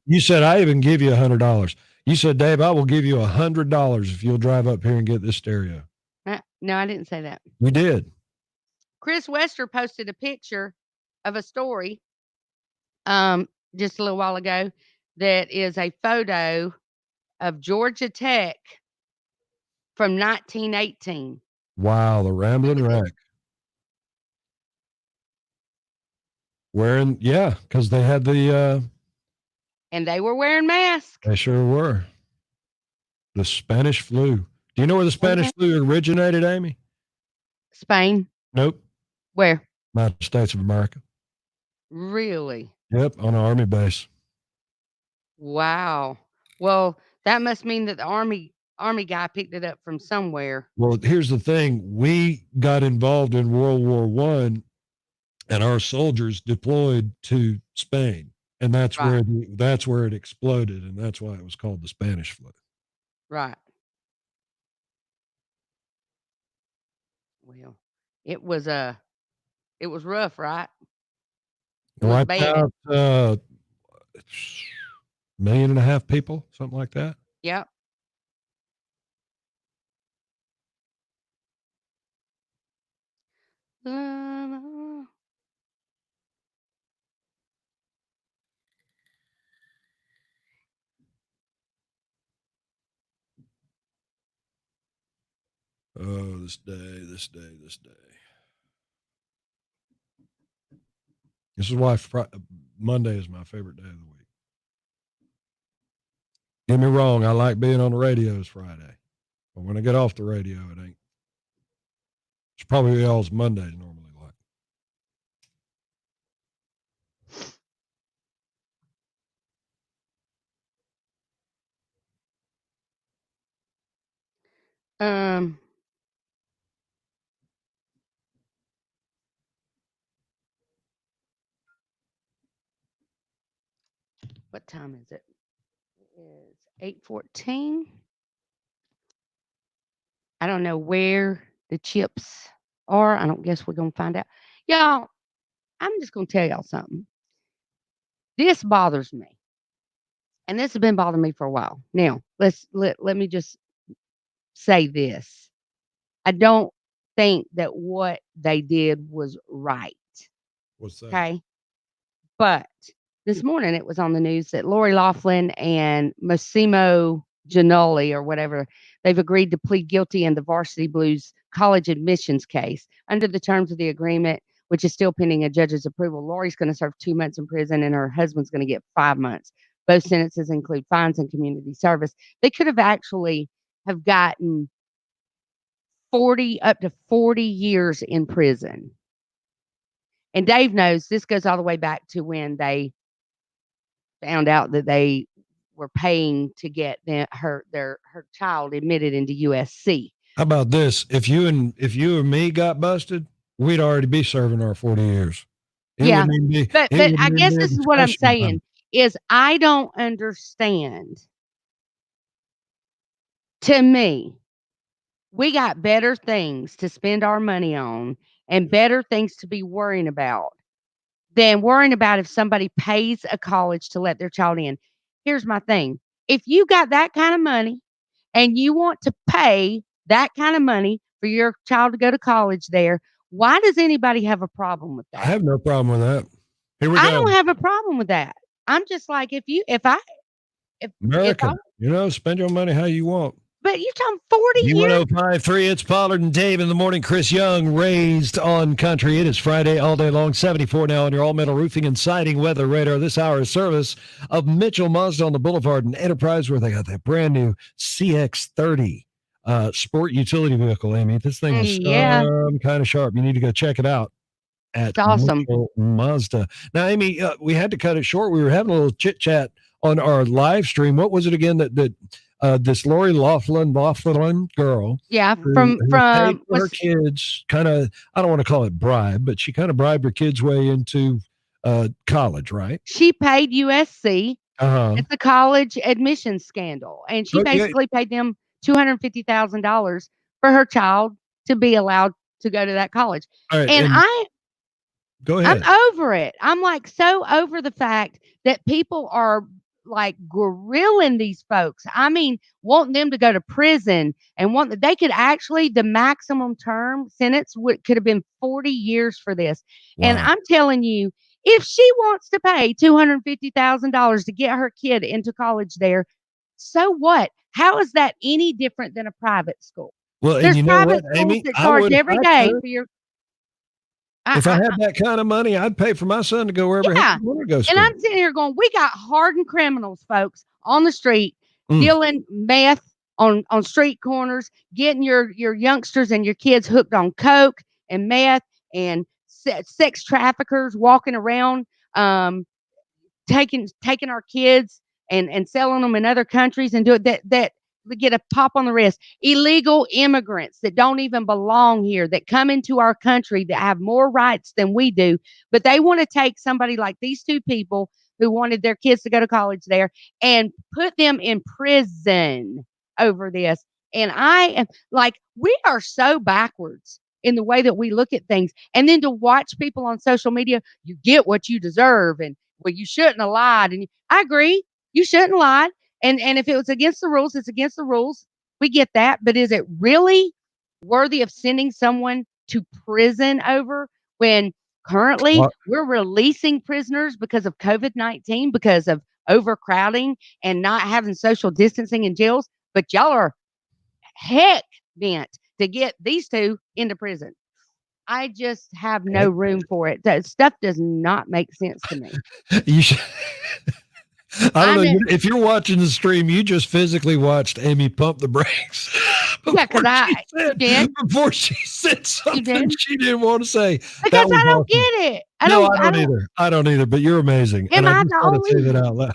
you said, I even give you $100. You said, Dave, I will give you $100 if you'll drive up here and get this stereo. No, I didn't say that. You did. Chris Wester posted a picture of a story just a little while ago that is a photo of Georgia Tech from 1918. Wow, the Rambling Wreck. Because they had the and they were wearing masks. They sure were. The Spanish flu. Do you know where the Spanish flu originated, Amy? Spain. Nope. Where? United States of America. Really? Yep, on an army base. Wow. Well, that must mean that the army guy picked it up from somewhere. Well, here's the thing. We got involved in World War I, and our soldiers deployed to Spain. And that's where it exploded, and that's why it was called the Spanish flu. Right. Well, it was rough, right? It was Wiped bad. out 1.5 million people, something like that. Yep. Oh, this day. This is why Monday is my favorite day of the week. Get me wrong, I like being on the radios Friday. But when I get off the radio, it ain't. It's probably y'all's Mondays normally like. What time is it? It is 8:14. I don't know where the chips are. I don't guess we're gonna find out. Y'all, I'm just gonna tell y'all something. This bothers me. And this has been bothering me for a while. Now, let me just say this. I don't think that what they did was right. What's that? Okay. But this morning it was on the news that Lori Loughlin and Massimo Giannulli or whatever, they've agreed to plead guilty in the Varsity Blues college admissions case under the terms of the agreement, which is still pending a judge's approval. Lori's going to serve 2 months in prison and her husband's going to get 5 months. Both sentences include fines and community service. They could have actually have gotten 40 up to 40 years in prison. And Dave knows this goes all the way back to when they found out that they were paying to get her child admitted into USC. How about this? If you and me got busted, we'd already be serving our 40 years. But I guess this is what I'm saying is I don't understand. To me, we got better things to spend our money on and better things to be worrying about than worrying about if somebody pays a college to let their child in. Here's my thing. If you got that kind of money and you want to pay that kind of money for your child to go to college there, why does anybody have a problem with that? I have no problem with that. Here we go. I don't have a problem with that. I'm just like, if America, spend your money how you want. But you're talking 40 years. 105.3, it's Pollard and Dave in the morning. Chris Young, raised on country. It is Friday all day long, 74 now on your all-metal roofing and siding weather radar. This hour is service of Mitchell Mazda on the Boulevard and Enterprise, where they got that brand new CX-30 sport utility vehicle, Amy. This thing is kind of sharp. You need to go check it out at Mitchell Mazda. Now, Amy, we had to cut it short. We were having a little chit-chat on our live stream. What was it again that this Lori Loughlin girl. Yeah, who from her kids kind of, I don't want to call it bribe, but she kind of bribed her kids' way into college, right? She paid USC. Uh-huh. It's a college admissions scandal. And she basically paid them $250,000 for her child to be allowed to go to that college. Right, and go ahead. I'm over it. I'm like so over the fact that people are like grilling these folks. I mean, wanting them to go to prison and they could actually, the maximum term sentence could have been 40 years for this. Wow. And I'm telling you, if she wants to pay $250,000 to get her kid into college there, so what? How is that any different than a private school? Well, there's and private schools Amy, that charge every day for your. If I had that kind of money, I'd pay for my son to go wherever he wanted to go. And I'm sitting here going, we got hardened criminals, folks, on the street, dealing meth on street corners, getting your youngsters and your kids hooked on coke and meth, and sex traffickers walking around, taking our kids and selling them in other countries and do it that get a pop on the wrist. Illegal immigrants that don't even belong here, that come into our country that have more rights than we do, but they want to take somebody like these two people who wanted their kids to go to college there and put them in prison over this. And I am like, we are so backwards in the way that we look at things. And then to watch people on social media, you get what you deserve, and well, you shouldn't have lied. And I agree. You shouldn't lie. And if it was against the rules, it's against the rules. We get that. But is it really worthy of sending someone to prison over when currently What? we're releasing prisoners because of COVID-19, because of overcrowding and not having social distancing in jails? But y'all are heck bent to get these two into prison. I just have no room for it. That stuff does not make sense to me. You should. I don't know. I'm in- If you're watching the stream, you just physically watched Amy pump the brakes. Yeah, 'cause before she said something did? she didn't want to say. Because was I don't awesome. get it. I No, don't I don't either. I don't either. But you're amazing, Am and I I just the want to say only- that out loud.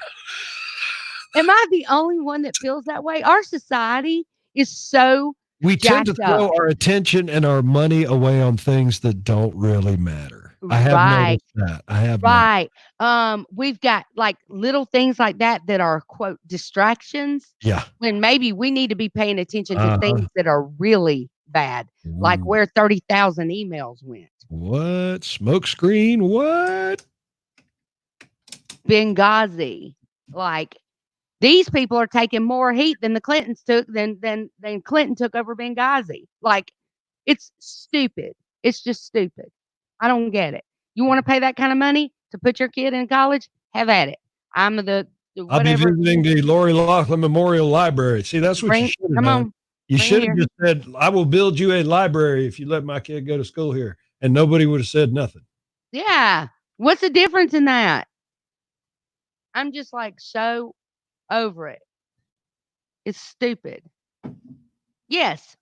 Am I the only one that feels that way? Our society is so We tend to jacked throw up. our attention and our money away on things that don't really matter. I have Right. noticed that. I have noticed. Right. We've got like little things like that that are quote distractions Yeah. when maybe we need to be paying attention to Uh-huh. things that are really bad, like Ooh. where 30,000 emails went. What? Smoke screen? What? Benghazi. Like these people are taking more heat than the Clintons took than Clinton took over Benghazi. Like it's stupid. It's just stupid. I don't get it. You want to pay that kind of money to put your kid in college? Have at it. I'm the I'll be whatever. visiting the Lori Loughlin Memorial Library. See, that's what you should have Come done. on. You bring should it have here. just said, I will build you a library if you let my kid go to school here. And nobody would have said nothing. Yeah. What's the difference in that? I'm just like so over it. It's stupid. Yes.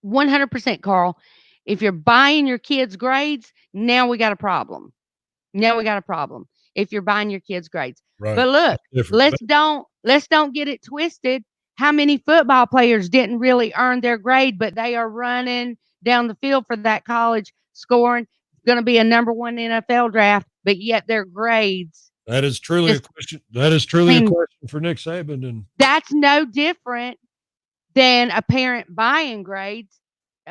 100%, Carl. If you're buying your kids' grades, now we got a problem. Now we got a problem. If you're buying your kids' grades. Right. But look, let's don't get it twisted. How many football players didn't really earn their grade, but they are running down the field for that college, scoring, going to be a number 1 NFL draft, but yet their grades. That is truly a question. That is truly a question for Nick Saban. And that's no different than a parent buying grades.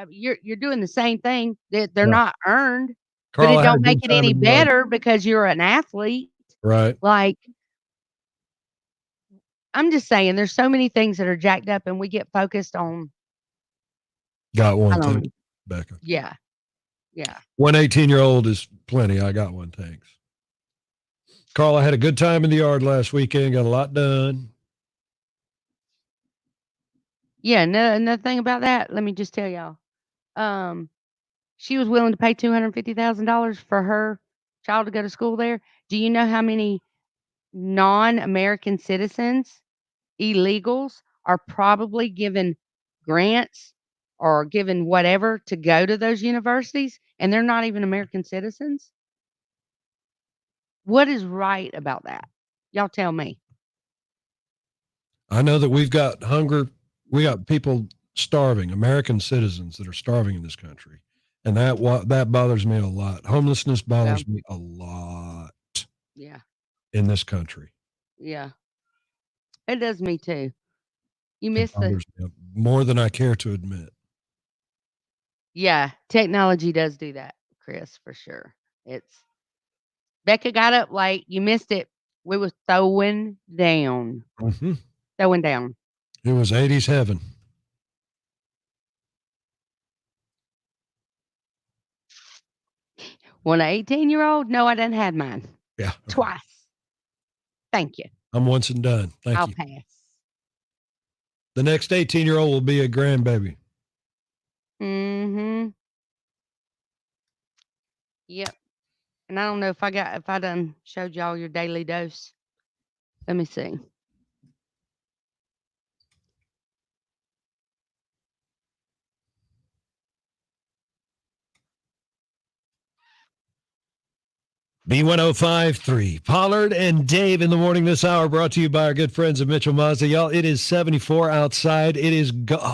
You're doing the same thing. They're not earned, Carl, but I it had a don't make good it time any in the yard. better because you're an athlete. Right. Like, I'm just saying, there's so many things that are jacked up, and we get focused on. Got I one, don't thanks, know. Becca. Yeah. Yeah. One 18-year-old is plenty. I got one, thanks. Carl, I had a good time in the yard last weekend. Got a lot done. Yeah. Another thing about that, let me just tell y'all. She was willing to pay $250,000 for her child to go to school there. Do you know how many non-American citizens, illegals, are probably given grants or given whatever to go to those universities, and they're not even American citizens? What is right about that? Y'all tell me. I know that we've got hunger. We got people starving, American citizens that are starving in this country. And that bothers me a lot. Homelessness bothers me a lot. Yeah. In this country. Yeah. It does me too. You It miss the bothers me more than I care to admit. Yeah, technology does do that, Chris, for sure. Becca got up late. You missed it. We was throwing down. Mm-hmm. Throwing down. It was 80s heaven. When an 18-year-old? No, I done had mine. Yeah. Twice. Thank you. I'm once and done. Thank I'll you. pass. The next 18-year-old will be a grandbaby. Mm-hmm. Yep. And I don't know if I done showed y'all your daily dose. Let me see. B1053, Pollard and Dave in the morning this hour, brought to you by our good friends at Mitchell Mazda. Y'all, it is 74 outside. It is gorgeous.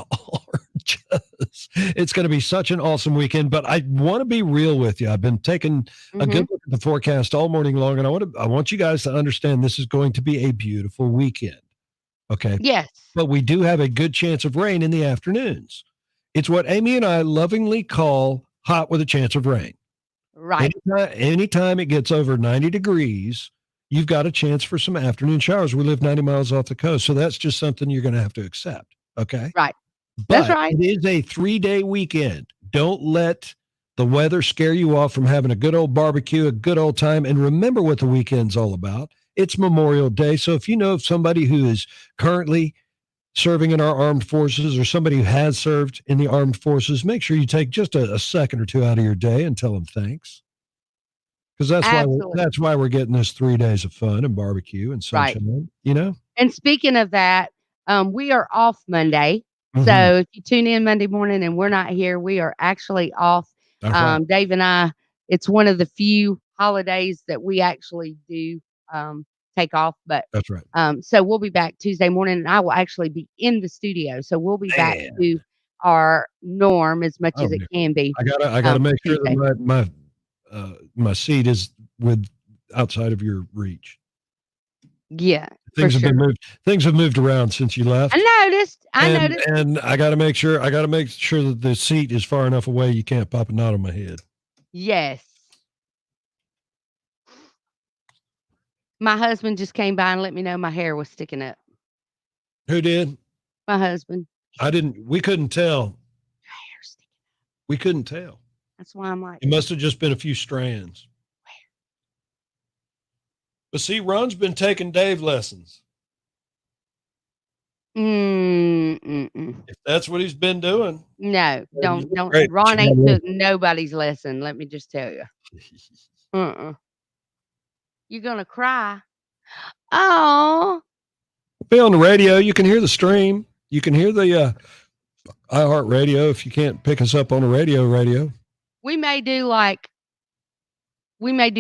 It's going to be such an awesome weekend, but I want to be real with you. I've been taking a good look at the forecast all morning long, and I want you guys to understand this is going to be a beautiful weekend. Okay? Yes. But we do have a good chance of rain in the afternoons. It's what Amy and I lovingly call hot with a chance of rain. Right. Anytime it gets over 90 degrees, you've got a chance for some afternoon showers. We live 90 miles off the coast, so that's just something you're going to have to accept. Okay. Right. That's But right. it is a 3-day weekend. Don't let the weather scare you off from having a good old barbecue, a good old time. And remember what the weekend's all about. It's Memorial Day. So if you know of somebody who is currently serving in our armed forces or somebody who has served in the armed forces, make sure you take just a second or two out of your day and tell them thanks. Because Absolutely. that's why we're getting this 3 days of fun and barbecue and Right. sunshine, you know? And speaking of that, we are off Monday. Mhm. So if you tune in Monday morning and we're not here, we are actually off. That's right. Dave and I, it's one of the few holidays that we actually do take off. But That's right. so we'll be back Tuesday morning, and I will actually be in the studio. So we'll be back Man. to our norm as much as Oh, it yeah. can be. I gotta make sure Tuesday. that my seat is outside of your reach. Yeah, for Things have sure. been moved. Things have moved around since you left. I noticed. And I got to make sure that the seat is far enough away you can't pop a knot on my head. Yes. My husband just came by and let me know my hair was sticking up. Who did? My husband. We couldn't tell. Your hair's sticking up. We couldn't tell. That's why I'm like, It must have just been a few strands. But see, Ron's been taking Dave lessons. If that's what he's been doing. No, don't. Great. Ron ain't took nobody's lesson. Let me just tell you. You're gonna cry. Oh, Be on the radio. You can hear the stream. You can hear the iHeart Radio if you can't pick us up on the radio. we may do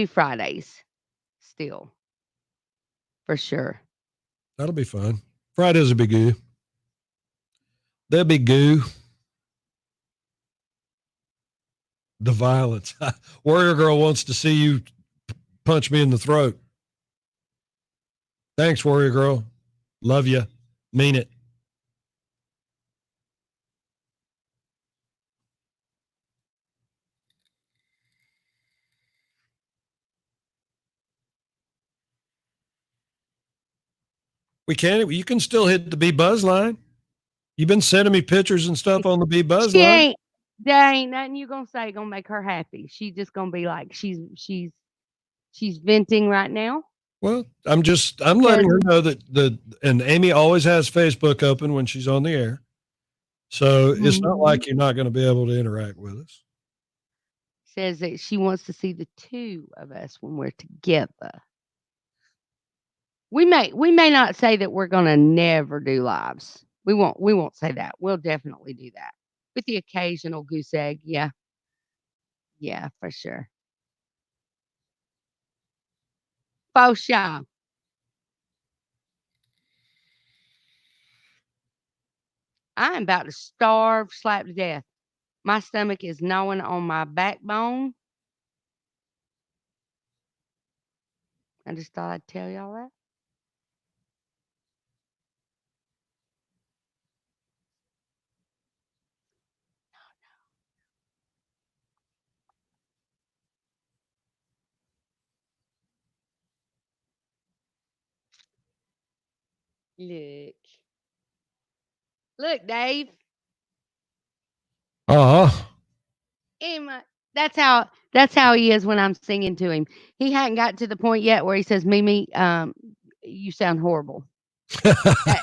Fridays still, for sure. That'll be fun. Fridays will be goo. They'll be goo. The violence. Warrior Girl wants to see you punch me in the throat. Thanks, Warrior Girl. Love you. Mean it. You can still hit the B Buzz line. You've been sending me pictures and stuff on the B Buzz line. There ain't nothing you gonna say gonna make her happy. She's just gonna be like she's venting right now. Well, I'm letting her know that and Amy always has Facebook open when she's on the air. So it's not like you're not going to be able to interact with us. Says that she wants to see the two of us when we're together. We may not say that we're gonna never do lives. We won't say that. We'll definitely do that. With the occasional goose egg, yeah. Yeah, for sure. For sure. I'm about to starve, slap to death. My stomach is gnawing on my backbone. I just thought I'd tell y'all that. Look, Dave. Emma, that's how he is when I'm singing to him. He hadn't got to the point yet where he says, "Mimi, you sound horrible." That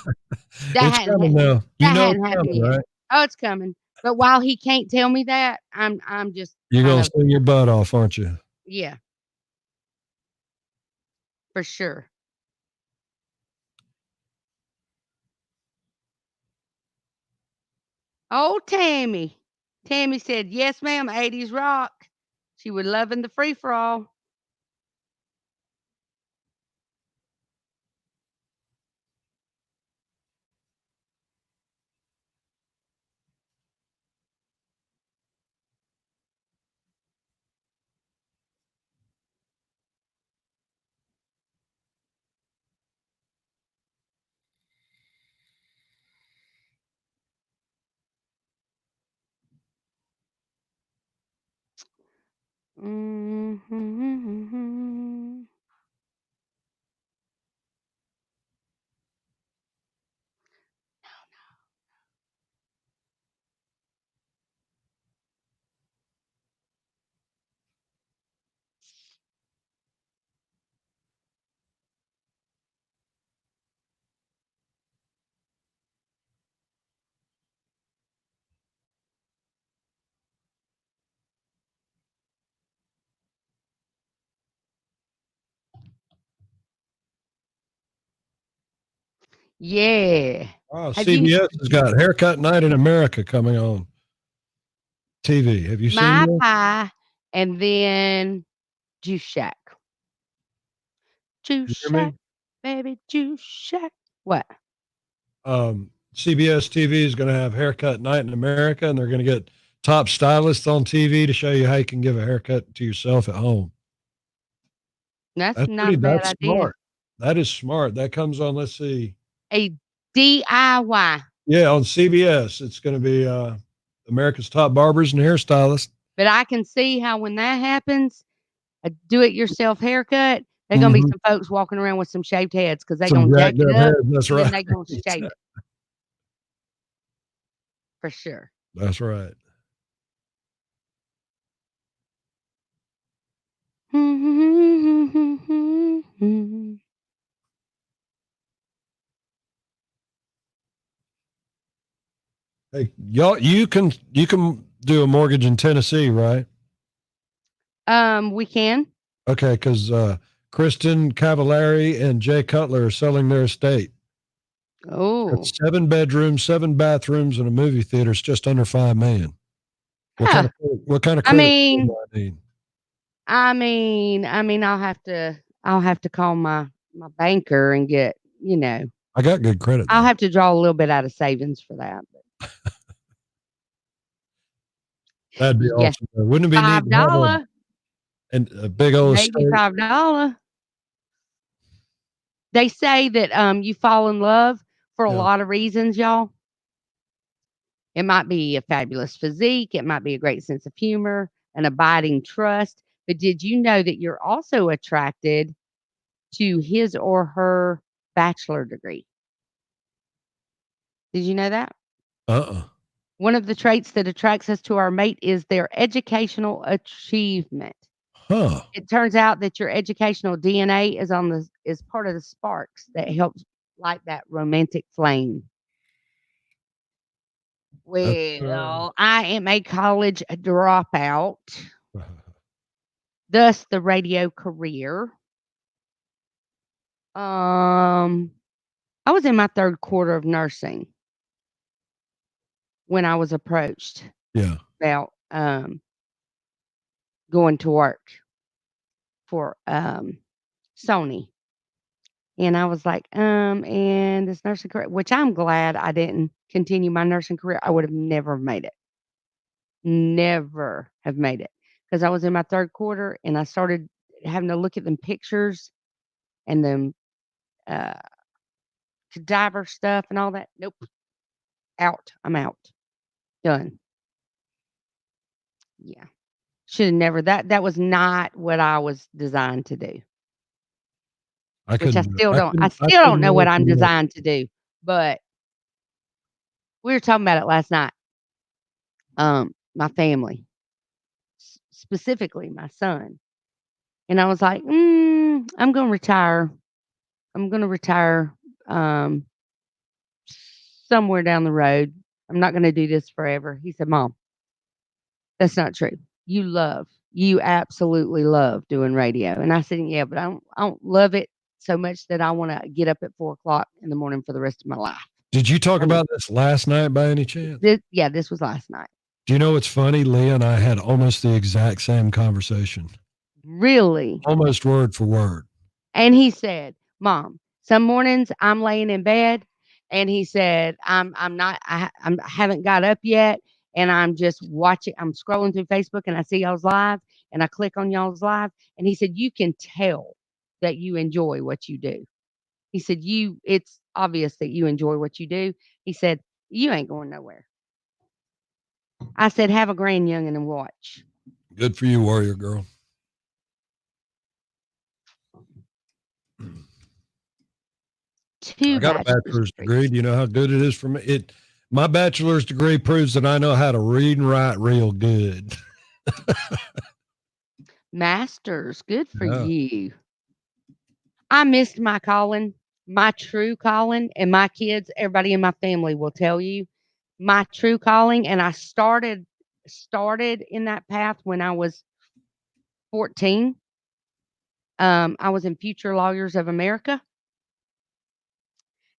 It's hadn't coming now. You that know hadn't it's happened coming, yet. right? Oh, it's coming. But while he can't tell me that, I'm just You're kind going of to sing your butt off, aren't you? yeah, for sure. Oh, Tammy. Tammy said, "Yes, ma'am, 80s rock." She was loving the free for all. Yeah. Oh, Have you CBS has got Haircut Night in America coming on TV. Have you seen My that? Pie and then Juice Shack? Juice You hear Shack, me? baby, Juice Shack. What? CBS TV is going to have Haircut Night in America, and they're going to get top stylists on TV to show you how you can give a haircut to yourself at home. That's not a bad That's idea. smart. That is smart. That comes on, let's see. A DIY. Yeah, on CBS. It's going to be America's Top Barbers and Hairstylists. But I can see how when that happens, a do-it-yourself haircut, there's gonna be some folks walking around with some shaved heads because they're Some gonna jack jacked it up up heads. That's and then right. they're gonna shave it. For sure. That's right. Hey, y'all, you can do a mortgage in Tennessee, right? We can. Okay, because Kristen Cavallari and Jay Cutler are selling their estate. Oh. It's 7 bedrooms, 7 bathrooms, and a movie theater. It's just under $5 million. What kind of I credit mean, do I need? I'll have to call my banker and get, I got good credit. I'll have to draw a little bit out of savings for that. That'd be Yeah. awesome. Wouldn't it be neat to have $5, a big old maybe estate? $5. They say that you fall in love for a lot of reasons, y'all. It might be a fabulous physique, it might be a great sense of humor, an abiding trust. But did you know that you're also attracted to his or her bachelor degree? Did you know that? One of the traits that attracts us to our mate is their educational achievement. Huh. It turns out that your educational DNA is part of the sparks that helps light that romantic flame. Well, I am a college dropout, thus the radio career. I was in my 3rd quarter of nursing when I was approached about going to work for Sony. And I was like, and this nursing career, which I'm glad I didn't continue my nursing career. I would have never made it. Never have made it. Because I was in my 3rd quarter and I started having to look at them pictures and them cadaver stuff and all that. Nope. Out. I'm out. Done. Yeah. Should have never that was not what I was designed to do. I still don't know what I'm designed to do, but we were talking about it last night. My family, specifically my son. And I was like, I'm going to retire. I'm going to retire somewhere down the road. I'm not going to do this forever. He said, Mom, that's not true. You absolutely love doing radio. And I said, yeah, but I don't love it so much that I want to get up at 4:00 in the morning for the rest of my life. Did you talk about this last night by any chance? This was last night. Do you know what's funny? Leah and I had almost the exact same conversation. Really? Almost word for word. And he said, Mom, some mornings I'm laying in bed and he said, I haven't got up yet. And I'm just watching, I'm scrolling through Facebook and I see y'all's live and I click on y'all's live. And he said, you can tell that you enjoy what you do. He said, it's obvious that you enjoy what you do. He said, you ain't going nowhere. I said, have a grand youngin' and watch. Good for you, warrior girl. I got a bachelor's degree. Do you know how good it is for me? My bachelor's degree proves that I know how to read and write real good. Masters, good for you. I missed my calling, my true calling, and my kids, everybody in my family will tell you my true calling. And I started in that path when I was 14. I was in Future Lawyers of America.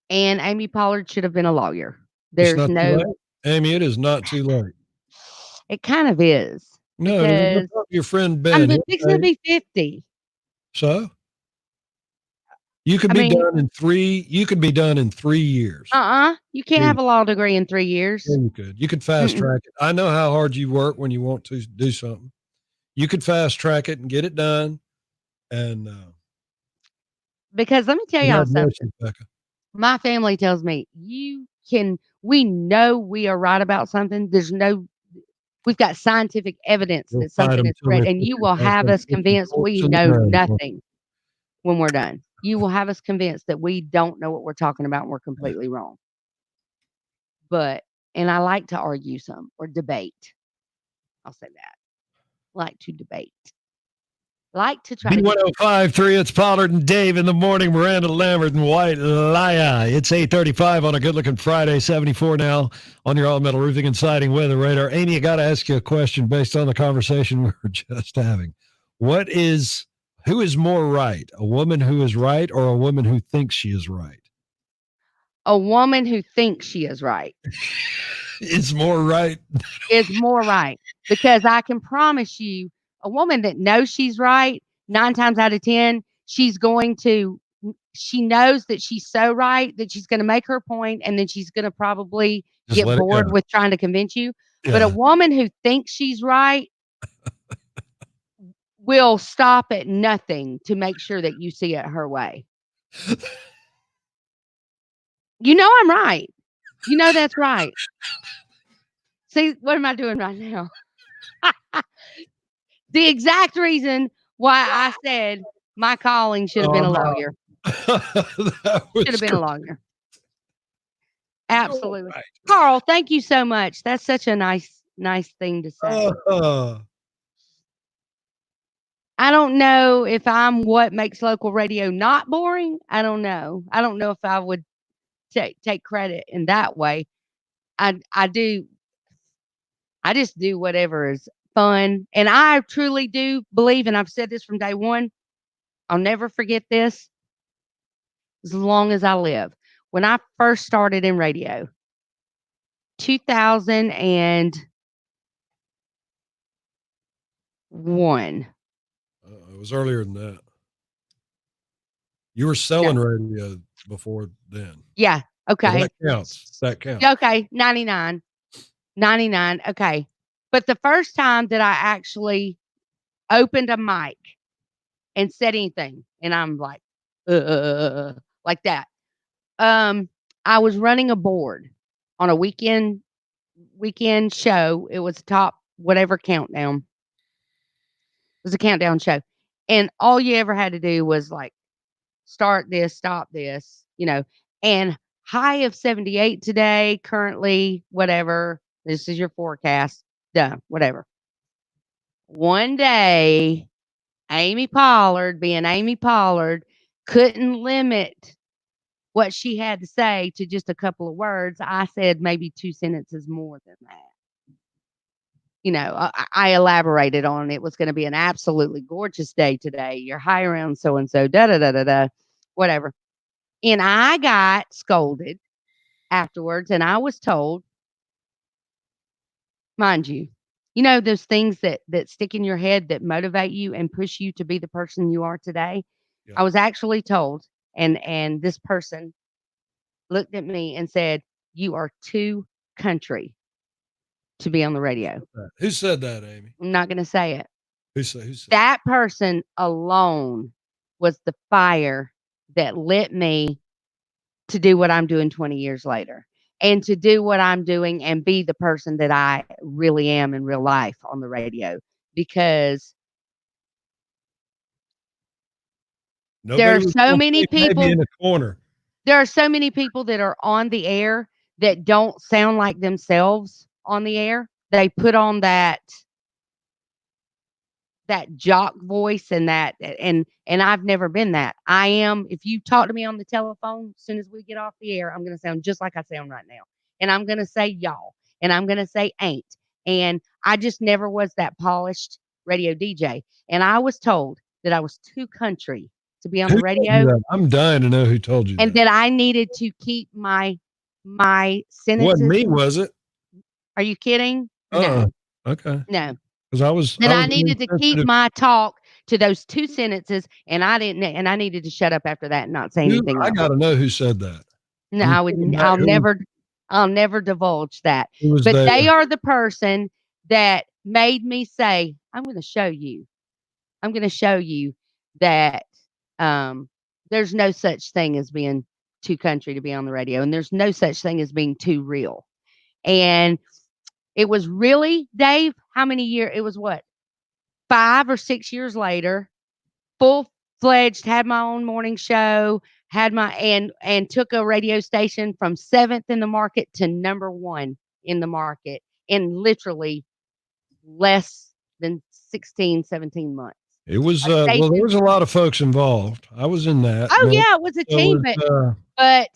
And Amy Pollard should have been a lawyer. It's There's not too no, late. Amy, it is not too late. it kind of is. No, it is. Because Your friend I'm Ben. fixing to be 50. So you could I be mean, done in 3. You could be done in 3 years. You can't Yeah. have a law degree in 3 years. Yeah, you could. You could fast track it. I know how hard you work when you want to do something. You could fast track it and get it done. And Because let me tell y'all something. congratulations, Becca. My family tells me we know we are right about something. We've got scientific evidence We'll that fight something 'em is till they correct, and put you it will back have in us convinced we to the know ground. nothing when we're done. You will have us convinced that we don't know what we're talking about and we're completely wrong. And I like to argue some or debate. I'll say that. Like to debate. Like to try to get B1053, it's Pollard and Dave in the morning. Miranda Lambert and White Lion. It's 8:35 on a good-looking Friday, 74 now on your all-metal roofing and siding weather radar. Amy, I got to ask you a question based on the conversation we were just having. Who is more right, a woman who is right or a woman who thinks she is right? a woman who thinks she is right. Is more right. Is more right. Because I can promise you, a woman that knows she's right, 9 times out of 10, she knows that she's so right that she's going to make her point and then she's going to probably Just get let it bored go. with trying to convince you. But Yeah. a woman who thinks she's right will stop at nothing to make sure that you see it her way. You know I'm right. You know that's right. See, what am I doing right now? The exact reason why I said my calling should have been a lawyer. That was Should have been a great. lawyer. Absolutely. Right. Carl, thank you so much. That's such a nice thing to say. I don't know if I'm what makes local radio not boring. I don't know. I don't know if I would take credit in that way. I just do whatever is fun. And I truly do believe, and I've said this from day one, I'll never forget this as long as I live. When I first started in radio, 2001. It was earlier than that. You were selling radio before then. Yeah. Okay. So that counts. Okay. 99. Okay. But the first time that I actually opened a mic and said anything, and I'm like that. I was running a board on a weekend show. It was top whatever countdown. It was a countdown show. And all you ever had to do was like start this, stop this, and high of 78 today, currently, whatever. This is your forecast. Done, whatever. One day, Amy Pollard, being Amy Pollard, couldn't limit what she had to say to just a couple of words. I said maybe 2 sentences more than that. I elaborated on it. It was going to be an absolutely gorgeous day today. You're high around so-and-so, da-da-da-da-da, whatever. And I got scolded afterwards, and I was told, mind you, those things that stick in your head that motivate you and push you to be the person you are today. Yeah. I was actually told, and this person looked at me and said, "You are too country to be on the radio." Who said that, Amy? I'm not going to say it. Who said that? Person alone was the fire that lit me to do what I'm doing 20 years later, and to do what I'm doing and be the person that I really am in real life on the radio, because there are so many people in the corner. There are so many people that are on the air that don't sound like themselves on the air. They put on that jock voice and I've never been that. I am, if you talk to me on the telephone, as soon as we get off the air, I'm going to sound just like I sound right now. And I'm going to say y'all, and I'm going to say ain't. And I just never was that polished radio DJ. And I was told that I was too country to be on Who the told you radio, that? I'm dying to know who told you and that. that I needed to keep my Wasn't sentences. me, was it? Are you kidding? Uh-uh. No, Okay. no. Because I was I needed to keep insensitive. my talk to those 2 sentences, and I didn't, and I needed to shut up after that and not say anything I else. got to know who said that. No, Can you I would. think about I'll never divulge that. who was But there? they are the person that made me say, "I'm going to show you. I'm going to show you that there's no such thing as being too country to be on the radio, and there's no such thing as being too real." And it was really, Dave, how many years? It was what, 5 or 6 years later, full-fledged, had my own morning show, had my and took a radio station from 7th in the market to number 1 in the market in literally less than 16, 17 months. It was, A well, there station. was a lot of folks involved. I was in that. Oh, and yeah, it was a so team, was, but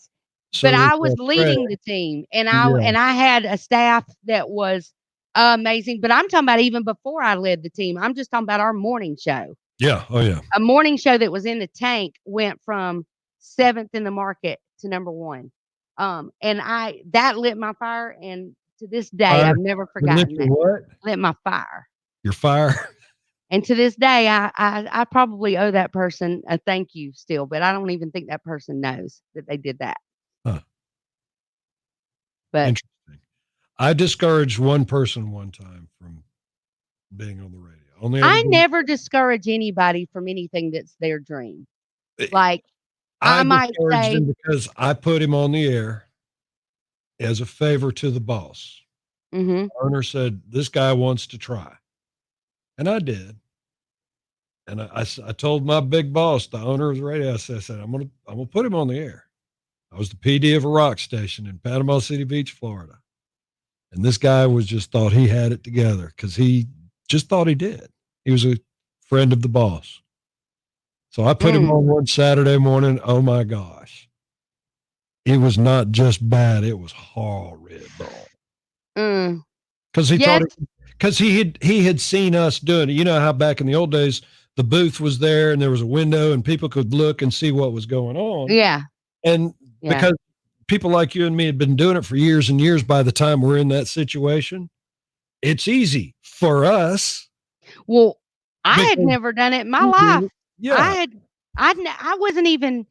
so I was Fred. leading the team, and Yeah. I had a staff that was amazing. But I'm talking about even before I led the team. I'm just talking about our morning show. Yeah. Oh, yeah. A morning show that was in the tank went from 7th in the market to number 1. And that lit my fire, and to this day, Fire? I've never forgotten that. What? Lit my fire. Your fire? And to this day, I probably owe that person a thank you still, but I don't even think that person knows that they did that. Huh. But Interesting. I discouraged one person one time from being on the radio. I never discourage anybody from anything that's their dream. Like, I might discouraged say, him because I put him on the air as a favor to the boss. mm-hmm. The owner said, "This guy wants to try." And I did. And I told my big boss, the owner of the radio, I said, I'm gonna put him on the air. I was the PD of a rock station in Panama City Beach, Florida. And this guy thought he had it together because he just thought he did. He was a friend of the boss. So I put him on one Saturday morning. Oh my gosh. It was not just bad, it was horrible. Because he thought because he had seen us doing it. You know how back in the old days the booth was there and there was a window and people could look and see what was going on. Yeah. And because people like you and me had been doing it for years and years, by the time we're in that situation, it's easy for us. Well, I had never done it in my life. Yeah. I wasn't even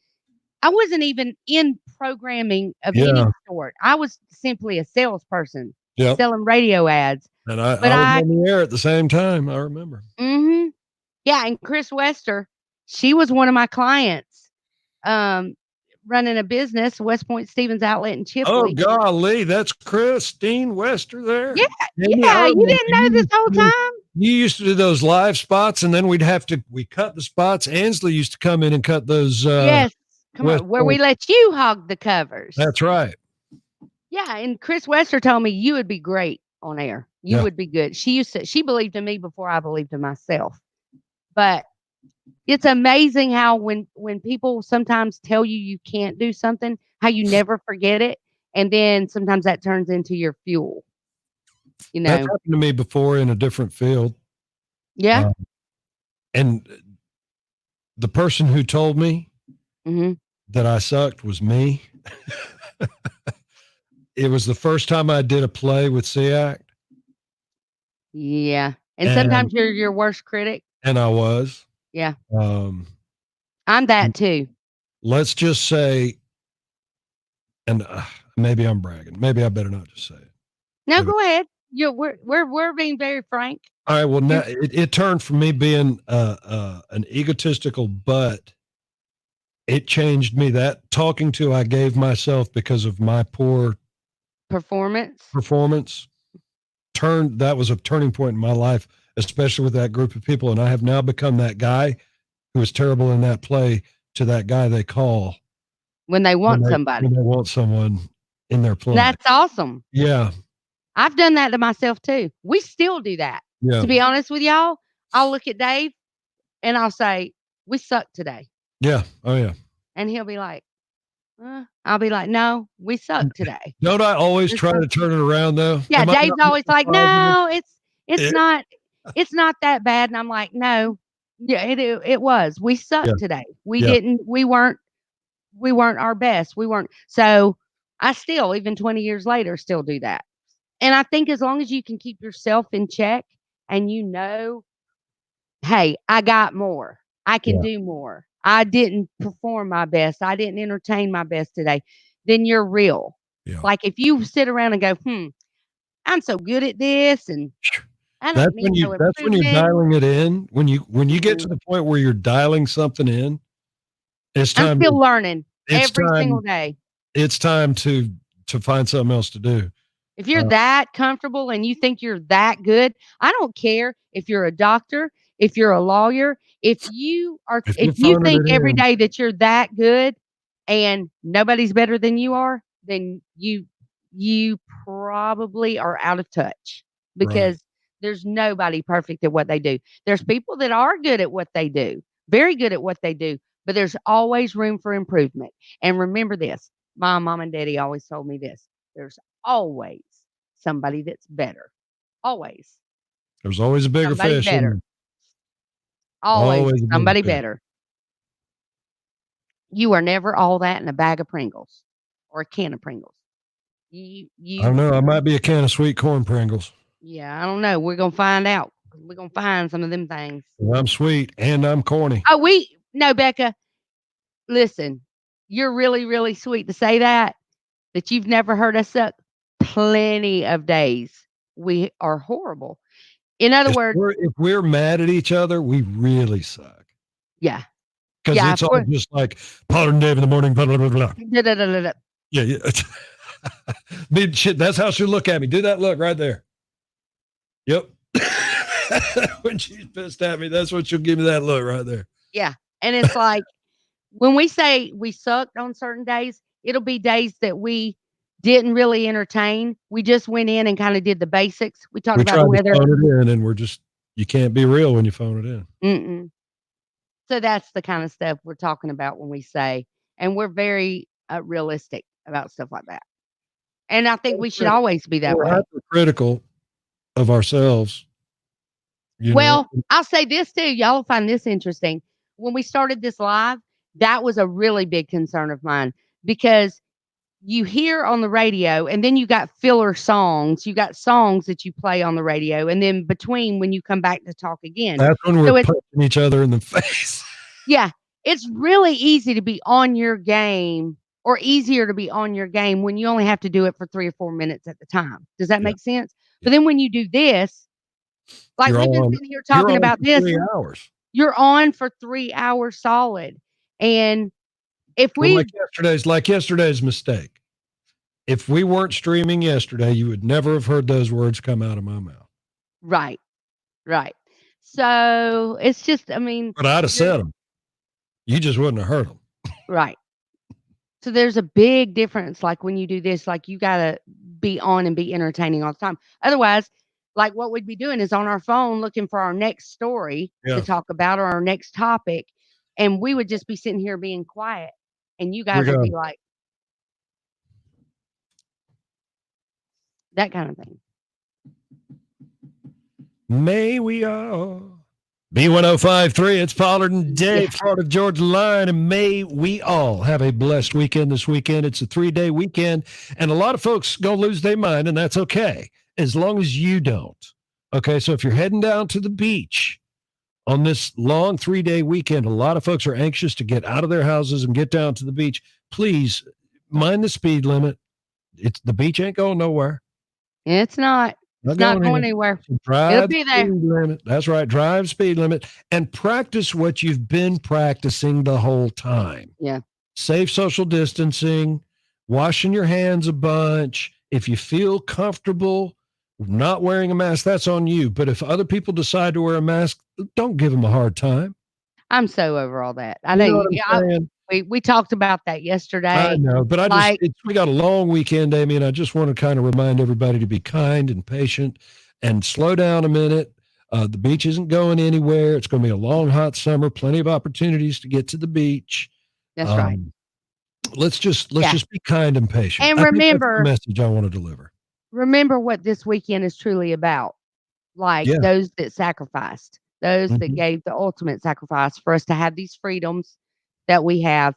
in programming of any sort. I was simply a salesperson selling radio ads. And I was on the air at the same time. I remember. Mm-hmm. Yeah. And Chris Wester, she was one of my clients, running a business, West Point Stevens Outlet in Chipley. Oh, golly. That's Christine Wester there. Yeah. Yeah. You didn't know this whole time? You used to do those live spots, and then we cut the spots. Ansley used to come in and cut those. Yes. Come on. Where we let you hog the covers. That's right. Yeah. And Chris Wester told me you would be great on air. You would be good. She believed in me before I believed in myself. But it's amazing how when people sometimes tell you can't do something, how you never forget it. And then sometimes that turns into your fuel. You know, that's happened to me before in a different field. Yeah. And the person who told me that I sucked was me. It was the first time I did a play with SEAC. Yeah. And sometimes you're your worst critic. And I was. Yeah. I'm that too. Let's just say, and maybe I'm bragging. Maybe I better not just say it. No, go ahead. We're being very frank. All right. Well, now it turned from me being an egotistical butt. It changed me. That talking to I gave myself because of my poor performance. That was a turning point in my life, especially with that group of people. And I have now become that guy who was terrible in that play to that guy they call when they want somebody. When they want someone in their play. That's awesome. Yeah. I've done that to myself too. We still do that. Yeah. To be honest with y'all, I'll look at Dave and I'll say, "We suck today." Yeah. Oh yeah. And he'll be like, I'll be like, "No, we suck today." Don't I always try to turn it around though? Yeah. Dave's always like, "No, it's not that bad." And I'm like, "No, Yeah, it was. We Yeah. sucked today. We Yeah. didn't. We weren't our best. We weren't. So I still, even 20 years later, still do that. And I think as long as you can keep yourself in check and hey, I got more. I can Yeah. do more. I didn't perform my best. I didn't entertain my best today. Then you're real. Yeah. Like if you sit around and go, I'm so good at this and I don't need no That's when you're improvement. dialing it in. When you get to the point where you're dialing something in, it's I'm time still learning it's every single time day. it's time to find something else to do. If you're that comfortable and you think you're that good, I don't care if you're a doctor, if you're a lawyer, If if you're you phoning think it every in, day that you're that good and nobody's better than you are, then you probably are out of touch right. because there's nobody perfect at what they do. There's people that are good at what they do, very good at what they do, but there's always room for improvement. And remember this, my mom and daddy always told me this. There's always somebody that's better. Always. There's always a bigger Somebody fish better. in Always always a bigger somebody fish. better. You are never all that in a bag of Pringles or a can of Pringles. I don't know. I might be a can of sweet corn Pringles. Yeah, I don't know. We're gonna find out. We're gonna find some of them things. I'm sweet and I'm corny. Oh, no, Becca. Listen, you're really, really sweet to say that you've never heard us suck. Plenty of days we are horrible. In other words, If we're mad at each other, we really suck. yeah, Because yeah. it's all just like Pollard Dave in the morning, blah, blah, blah, blah. Da. Yeah. Big shit. That's how she'll look at me. Do that look right there. Yep. When she's pissed at me, that's what she'll give me, that look right there. Yeah. And it's like when we say we sucked on certain days, it'll be days that we didn't really entertain. We just went in and kind of did the basics. We talked about the weather. Phone it in, and you can't be real when you phone it in. Mm-mm. So that's the kind of stuff we're talking about when we say, and we're very realistic about stuff like that. And I think we should always be that We're way. hypercritical of ourselves. Well, I'll say this too. Y'all will find this interesting. When we started this live, that was a really big concern of mine because you hear on the radio and then you got filler songs. You got songs that you play on the radio. And then between when you come back to talk again. That's when we're punching each other in the face. Yeah. It's really easy to be on your game or easier to be on your game when you only have to do it for 3 or 4 minutes at the time. Does that make sense? But then when you do this, like we've been sitting here talking about this. 3 hours. You're on for 3 hours solid. And if like yesterday's mistake. If we weren't streaming yesterday, you would never have heard those words come out of my mouth. Right. So it's just, but I'd have said them. You just wouldn't have heard them. Right. So there's a big difference. Like when you do this, like you got to be on and be entertaining all the time. Otherwise, like what we'd be doing is on our phone looking for our next story to talk about or our next topic. And we would just be sitting here being quiet. And you guys would be like, that kind of thing. May we all. B1053, it's Pollard and Dave, part of Georgia Line, and may we all have a blessed weekend this weekend. It's a 3-day weekend, and a lot of folks going to lose their mind, and that's okay, as long as you don't. Okay, so if you're heading down to the beach on this long 3-day weekend, a lot of folks are anxious to get out of their houses and get down to the beach. Please mind the speed limit. The beach ain't going nowhere. It's not. It's not going anywhere. It'll be there. Limit. That's right. Drive speed limit and practice what you've been practicing the whole time. Yeah. Safe social distancing, washing your hands a bunch. If you feel comfortable not wearing a mask, that's on you. But if other people decide to wear a mask, don't give them a hard time. I'm so over all that. I know. We talked about that yesterday. I know, but we got a long weekend, Amy, and I just want to kind of remind everybody to be kind and patient and slow down a minute. The beach isn't going anywhere. It's going to be a long, hot summer, plenty of opportunities to get to the beach. That's right. Let's just be kind and patient. And remember the message I want to deliver. Remember what this weekend is truly about. Like those that sacrificed. those that gave the ultimate sacrifice for us to have these freedoms that we have.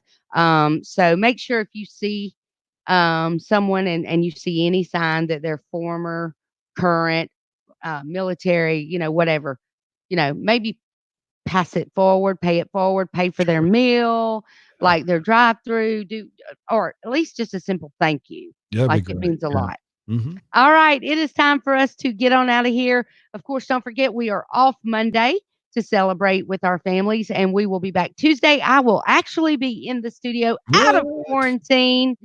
So make sure if you see someone and you see any sign that they're former, current, military, whatever, maybe pass it forward, pay it forward, pay for their meal, like their drive-through, or at least just a simple thank you. That'd be Like it great. means a lot. Mhm. All right, it is time for us to get on out of here. Of course, don't forget we are off Monday to celebrate with our families, and we will be back Tuesday. I will actually be in the studio out of quarantine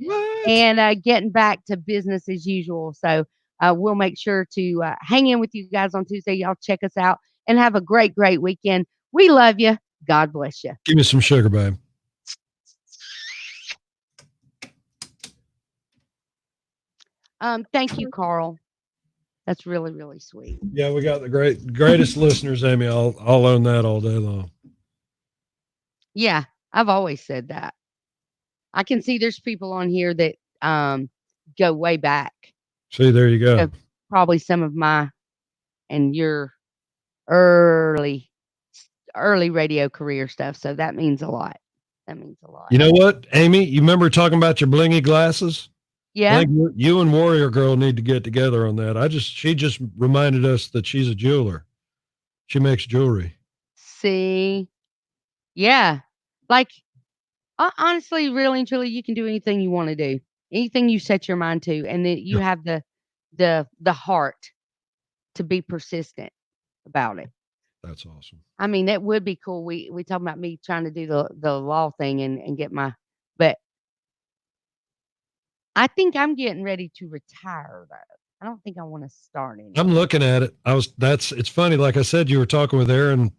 and getting back to business as usual. So we'll make sure to hang in with you guys on Tuesday. Y'all check us out and have a great, great weekend. We love you. God bless you. Give me some sugar, babe. Thank you, Carl. That's really, really sweet. Yeah, we got the greatest listeners, Amy. I'll own that all day long. Yeah, I've always said that. I can see there's people on here that go way back. See, there you go. Probably some of my and your early radio career stuff. So that means a lot. That means a lot. You know what, Amy? You remember talking about your blingy glasses? Yeah. I think you and Warrior Girl need to get together on that. She just reminded us that she's a jeweler. She makes jewelry. See, yeah, like honestly, really and truly, you can do anything you want to do, anything you set your mind to, and then you have the heart to be persistent about it. That's awesome. I mean, that would be cool. We talking about me trying to do the law thing and get but I think I'm getting ready to retire though. I don't think I want to start anymore. I'm looking at it. It's funny. Like I said, you were talking with Aaron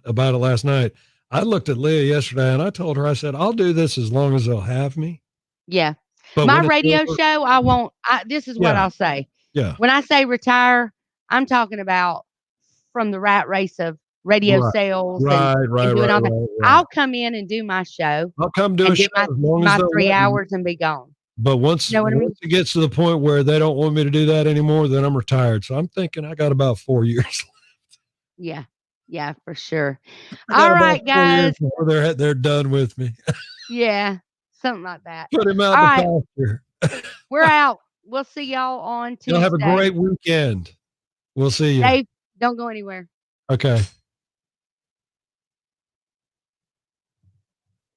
about it last night. I looked at Leah yesterday and I told her, I said, I'll do this as long as they'll have me. Yeah. But my radio show, I won't. This is what I'll say. Yeah. When I say retire, I'm talking about from the rat race of radio sales and doing all that. I'll come in and do my show. I'll come do a show my 3 hours and be gone. But once it gets to the point where they don't want me to do that anymore, then I'm retired. So I'm thinking I got about 4 years left. Yeah. Yeah, for sure. All right, guys. They're done with me. Yeah. Something like that. Put him out the pasture. We're out. We'll see y'all on Tuesday. Y'all have a great weekend. We'll see you. Dave, don't go anywhere. Okay.